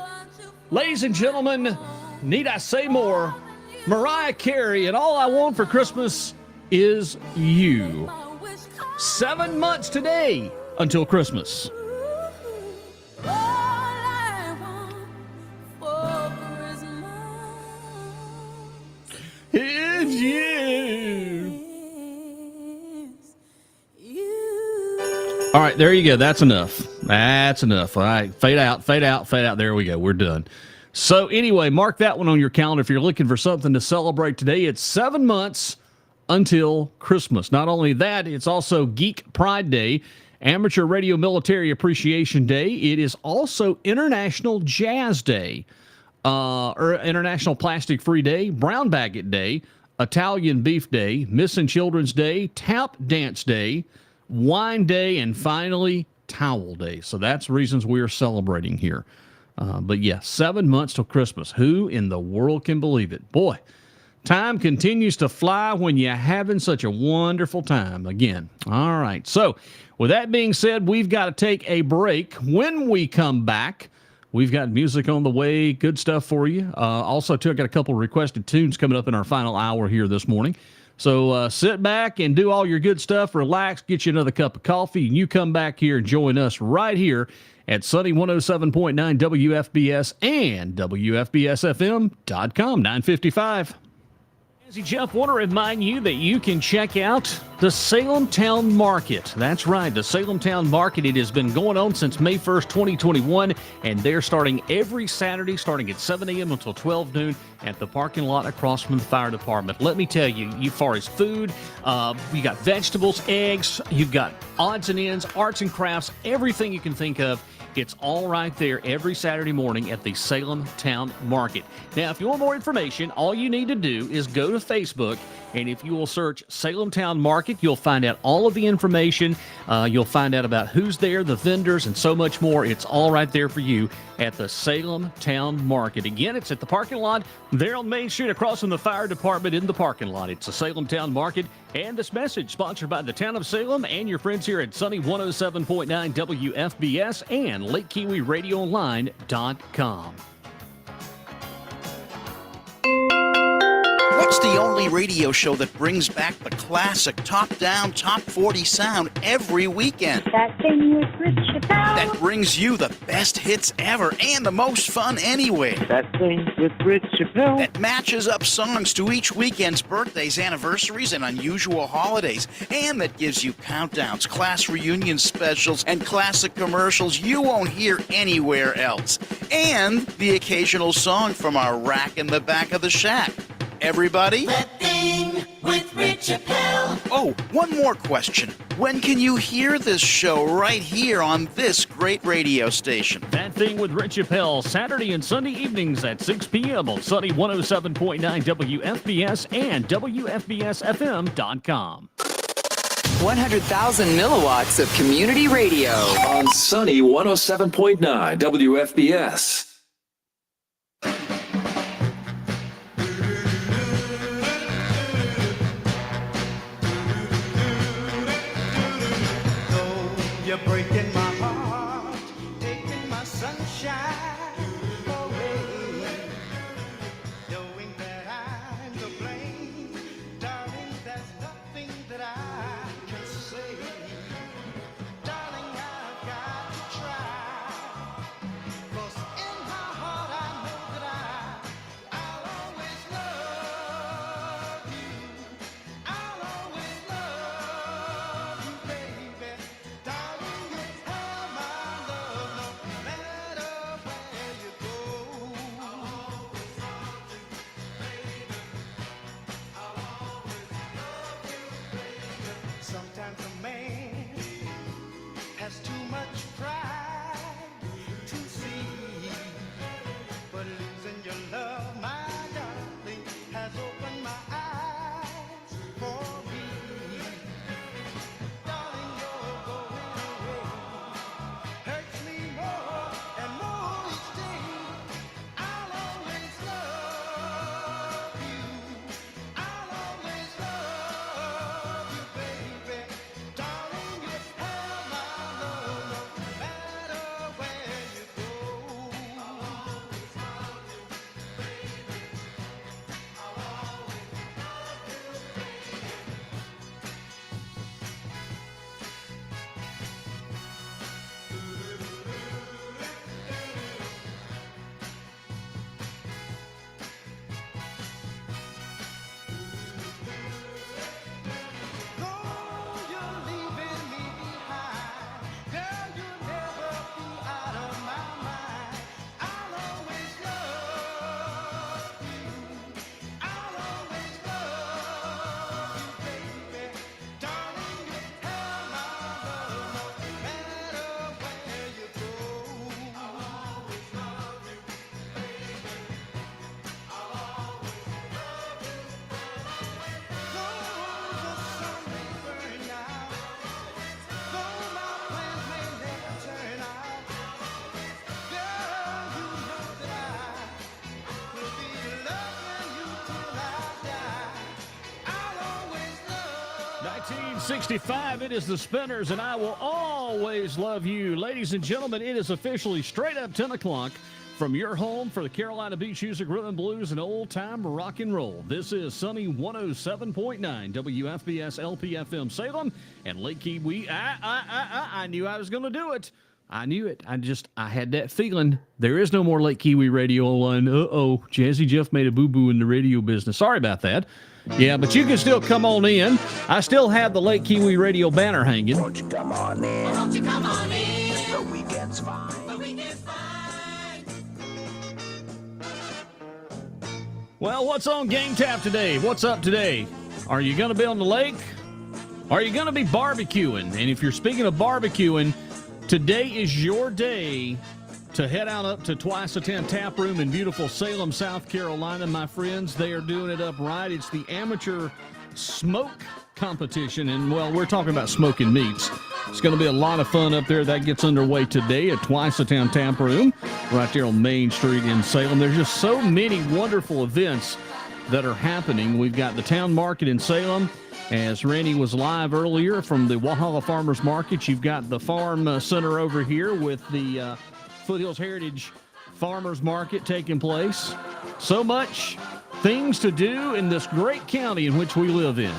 Ladies and gentlemen, need I say more? Mariah Carey, and All I Want for Christmas is You. 7 months today until Christmas. It's you. All right, there you go. That's enough. That's enough. All right, fade out, fade out, fade out. There we go. We're done. So anyway, mark that one on your calendar if you're looking for something to celebrate today. It's 7 months until Christmas. Not only that, it's also Geek Pride Day, Amateur Radio Military Appreciation Day. It is also International Jazz Day, or International Plastic Free Day, Brown Baggot Day, Italian Beef Day, Missing Children's Day, Tap Dance Day, Wine Day, and finally, Towel Day. So that's reasons we are celebrating here. But yeah, 7 months till Christmas. Who in the world can believe it? Boy, Time continues to fly when you're having such a wonderful time again. All right. So, with that being said, we've got to take a break. When we come back, we've got music on the way, good stuff for you. Also, too, I got a couple requested tunes coming up in our final hour here this morning. So sit back and do all your good stuff, relax, get you another cup of coffee, and you come back here and join us right here at Sunny 107.9 WFBS and WFBSFM.com, 955. Jazzy Jeff, want to remind you that you can check out the Salem Town Market. That's right, the Salem Town Market. It has been going on since May 1st, 2021, and they're starting every Saturday, starting at 7 a.m. until 12 noon at the parking lot across from the fire department. Let me tell you, as far as food, you got vegetables, eggs, you've got odds and ends, arts and crafts, everything you can think of. It's all right there every Saturday morning at the Salem Town Market. Now, if you want more information, all you need to do is go to Facebook, and if you will search Salem Town Market, you'll find out all of the information. You'll find out about who's there, the vendors, and so much more. It's all right there for you at the Salem Town Market. Again, it's at the parking lot there on Main Street across from the fire department in the parking lot. It's the Salem Town Market. And this message sponsored by the town of Salem and your friends here at Sunny 107.9 WFBS and LakeKiwiRadioOnline.com.
What's the only radio show that brings back the classic top-down, top 40 sound every weekend?
That thing with Rich Chappelle.
That brings you the best hits ever and the most fun anywhere.
That thing with Rich Chappelle.
That matches up songs to each weekend's birthdays, anniversaries, and unusual holidays. And that gives you countdowns, class reunion specials, and classic commercials you won't hear anywhere else. And the occasional song from our rack in the back of the shack. Everybody?
That thing with Rich Chappelle.
Oh, one more question. When can you hear this show right here on this great radio station?
That Thing with Rich Chappelle, Saturday and Sunday evenings at 6 p.m. on Sunny 107.9 WFBS and WFBSFM.com.
100,000 milliwatts of community radio.
On Sunny 107.9 WFBS.
You're breaking my heart, taking my sunshine away. Knowing that I'm to blame, darling, there's nothing that I can say. Darling, I've got to try, 'cause in my heart I know that I'll always love you. I'll always love you, baby. Darling, you are my love, no matter where you go. I'll always love you, baby. I'll always love you, baby. Sometimes a man has too much pride to see, but losing your love, my darling, has opened my eyes for me. Darling, you're going away, hurts me more and more each day. I'll always love you. I'll always love you, baby. Darling,
9:65. It is the Spinners, and I will always love you. Ladies and gentlemen, it is officially straight up 10 o'clock from your home for the Carolina Beach Music, Rhythm and Blues, and old-time rock and roll. This is Sunny 107.9 WFBS LPFM Salem and Lake Kiwi. I knew I was going to do it. I knew it. I had that feeling. There is no more Lake Kiwi radio line. Jazzy Jeff made a boo-boo in the radio business. Sorry about that. Yeah, but you can still come on in. I still have the Lake Kiwi radio banner hanging.
Won't you come on in? Won't you come on in? The weekend's fine. The weekend's fine.
Well, what's on Game Tap today? What's up today? Are you going to be on the lake? Are you going to be barbecuing? And if you're speaking of barbecuing, today is your day to head out up to Twice a 10 Tap Room in beautiful Salem, South Carolina, my friends. They are doing it up right. It's the amateur smoke competition, and, well, we're talking about smoking meats. It's going to be a lot of fun up there. That gets underway today at Twice a 10 Tap Room right there on Main Street in Salem. There's just so many wonderful events that are happening. We've got the Town Market in Salem. As Randy was live earlier from the Walhalla Farmers Market, you've got the Farm Center over here with the Foothills Heritage Farmers Market taking place. So much things to do in this great county in which we live in.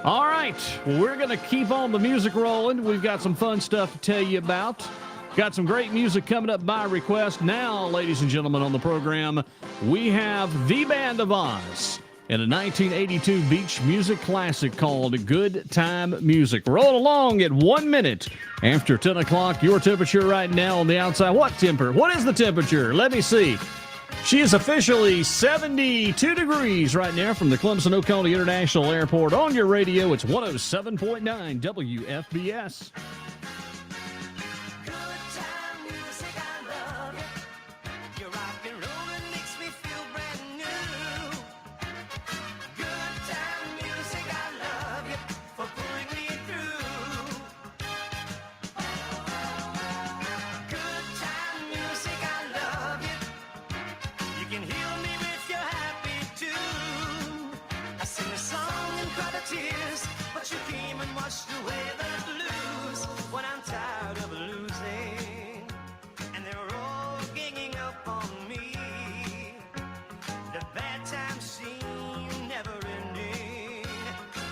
All right, well, we're going to keep on the music rolling. We've got some fun stuff to tell you about. Got some great music coming up by request. Now, ladies and gentlemen, on the program, we have the Band of Oz and a 1982 beach music classic called Good Time Music. Roll along at 1 minute after 10 o'clock. Your temperature right now on the outside. What is the temperature? Let me see. She is officially 72 degrees right now from the Clemson Oconee International Airport. On your radio, it's 107.9 WFBS.
But you came and washed away the blues when I'm tired of losing, and they're all ganging up on me. The bad times seem never ending.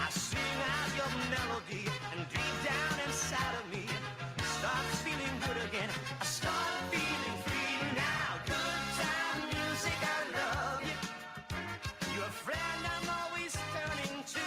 I sing out your melody, and deep down inside of me starts feeling good again. I start feeling free now. Good time music, I love you. You're a friend I'm always turning to.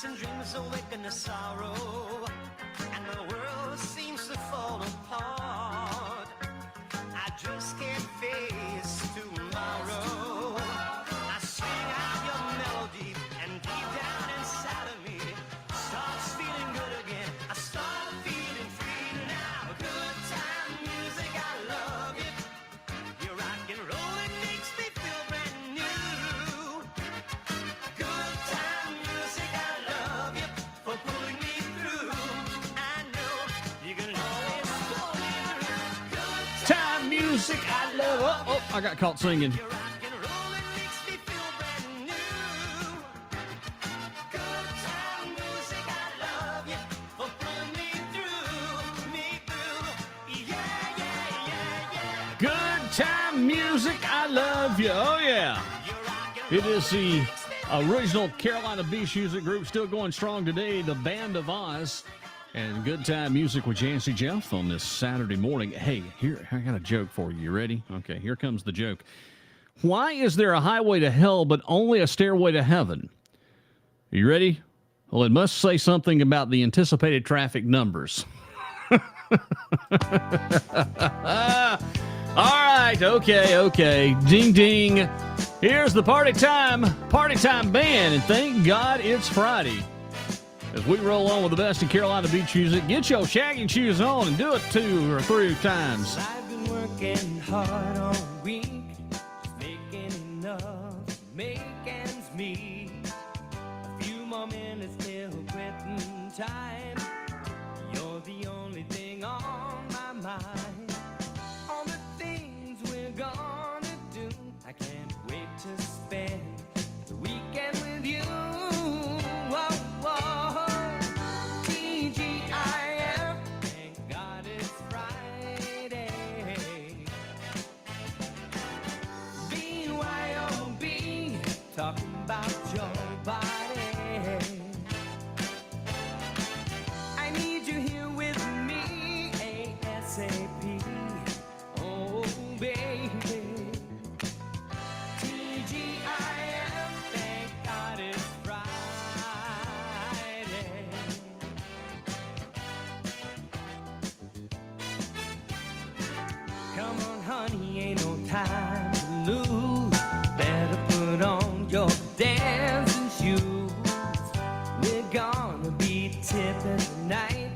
And dreams awaken to sorrow, and the world seems to fall apart. I just can't face tomorrow. I sing out your melody, and deep down inside of me starts feeling good again. I start feeling free now. Good time music, I love it. Your rock and roll, it makes me feel brand new. Good time music, I love you for pulling me through. I know you can always pull me through. Good
Time music, I love. Oh, I got caught singing.
rock and roll, it makes me feel brand new. Good time music, I love you for pulling me through. Yeah.
Good time music, I love you. Oh, yeah. It is the original Carolina Beach Music Group, still going strong today, the Band of Oz. And Good Time Music with Jazzy Jeff on this Saturday morning. Hey, here, I got a joke for you. You ready? Okay, here comes the joke. Why is there a highway to hell but only a stairway to heaven? Are you ready? Well, it must say something about the anticipated traffic numbers. All right, okay. Ding, ding. Here's the party time band, and thank God it's Friday. As we roll on with the best in Carolina Beach music, get your shagging shoes on and do it 2 or 3 times.
I've been working hard all week.
woman, it's still quitting time. You're the only thing on my mind. All the things we're gonna do, I can't wait to spend the weekend with you. Whoa, whoa. TGIF, thank God it's Friday. BYOB, talking about your body. I need you here with me, ASAP. Oh, baby. TGIF, thank God it's Friday. Come on, honey, ain't no time to lose. Better put on your dancing shoes. We're gonna be tipping tonight.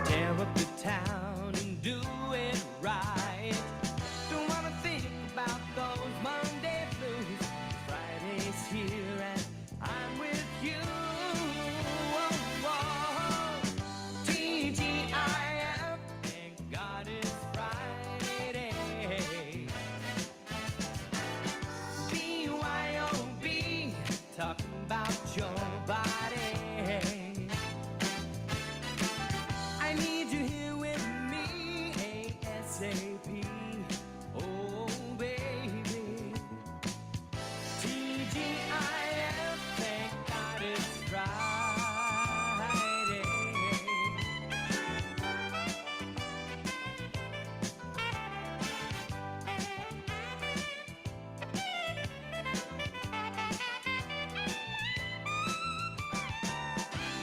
Tear up the town and do it right. Don't wanna think about those Monday blues. Friday's here and I'm with you. Whoa, whoa. TGIF, thank God it's Friday. BYOB, talking about your body. I need you here with me, ASAP. Oh, baby. TGIF, thank God it's Friday.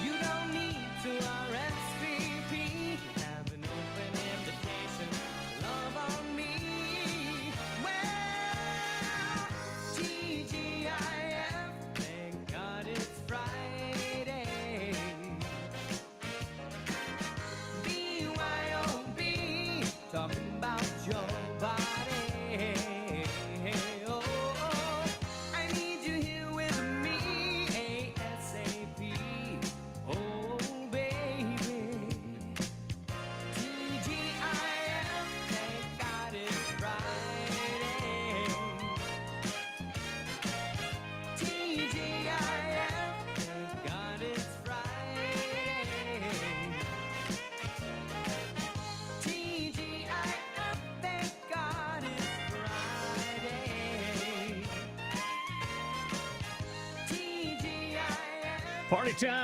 You don't need to RSVP. Have an open invitation. Love on me. Well, TGIF, thank God it's Friday. BYOB, talking about your body. Oh, I need you here with me, ASAP. Oh, baby. TGIF, thank God it's Friday. TGIF, thank God it's Friday. TGIF, thank God it's Friday. TGIF.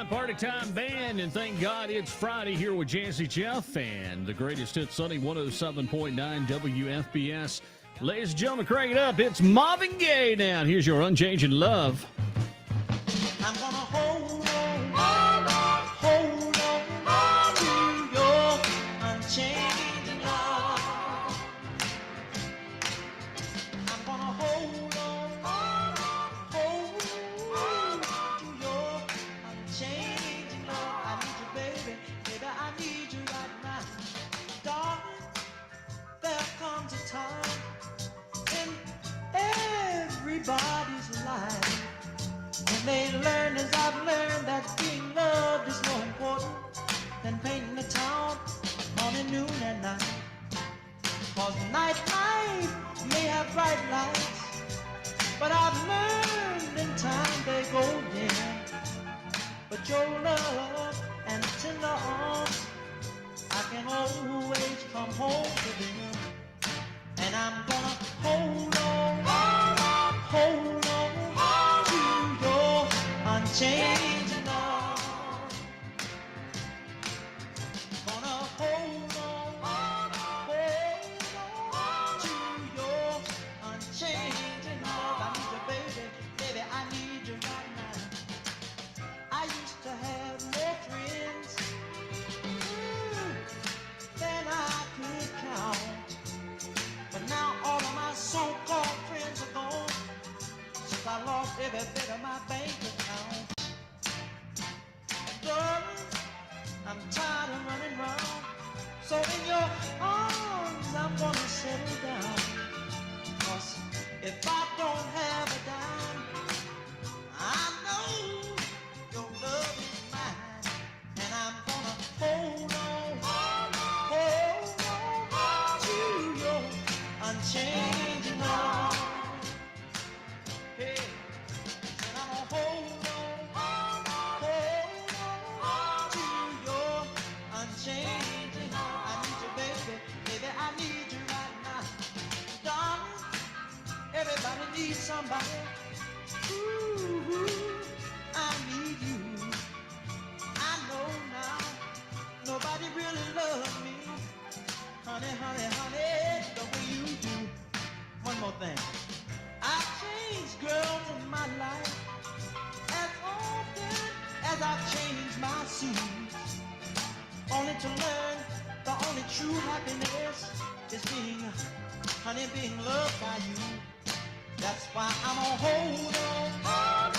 Party time band, and thank God it's Friday here with Jazzy Jeff and the greatest hit Sunny 107.9 WFBS. Ladies and gentlemen, crank it up. It's Marvin Gaye now. Here's your Unchanging Love.
I'm gonna hold on to your unchanging love. I'm gonna hold on to your unchanging love. I need you, baby, baby, I need you right now. Darling, there comes a time in everybody's life when they learn, as I've learned, that being loved is more important than painting the town morning, noon, and night. Cause night may have bright lights, but I've learned in time they go dim. But your love and tender arms, I can always come home to them. And I'm gonna hold on to your unchanging love. Gonna hold on to your unchanging love. I need you, baby, baby, I need you right now. I used to have more friends than I could count, but now all of my so-called friends are gone, since I lost every bit of my bank account. Darling, I'm tired of running round, so in your arms I'm gonna settle down. Cause if I don't have a dime, I know your love need somebody. Ooh, I need you. I know now nobody really loves me. Honey, honey, honey, the way you do. One more thing. I've changed girls in my life as often as I've changed my suits. Only to learn the only true happiness is being, honey, being loved by you. That's why I'm gonna hold on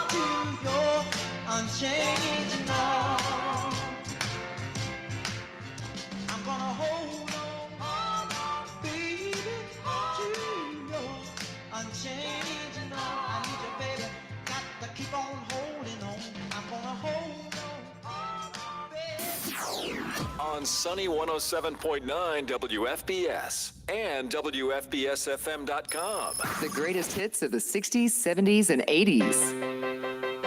to your unchanging love. I'm gonna hold on, baby, to your unchanging love. I need you, baby, got to keep on holding on. I'm gonna hold on, baby.
On Sunny 107.9 WFBS and WFBSFM.com.
The greatest hits of the 60s, 70s, and 80s.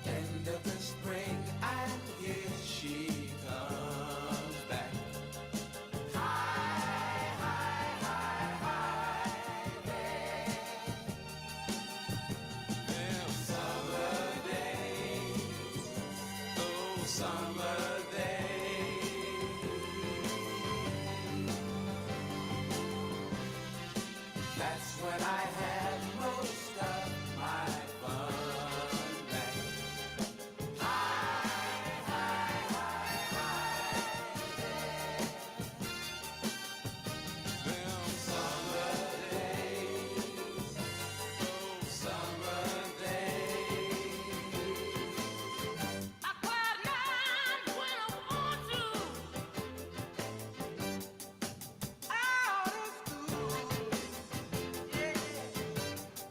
End of the spring, and here she comes back. High, high, high, high, there. Them summer days, oh summer days. That's when I had most of my fun back.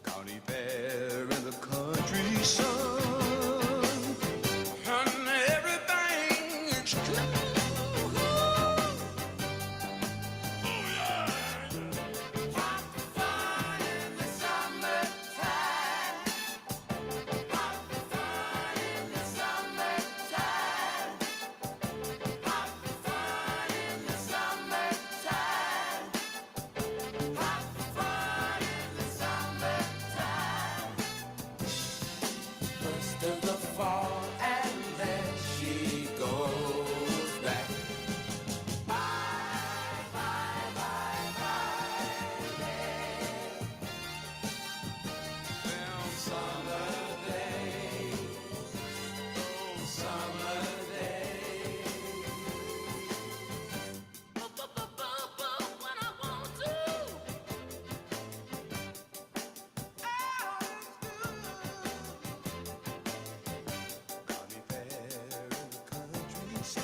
County fair in the country sun, and everything is clean. Oh yeah. Hot fun in the summertime. Hot fun in the summertime. Hot fun in the summertime. Hot fun in the summertime. First of the fall, and then she goes back. Bye, bye, bye, bye, yeah. Them summer days, oh summer days. When I want to. County fair in the country sun,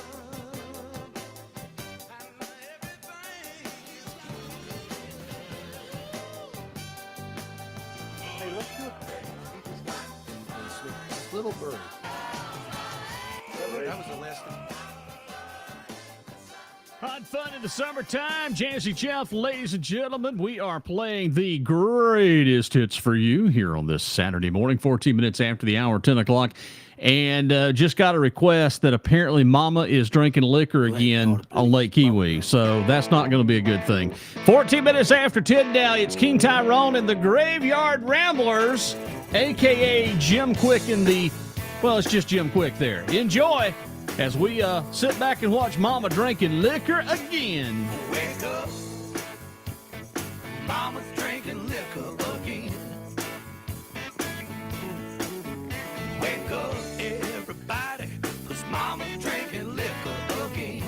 and everything is
Hey, let's do it. This little bird. That was the last thing.
Hot fun in the summertime. Jazzy Jeff, ladies and gentlemen, we are playing the greatest hits for you here on this Saturday morning, 14 minutes after the hour, 10 o'clock. And just got a request that apparently Mama is drinking liquor again on Lake Kiwi. So that's not going to be a good thing. 14 minutes after 10 now, it's King Tyrone and the Graveyard Ramblers, a.k.a. Jim Quick in the, well, it's just Jim Quick there. Enjoy as we sit back and watch Mama drinking liquor again.
Wake up, Mama's drinking liquor again. Wake up, everybody, 'cause Mama's drinking liquor again.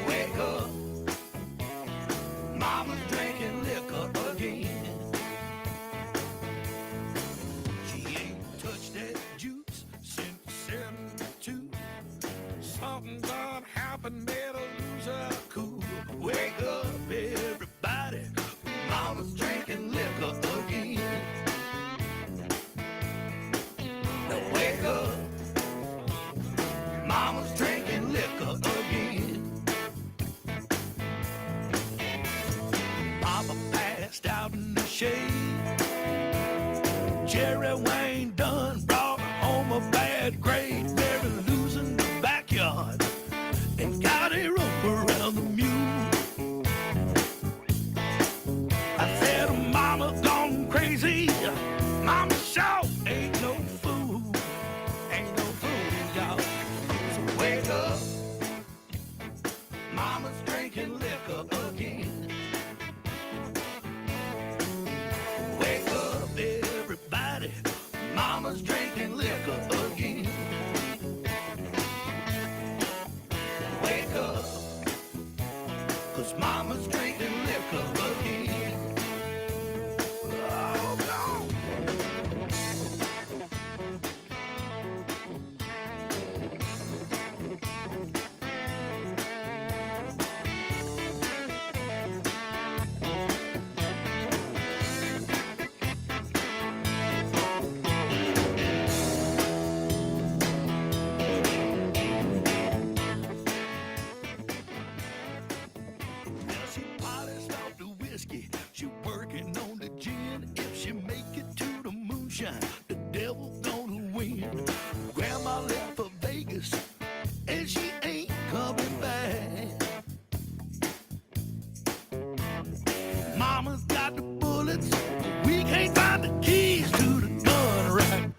Wake up, Mama's drinking liquor again. She ain't touched that juice since '72. Something done happened, made
Jerry Wayne done brought home a bad grade. Mary losing the backyard and got a rope around the mule. I said, Mama gone crazy. Mama sure ain't no fool. Ain't no fool, y'all. So wake up. Mama's drinking liquor again. Wake up, everybody. Mama's drinking liquor again. Wake up, 'cause Mama's drinking liquor again. Oh, no. She polished off the whiskey. She working on the gin. If she make it to the moonshine, the devil gonna win. Grandma left for Vegas, and she ain't coming back. Mama's got the bullets. We can't find the keys to the gun rack.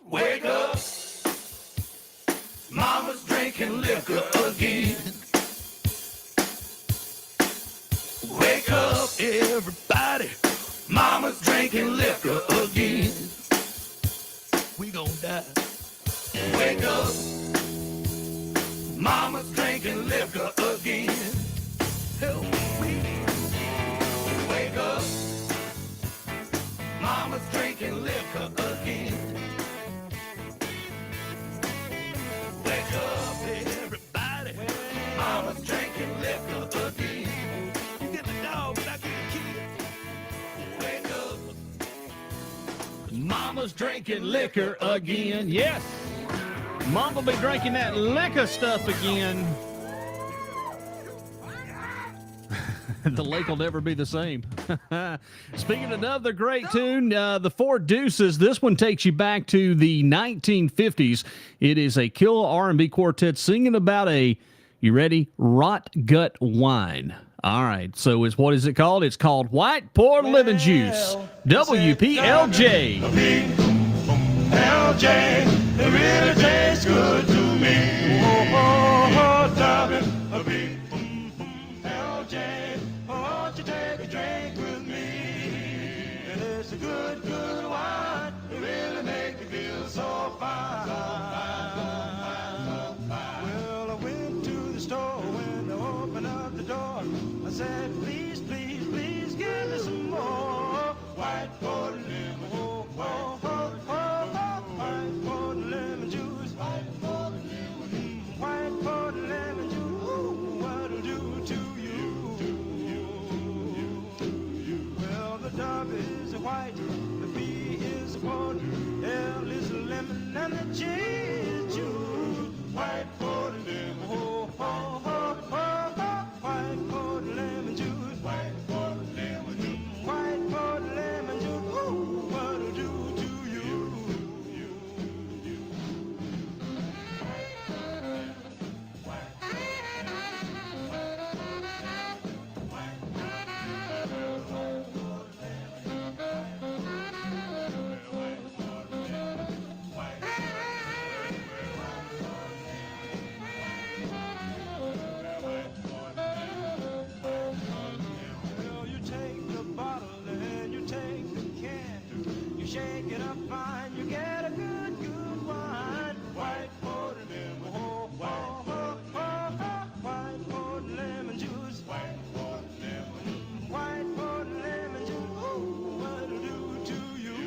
Wake up. Mama's drinking liquor again. Wake up, everybody. Mama's drinking liquor again. We gon' die. Wake up. Mama's drinking liquor again. Help me. Wake up. Mama's drinking liquor again. Wake up, everybody. Mama's drinking liquor again. You get the dog, but I get the kid. Wake up.
Mama's drinking liquor again. Yes. Mama be drinking that liquor stuff again. The lake will never be the same. Speaking of another great tune, the Four Deuces. This one takes you back to the 1950s. It is a Kill R&B quartet singing about a, you ready, rot gut wine. All right, so what is it called? It's called White Poured Lemon Juice. WPLJ.
LJ, it really tastes good to me. Oh, darling, a big LJ, won't you take a drink with me? And it's a good, good wine. It really makes me feel so fine. Well, I went to the store when I opened up the door. I said, please, please, please give me some more white poured lemon. Oh, oh, oh, oh, oh, white poured lemon juice. White poured lemon juice. White poured lemon juice. Ooh, what'll do to you? Well, the W is white, the B is poured, L is lemon, and the J is juice. White poured lemon. Oh, oh, oh, oh, oh, white poured lemon juice. White poured lemon juice. White poured lemon juice. Ooh, what'll do to you? Well, you take the bottle and you take the can. You shake it up fine, you get a good, good wine. White poured lemon, oh, oh, oh, oh, oh. White poured lemon juice. White poured lemon. White poured lemon juice. Ooh, what'll do to you?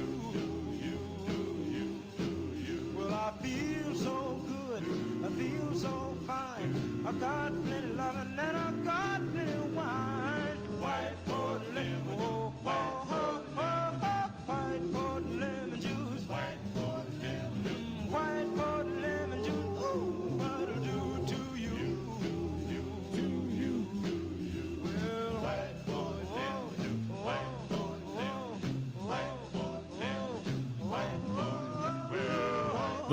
Well, I feel so good, I feel so fine. I got plenty loving and I got plenty wine. White poured lemon, oh, oh, oh, oh, oh. White poured lemon juice. White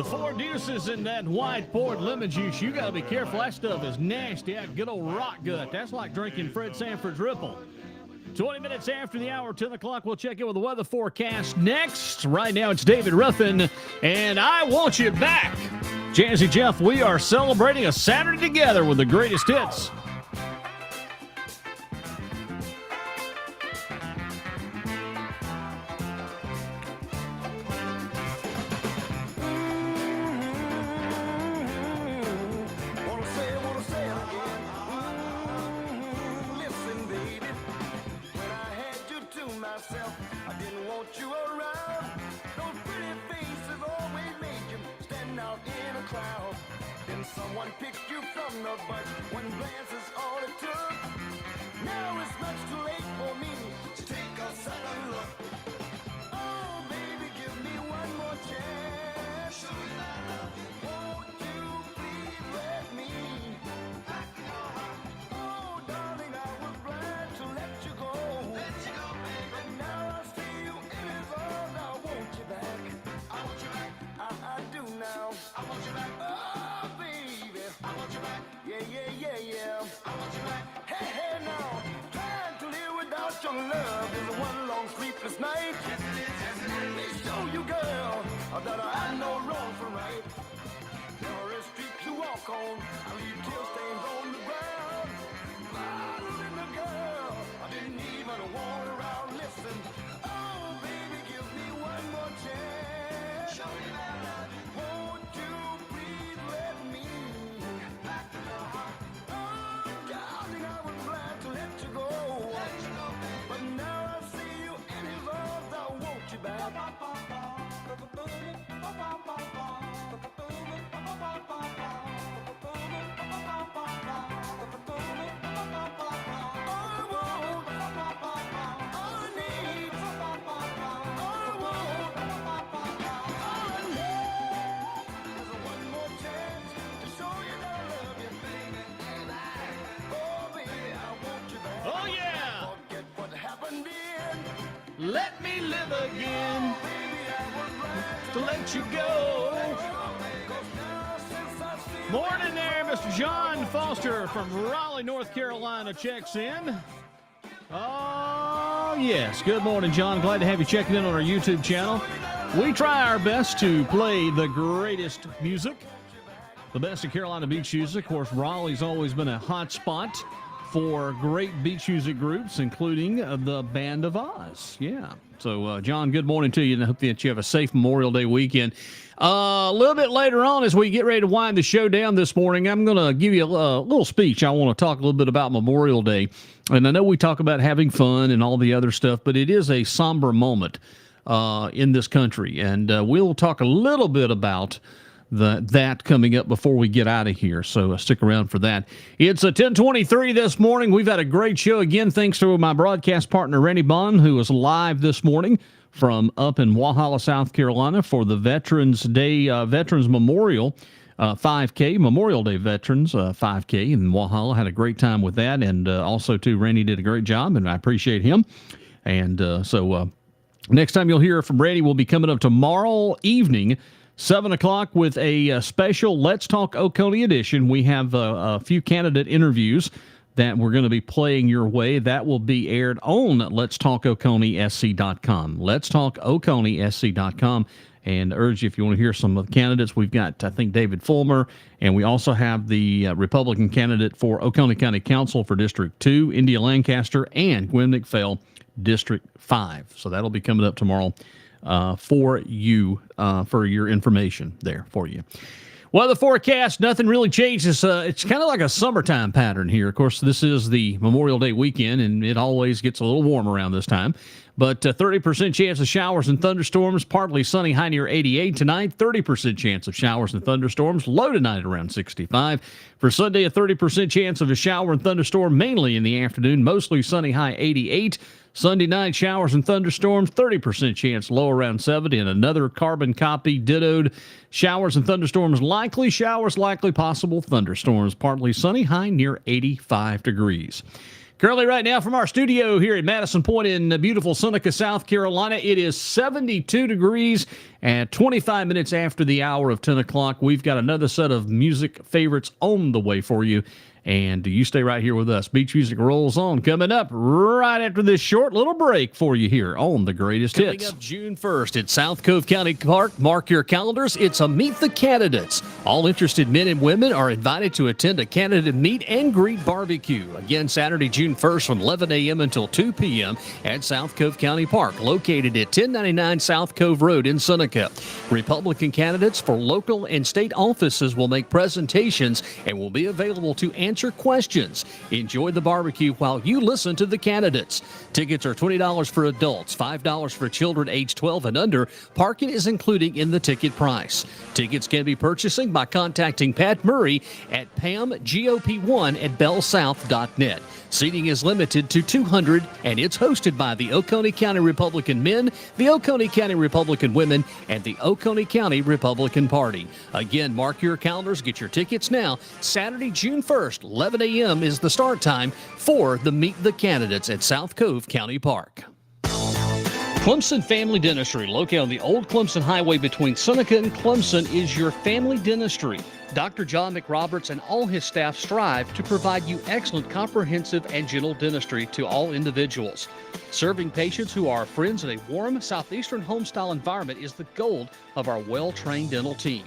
The 4 deuces in that white poured lemon juice. You got to be careful. That stuff is nasty. That good old rock gut. That's like drinking Fred Sanford's Ripple. 20 minutes after the hour, 10 o'clock, we'll check in with the weather forecast next. Right now, it's David Ruffin, and I want you back. Jazzy Jeff, we are celebrating a Saturday together with the greatest hits.
I didn't want you around. Those pretty faces always made you stand out in a crowd. Then someone picked you from the bunch. One glance is all it took. Now it's much too late for me to take a second look. Oh, baby, give me one more chance. Show me that I love you. Won't you please let me back in your heart? Oh, darling, I was glad to let you go. Let you go, baby. But now I see you in his arms. I want you back. I want you back. I do now. I want you back. Oh, baby. I want you back. Yeah, yeah, yeah, yeah. I want you back. Hey, hey, now. Trying to live without your love is one long sleepless night. Yes, it is. Yes, it is. Let me show you, girl, that I know wrong from right. Every street you walk on, I leave tear stains on the ground. Bothering the girl, I didn't even want her around. Listen, oh, baby, give me one more chance. Show me that I love you. Won't you please let me back in your heart? Oh, darling, I was glad to let you go. Let you go, baby. But now I see you in his arms. I want you back.
Oh, yeah. Let me live again. To let you go. Morning there, Mr. John Foster from Raleigh, North Carolina checks in. Oh, yes. Good morning, John. Glad to have you checking in on our YouTube channel. We try our best to play the greatest music, the best of Carolina beach music. Of course, Raleigh's always been a hot spot for great beach music groups, including the Band of Oz. Yeah. So, John, good morning to you, and I hope that you have a safe Memorial Day weekend. A little bit later on, as we get ready to wind the show down this morning, I'm going to give you a little speech. I want to talk a little bit about Memorial Day. And I know we talk about having fun and all the other stuff, but it is a somber moment in this country. And we'll talk a little bit about that coming up before we get out of here. So stick around for that. It's 10:23 this morning. We've had a great show again, thanks to my broadcast partner, Rannie Bond, who was live this morning from up in Walhalla, South Carolina for the Veterans Day, Veterans Memorial 5K, Memorial Day Veterans 5K in Walhalla. Had a great time with that. And also, too, Randy did a great job, and I appreciate him. And so next time you'll hear from Randy will be coming up tomorrow evening, 7 o'clock, with a special Let's Talk Oconee edition. We have a few candidate interviews that we're going to be playing your way. That will be aired on letstalkoconeesc.com. Letstalkoconeesc.com. And urge you, if you want to hear some of the candidates, we've got, I think, David Fulmer, and we also have the Republican candidate for Oconee County Council for District 2, India Lancaster, and Gwen McPhail, District 5. So that'll be coming up tomorrow for you, for your information there for you. Well, the forecast, nothing really changes. It's kind of like a summertime pattern here. Of course, this is the Memorial Day weekend, and it always gets a little warm around this time. But 30% chance of showers and thunderstorms, partly sunny, high near 88 tonight. 30% chance of showers and thunderstorms, low tonight around 65. For Sunday, a 30% chance of a shower and thunderstorm, mainly in the afternoon, mostly sunny, high 88. Sunday night, showers and thunderstorms, 30% chance, low around 70, and another carbon copy dittoed. Showers and thunderstorms likely, showers likely, possible thunderstorms, partly sunny, high near 85 degrees. Currently, right now from our studio here at Madison Point in beautiful Seneca, South Carolina, it is 72 degrees and 25 minutes after the hour of 10 o'clock. We've got another set of music favorites on the way for you. And you stay right here with us. Beach Music rolls on. Coming up right after this short little break for you here on The Greatest Hits. Coming up June 1st at South Cove County Park. Mark your calendars. It's a Meet the Candidates. All interested men and women are invited to attend a candidate meet and greet barbecue. Again, Saturday, June 1st from 11 a.m. until 2 p.m. at South Cove County Park, located at 1099 South Cove Road in Seneca. Republican candidates for local and state offices will make presentations and will be available to answer questions. Enjoy the barbecue while you listen to the candidates. Tickets are $20 for adults, $5 for children age 12 and under. Parking is included in the ticket price. Tickets can be purchased by contacting Pat Murray at pamgop1@bellsouth.net. Seating is limited to 200, and it's hosted by the Oconee County Republican Men, the Oconee County Republican Women, and the Oconee County Republican Party. Again, mark your calendars, get your tickets now. Saturday, June 1st, 11 a.m. is the start time for the Meet the Candidates at South Cove County Park. Clemson Family Dentistry, located on the Old Clemson Highway between Seneca and Clemson, is your family dentistry. Dr. John McRoberts and all his staff strive to provide you excellent, comprehensive, and gentle dentistry to all individuals. Serving patients who are friends in a warm, southeastern home-style environment is the goal of our well-trained dental team.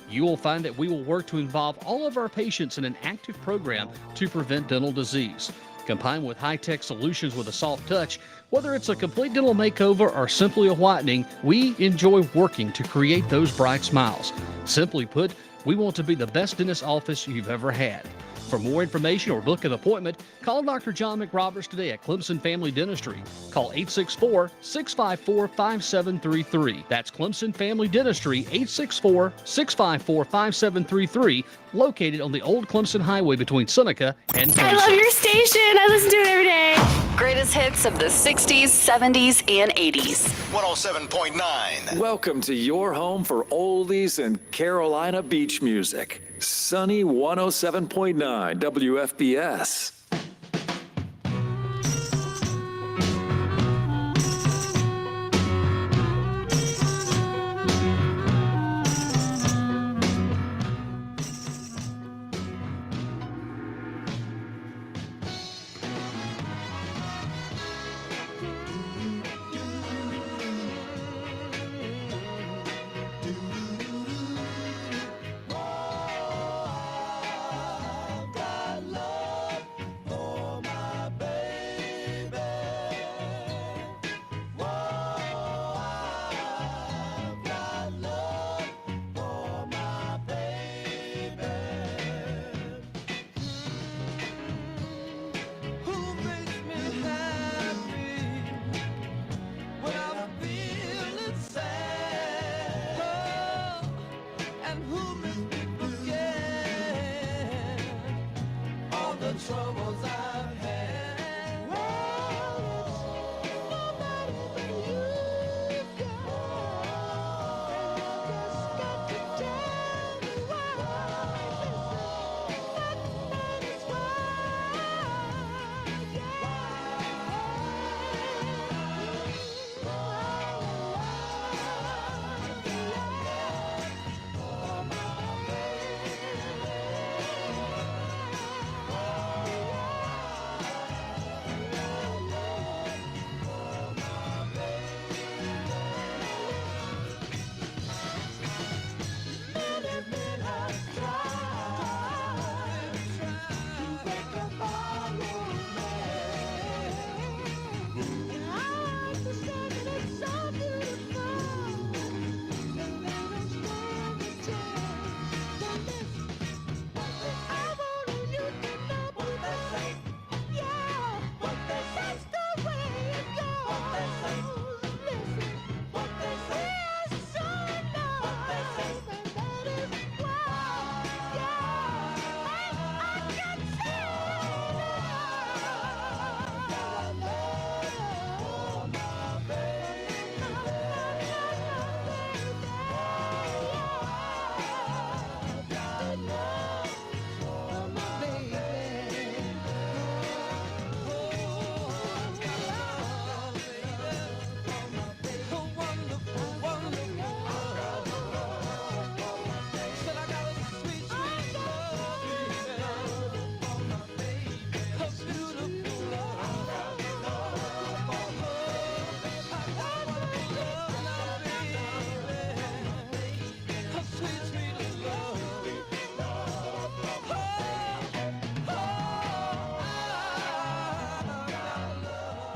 You will find that we will work to involve all of our patients in an active program to prevent dental disease. Combined with high-tech solutions with a soft touch, whether it's a complete dental makeover or simply a whitening, we enjoy working to create those bright smiles. Simply put, we want to be the best dentist office you've ever had. For more information or book an appointment, call Dr. John McRoberts today at Clemson Family Dentistry. Call 864-654-5733. That's Clemson Family Dentistry, 864-654-5733, located on the Old Clemson Highway between Seneca and Clemson.
I love your station. I listen to it every day. Greatest hits of the 60s, 70s, and 80s.
107.9. Welcome to your home for oldies and Carolina beach music. Sunny 107.9 WFBS.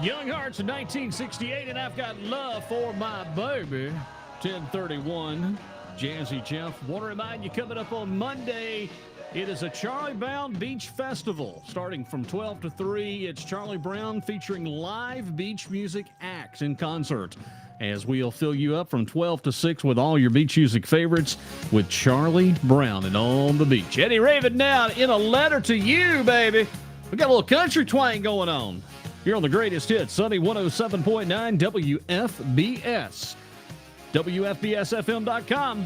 Young Hearts in 1968, and I've got love for my baby. 10:31. Jazzy Jeff. Want to remind you, coming up on Monday, it is a Charlie Brown Beach Festival. Starting from 12 to 3, it's Charlie Brown featuring live beach music acts in concert. As we'll fill you up from 12 to 6 with all your beach music favorites with Charlie Brown and On the Beach. Eddie Raven now in a letter to you, baby. We got a little country twang going on. You're on the greatest hits, Sunny 107.9 WFBS. WFBSFM.com.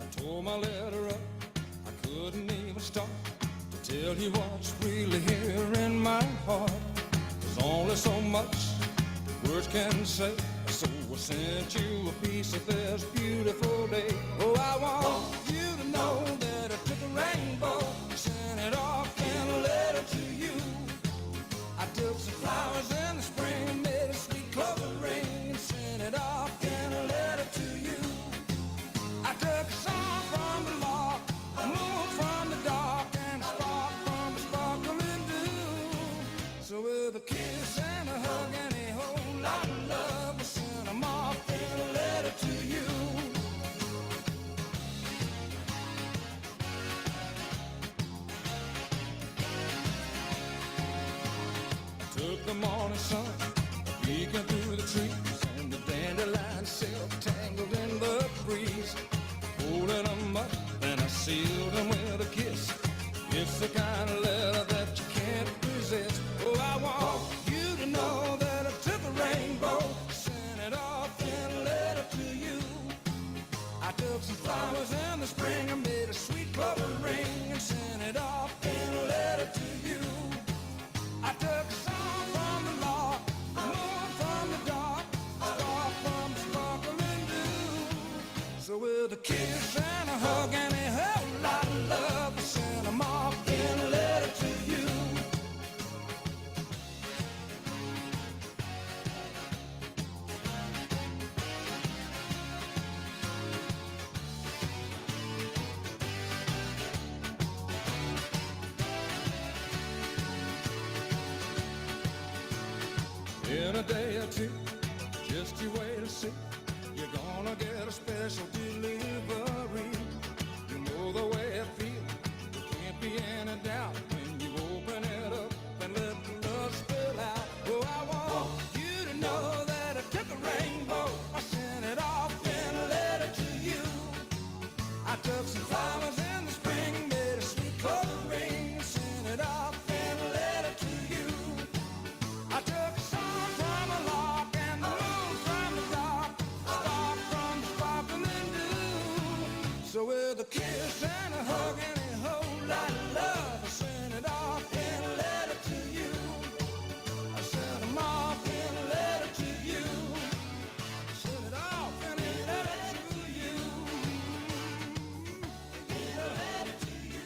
I tore my letter up, I couldn't even stop to tell you what's really here in my heart. There's only so much words can say, so I sent you a piece of this beautiful day. Oh, I want you to know that I took a rainbow, sent it off in a letter to you. I took some flowers in the spring, made a sweet clover ring, and sent it off in a letter to you. I took a song from the lark, a moon from the dark, and a spark from the sparkling dew. So with a kiss and a hug and a whole lot of love, I sent them off in a letter to you. Took the morning sun, peeking through the trees, and the dandelion silk tangled in the breeze. Holding them up, and I sealed them with a kiss. It's the kind of letter that you can't resist. Oh, I want you to know that I took a rainbow, sent it off in a letter to you. I took some flowers in the spring, I made a sweet clover ring, and sent it off in a letter to you. I took a song from the lark, a moon from the dark, a spark from the sparkling dew. So with a kiss and a hug and a whole lot of love, I sent them off in a letter to you. In a day or two, just you wait and see. You're gonna get a special delivery. You know the way I feel. There can't be any doubt when you open it up and let the love spill out. Oh, I want you to know that I took a rainbow, I sent it off in a letter to you. I took some flowers in the spring, made a sweet clover ring, sent it off in a letter to you. I took a song from a lark and the moon from the dark, a spark from the sparkling dew. So with a kiss and a hug and a whole lot of love, I sent it off in a letter to you. I sent them off in a letter to you. I sent it off in a letter to you. In a letter to you.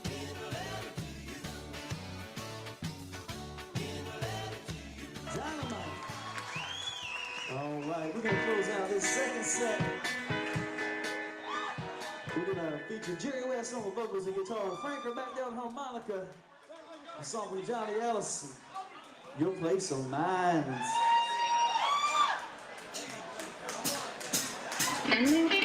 In a letter to you. In a letter to you.
Dynamite. All right, we're gonna close out this second set. We're gonna feature Jerry West on the vocals and guitar, Franker back there on harmonica, a song from Johnny Ellison, Your Place on Mine.
Yeah.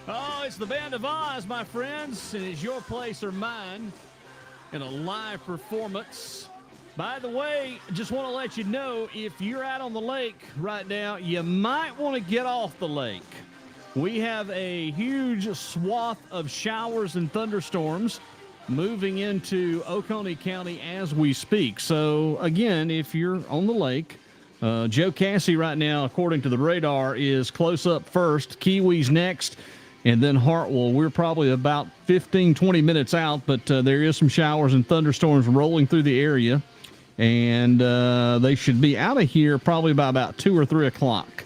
Oh, it's the Band of Oz, my friends, and it's your place or mine in a live performance. By the way, just want to let you know, if you're out on the lake right now, you might want to get off the lake. We have a huge swath of showers and thunderstorms moving into Oconee County as we speak. So, again, if you're on the lake, Joe Cassie right now, according to the radar, is close up first, Kiwi's next, and then Hartwell. We're probably about 15, 20 minutes out, but there is some showers and thunderstorms rolling through the area, and they should be out of here probably by about 2 or 3 o'clock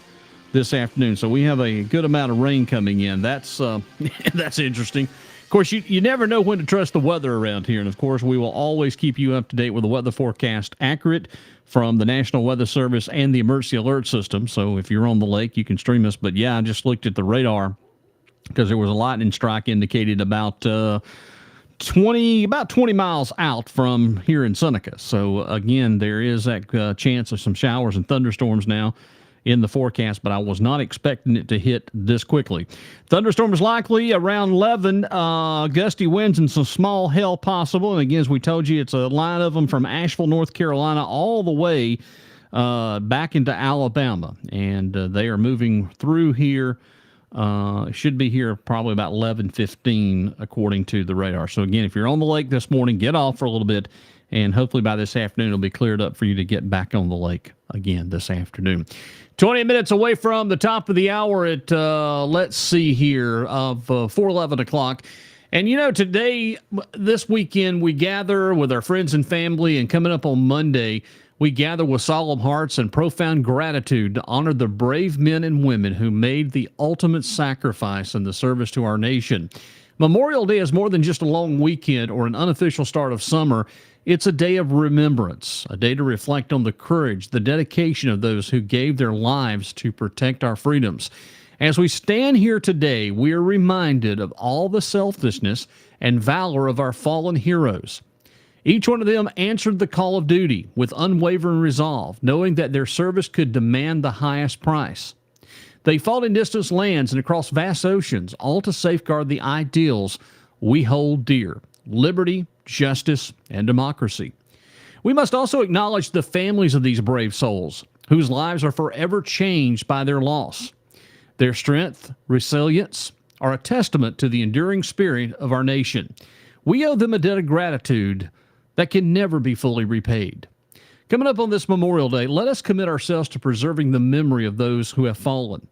this afternoon. So we have a good amount of rain coming in. That's that's interesting. Of course, you never know when to trust the weather around here, and of course, we will always keep you up to date with the weather forecast, accurate from the National Weather Service and the Emergency Alert System. So if you're on the lake, you can stream us. But yeah, I just looked at the radar, because there was a lightning strike indicated about 20 miles out from here in Seneca. So, again, there is that chance of some showers and thunderstorms now in the forecast, but I was not expecting it to hit this quickly. Thunderstorms likely around 11, gusty winds and some small hail possible. And, again, as we told you, it's a line of them from Asheville, North Carolina, all the way back into Alabama. And they are moving through here. Should be here probably about 11:15 according to the radar. So again, if you're on the lake this morning, get off for a little bit, and hopefully by this afternoon it'll be cleared up for you to get back on the lake again this afternoon. 20 minutes away from the top of the hour at, let's see here, of 4:11 o'clock. And, you know, today, this weekend, we gather with our friends and family, and coming up on Monday, we gather with solemn hearts and profound gratitude to honor the brave men and women who made the ultimate sacrifice in the service to our nation. Memorial Day is more than just a long weekend or an unofficial start of summer. It's a day of remembrance, a day to reflect on the courage, the dedication of those who gave their lives to protect our freedoms. As we stand here today, we are reminded of all the selflessness and valor of our fallen heroes. Each one of them answered the call of duty with unwavering resolve, knowing that their service could demand the highest price. They fought in distant lands and across vast oceans, all to safeguard the ideals we hold dear: liberty, justice, and democracy. We must also acknowledge the families of these brave souls, whose lives are forever changed by their loss. Their strength, resilience, are a testament to the enduring spirit of our nation. We owe them a debt of gratitude that can never be fully repaid. Coming up on this Memorial Day, let us commit ourselves to preserving the memory of those who have fallen.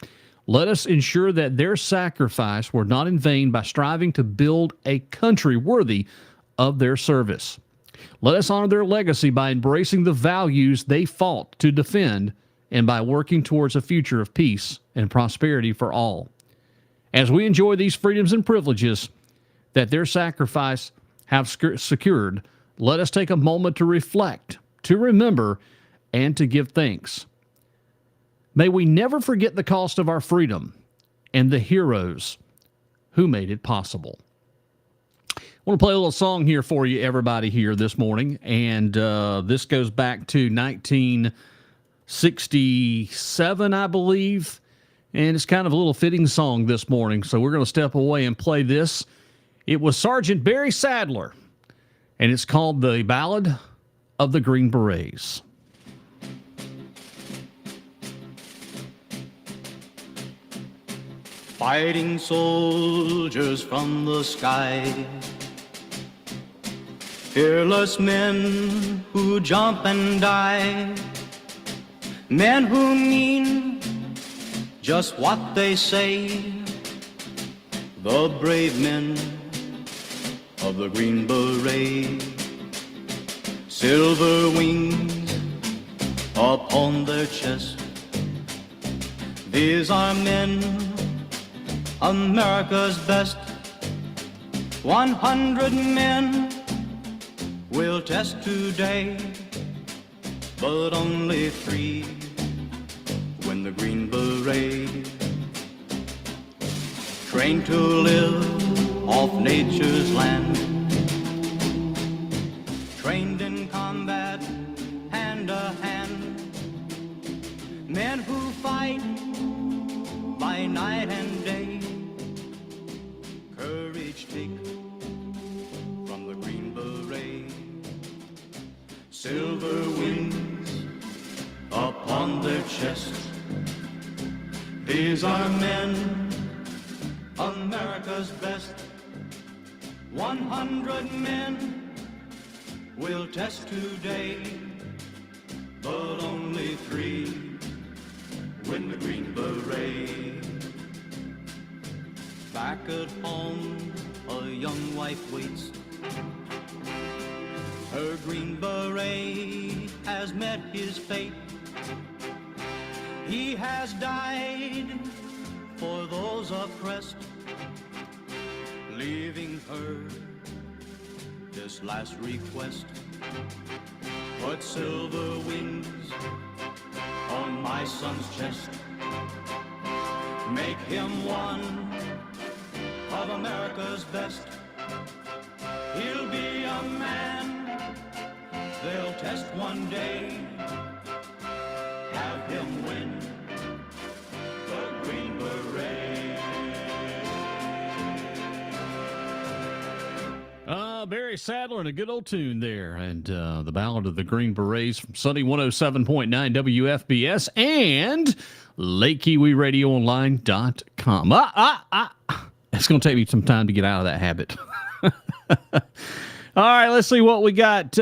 Let us ensure that their sacrifice were not in vain by striving to build a country worthy of their service. Let us honor their legacy by embracing the values they fought to defend and by working towards a future of peace and prosperity for all. As we enjoy these freedoms and privileges that their sacrifice have secured, let us take a moment to reflect, to remember, and to give thanks. May we never forget the cost of our freedom and the heroes who made it possible. I want to play a little song here for you, everybody, here this morning, and this goes back to 1967, I believe, and it's kind of a little fitting song this morning, so we're going to step away and play this. It was Sergeant Barry Sadler, and it's called The Ballad of the Green Berets.
Fighting soldiers from the sky, fearless men who jump and die, men who mean just what they say, the brave men of the Green Beret. Silver wings upon their chest, these are men, America's best. 100 men will test today, but only 3 win the Green Beret. Trained to live off nature's land, trained in combat hand to hand, men who fight by night and day. Courage take from the Green Beret. Silver wings upon their chest. These are men, America's best. 100 men will test today, but only 3 win the Green Beret. Back at home, a young wife waits. Her Green Beret has met his fate. He has died for those oppressed, leaving her this last request. Put silver wings on my son's chest. Make him one of America's best. He'll be a man they'll test one day. Have him win the Green Beret.
Barry Sadler and a good old tune there. And the Ballad of the Green Berets from Sunny 107.9 WFBS and LakeKiwiRadioOnline.com. It's going to take me some time to get out of that habit. All right, let's see what we got.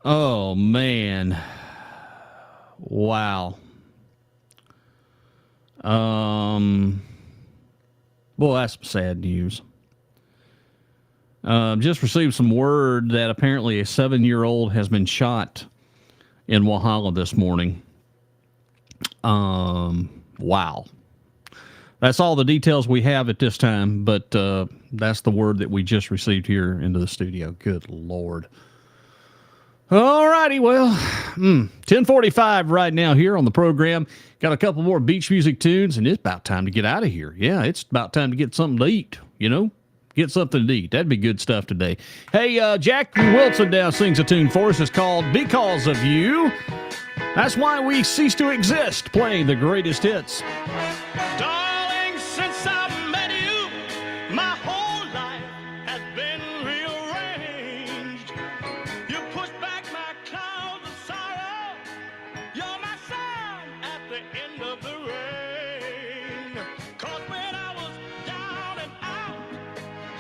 Oh, man. Wow. Well, that's some sad news. Just received some word that apparently a 7-year-old has been shot in Walhalla this morning. Wow. That's all the details we have at this time, but that's the word that we just received here into the studio. Good Lord. All righty, well, 10:45 right now here on the program. Got a couple more beach music tunes, and it's about time to get out of here. Yeah, it's about time to get something to eat, you know? Get something to eat. That'd be good stuff today. Hey, Jack Wilson now sings a tune for us. It's called Because of You. That's why we cease to exist, playing the greatest hits.
Darling, since I met you, my whole life has been rearranged. You pushed back my clouds of sorrow. You're my sun at the end of the rain. 'Cause when I was down and out,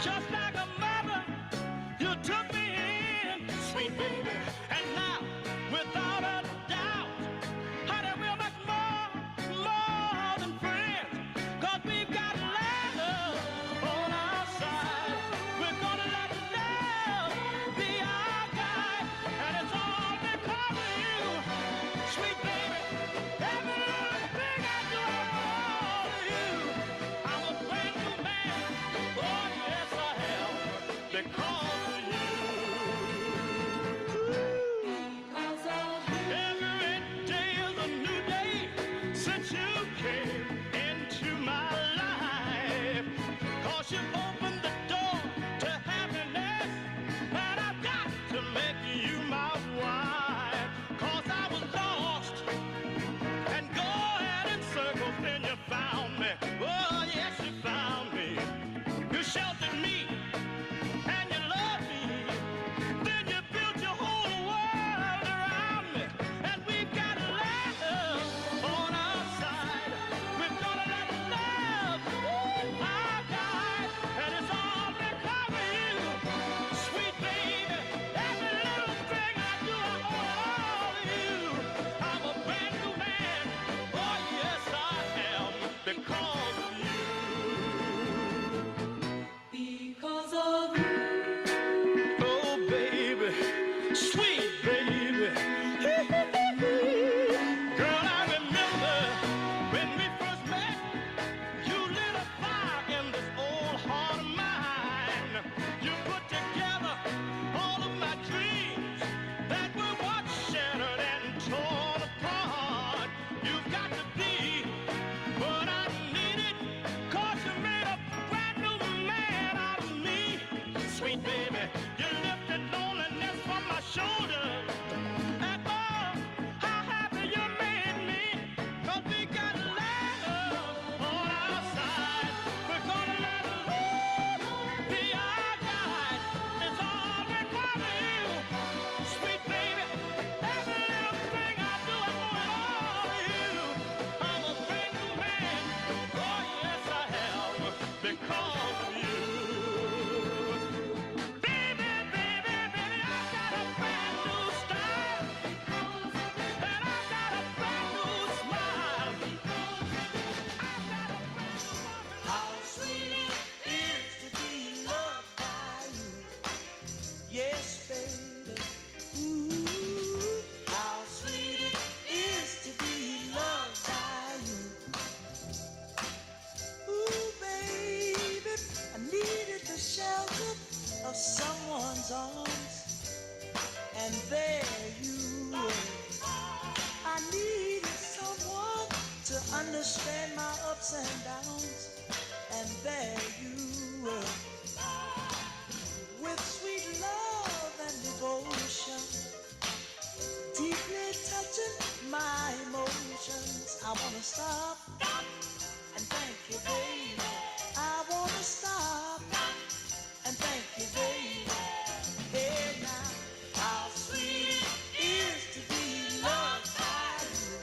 just like a mother, you took me in, sweet baby. And now, without a doubt, honey, we're much more than friends.
understand my ups and downs, and there you were, with sweet love and devotion, deeply touching my emotions. I wanna stop and thank you, baby. I wanna stop and thank you, baby. Hey now, how sweet it is to be loved by you.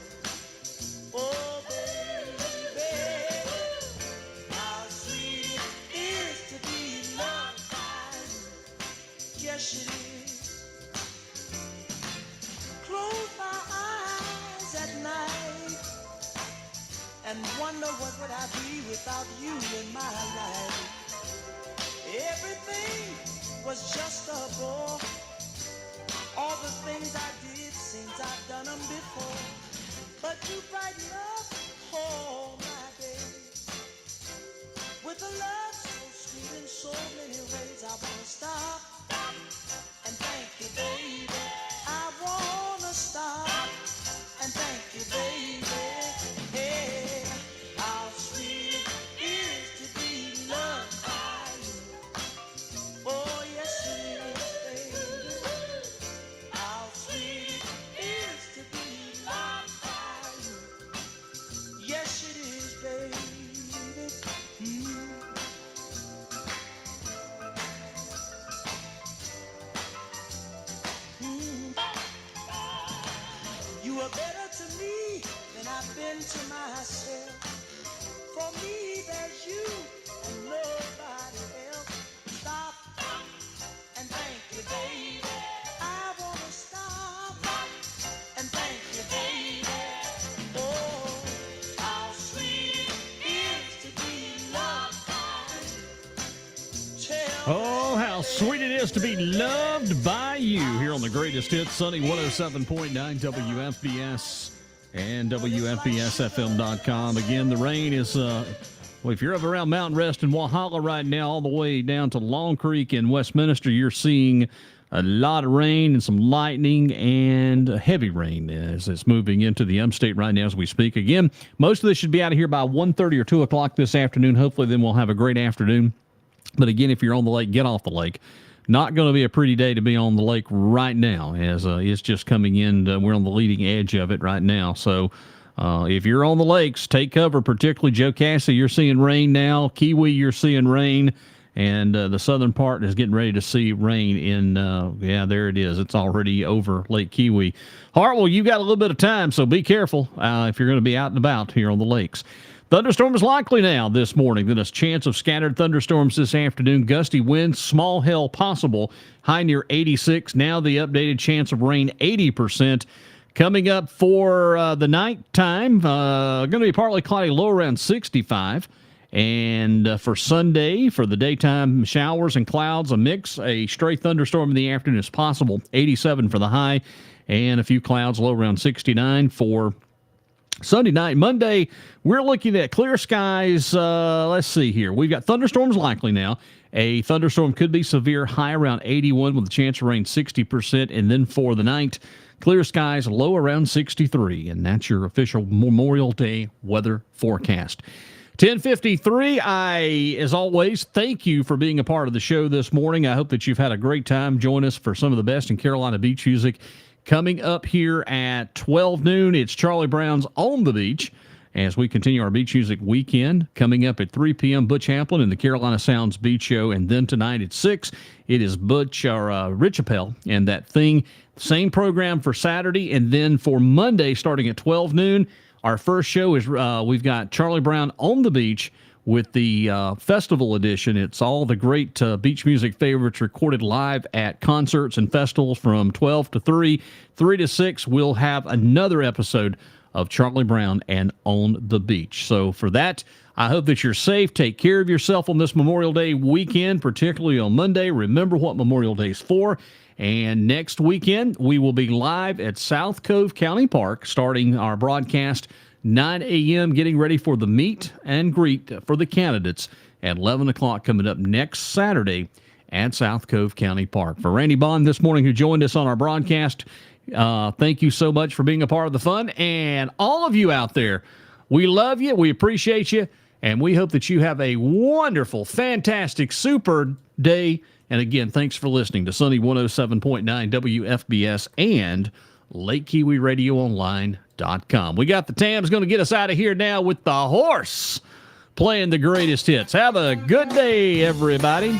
Oh baby, how sweet it is to be loved by you. Yes it is. Close my eyes at night and wonder what would I be without you in my life. Everything was just a bore. All the things I did seems I've done them before. But you brighten up all my days with a love so sweet in so many ways. I wanna stop and thank you, baby. I wanna stop and thank you, baby. Hey, how sweet it is to be loved by you. Oh, yes it is, baby. How sweet it is to be loved by you. Yes it is, baby. You are better to me than I've been to myself. For me, there's you and nobody else. Stop and thank you, baby. I wanna stop and thank you, baby. Oh, how sweet it is to be loved by you.
Oh, how sweet it is to be loved by you here on the greatest hits, Sunny 107.9 WFBS and WFBSFM.com. Again, the rain is, well, if you're up around Mountain Rest and Walhalla right now, all the way down to Long Creek in Westminster, you're seeing a lot of rain and some lightning and heavy rain as it's moving into the upstate right now as we speak. Again, most of this should be out of here by 1:30 or 2 o'clock this afternoon. Hopefully then we'll have a great afternoon. But again, if you're on the lake, get off the lake. Not going to be a pretty day to be on the lake right now, as it's just coming in. We're on the leading edge of it right now. So if you're on the lakes, take cover, particularly Joe Cassie. You're seeing rain now. Kiwi, you're seeing rain. And the southern part is getting ready to see rain in, yeah, there it is. It's already over Lake Kiwi. Hartwell, you've got a little bit of time, so be careful if you're going to be out and about here on the lakes. Thunderstorms likely now this morning. Then a chance of scattered thunderstorms this afternoon. Gusty winds, small hail possible. High near 86. Now the updated chance of rain, 80%. Coming up for the nighttime, going to be partly cloudy, low around 65. And for Sunday, for the daytime, showers and clouds, a mix. A stray thunderstorm in the afternoon is possible. 87 for the high. And a few clouds, low around 69 for Sunday night. Monday, we're looking at clear skies. Let's see here. We've got thunderstorms likely now. A thunderstorm could be severe, high around 81 with a chance of rain 60%. And then for the night, clear skies, low around 63. And that's your official Memorial Day weather forecast. 10:53. As always, thank you for being a part of the show this morning. I hope that you've had a great time. Join us for some of the best in Carolina beach music. Coming up here at 12 noon, it's Charlie Brown's On the Beach as we continue our beach music weekend. Coming up at 3 p.m., Butch Hamplin and the Carolina Sounds Beach Show. And then tonight at 6, it is Rich Appel and That Thing. Same program for Saturday. And then for Monday, starting at 12 noon, our first show is we've got Charlie Brown on the Beach with the festival edition. It's all the great beach music favorites recorded live at concerts and festivals from 12 to 3. 3 to 6, we'll have another episode of Charlie Brown and On the Beach. So for that, I hope that you're safe. Take care of yourself on this Memorial Day weekend, particularly on Monday. Remember what Memorial Day is for. And next weekend, we will be live at South Cove County Park, starting our broadcast 9 a.m., getting ready for the meet and greet for the candidates at 11 o'clock coming up next Saturday at South Cove County Park. For Rannie Bond this morning, who joined us on our broadcast, thank you so much for being a part of the fun. And all of you out there We love you. We appreciate you. And we hope that you have a wonderful, fantastic, super day. And again, thanks for listening to Sunny 107.9 WFBS and LakeKiwiRadioOnline.com. We got the Tams going to get us out of here now with the horse playing the greatest hits. Have a good day, everybody.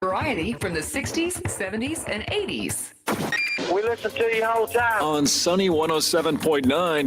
Variety from the 60s, 70s, and 80s.
We listen to you all the time.
On Sunny 107.9